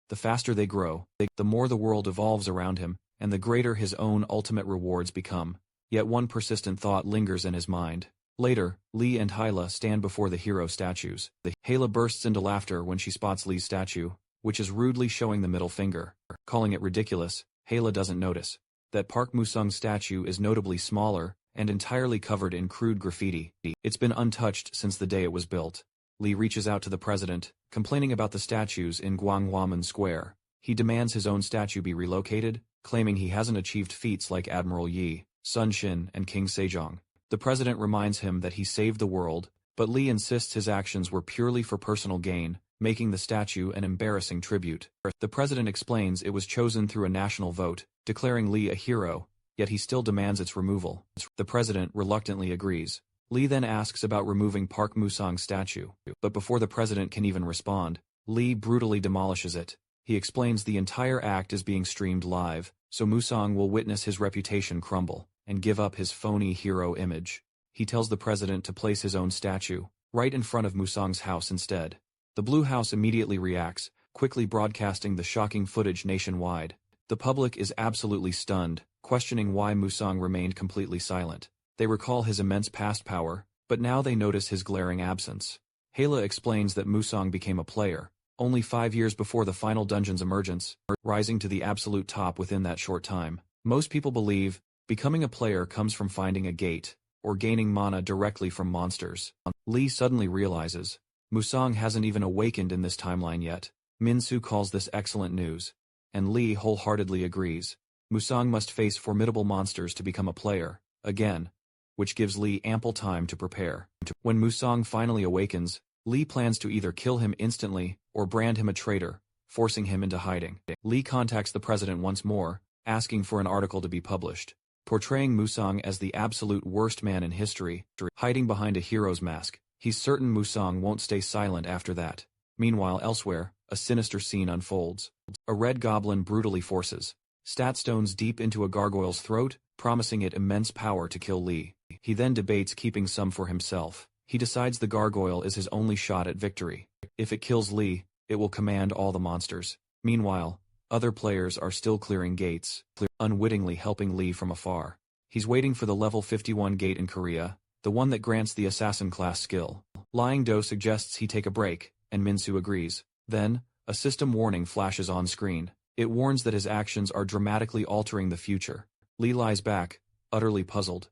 The faster they grow, the more the world evolves around him, and the greater his own ultimate rewards become. Yet one persistent thought lingers in his mind. Later, Lee and Hyla stand before the hero statues. Hyla bursts into laughter when she spots Lee's statue, which is rudely showing the middle finger. Calling it ridiculous, Hyla doesn't notice that Park Musung's statue is notably smaller and entirely covered in crude graffiti. It's been untouched since the day it was built. Lee reaches out to the president, complaining about the statues in Gwanghwamun Square. He demands his own statue be relocated, claiming he hasn't achieved feats like Admiral Yi, Sun Shin, and King Sejong. The president reminds him that he saved the world, but Lee insists his actions were purely for personal gain, making the statue an embarrassing tribute. The president explains it was chosen through a national vote, declaring Lee a hero, yet he still demands its removal. The president reluctantly agrees. Lee then asks about removing Park Musung's statue, but before the president can even respond, Lee brutally demolishes it. He explains the entire act is being streamed live, so Musung will witness his reputation crumble and give up his phony hero image. He tells the president to place his own statue right in front of Musung's house instead. The Blue House immediately reacts, quickly broadcasting the shocking footage nationwide. The public is absolutely stunned, questioning why Musung remained completely silent. They recall his immense past power, but now they notice his glaring absence. Hayla explains that Musung became a player only 5 years before the final dungeon's emergence, rising to the absolute top within that short time. Most people believe becoming a player comes from finding a gate, or gaining mana directly from monsters. Lee suddenly realizes Musung hasn't even awakened in this timeline yet. Minsu calls this excellent news, and Lee wholeheartedly agrees. Musung must face formidable monsters to become a player, again, which gives Lee ample time to prepare. When Musung finally awakens, Lee plans to either kill him instantly or brand him a traitor, forcing him into hiding. Lee contacts the president once more, asking for an article to be published, portraying Musung as the absolute worst man in history, hiding behind a hero's mask. He's certain Musung won't stay silent after that. Meanwhile, elsewhere, a sinister scene unfolds. A red goblin brutally forces stat stones deep into a gargoyle's throat, promising it immense power to kill Lee. He then debates keeping some for himself. He decides the gargoyle is his only shot at victory. If it kills Lee, it will command all the monsters. Meanwhile, other players are still clearing gates, unwittingly helping Lee from afar. He's waiting for the level 51 gate in Korea, the one that grants the assassin class skill. Lying Do suggests he take a break, and Minsu agrees. Then, a system warning flashes on screen. It warns that his actions are dramatically altering the future. Lee lies back, utterly puzzled.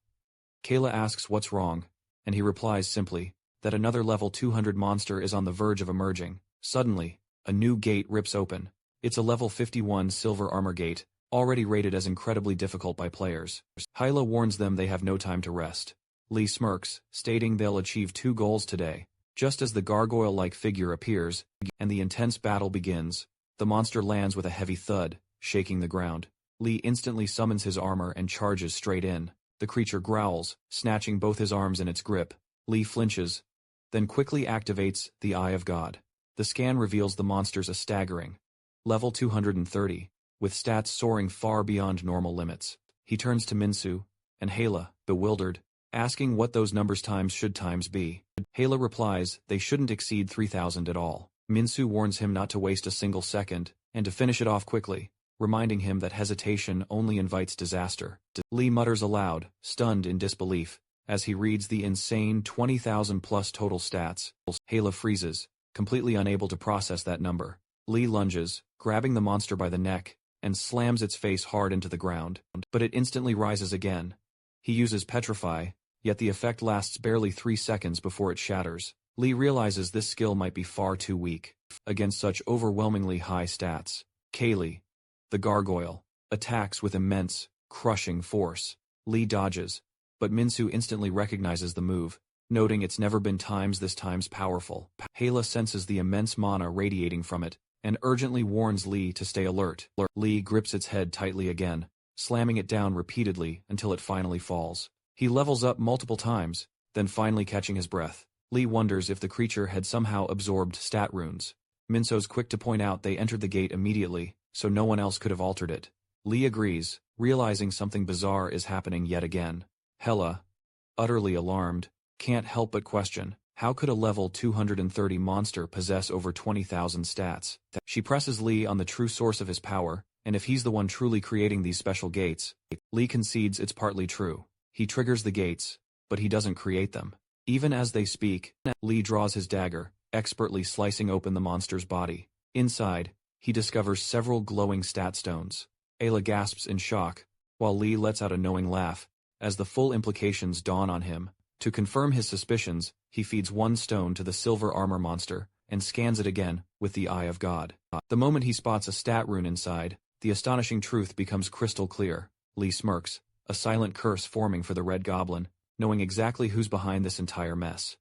Kayla asks what's wrong, and he replies simply that another level 200 monster is on the verge of emerging. Suddenly, a new gate rips open. It's a level 51 silver armor gate, already rated as incredibly difficult by players. Hyla warns them they have no time to rest. Lee smirks, stating they'll achieve 2 goals today. Just as the gargoyle-like figure appears, and the intense battle begins, the monster lands with a heavy thud, shaking the ground. Lee instantly summons his armor and charges straight in. The creature growls, snatching both his arms in its grip. Lee flinches, then quickly activates the Eye of God. The scan reveals the monsters a staggering level 230, with stats soaring far beyond normal limits. He turns to Minsu, and Hala, bewildered, asking what those numbers times should times be. Hala replies they shouldn't exceed 3,000 at all. Minsu warns him not to waste a single second, and to finish it off quickly, reminding him that hesitation only invites disaster. Lee mutters aloud, stunned in disbelief, as he reads the insane 20,000 plus total stats. Hala freezes, completely unable to process that number. Lee lunges, grabbing the monster by the neck, and slams its face hard into the ground. But it instantly rises again. He uses Petrify, yet the effect lasts barely 3 seconds before it shatters. Lee realizes this skill might be far too weak against such overwhelmingly high stats. Kaylee, the gargoyle, attacks with immense, crushing force. Lee dodges, but Minsu instantly recognizes the move, noting it's never been this times powerful. Hala senses the immense mana radiating from it, and urgently warns Lee to stay alert. Lee grips its head tightly again, slamming it down repeatedly until it finally falls. He levels up multiple times, then finally catching his breath. Lee wonders if the creature had somehow absorbed stat runes. Minso's quick to point out they entered the gate immediately, so no one else could have altered it. Lee agrees, realizing something bizarre is happening yet again. Hala, utterly alarmed, can't help but question, how could a level 230 monster possess over 20,000 stats? She presses Lee on the true source of his power, and if he's the one truly creating these special gates, Lee concedes it's partly true. He triggers the gates, but he doesn't create them. Even as they speak, Lee draws his dagger, expertly slicing open the monster's body. Inside, he discovers several glowing stat stones. Ayla gasps in shock, while Lee lets out a knowing laugh, as the full implications dawn on him. To confirm his suspicions, he feeds one stone to the silver armor monster, and scans it again, with the Eye of God. The moment he spots a stat rune inside, the astonishing truth becomes crystal clear. Lee smirks, a silent curse forming for the Red Goblin, knowing exactly who's behind this entire mess.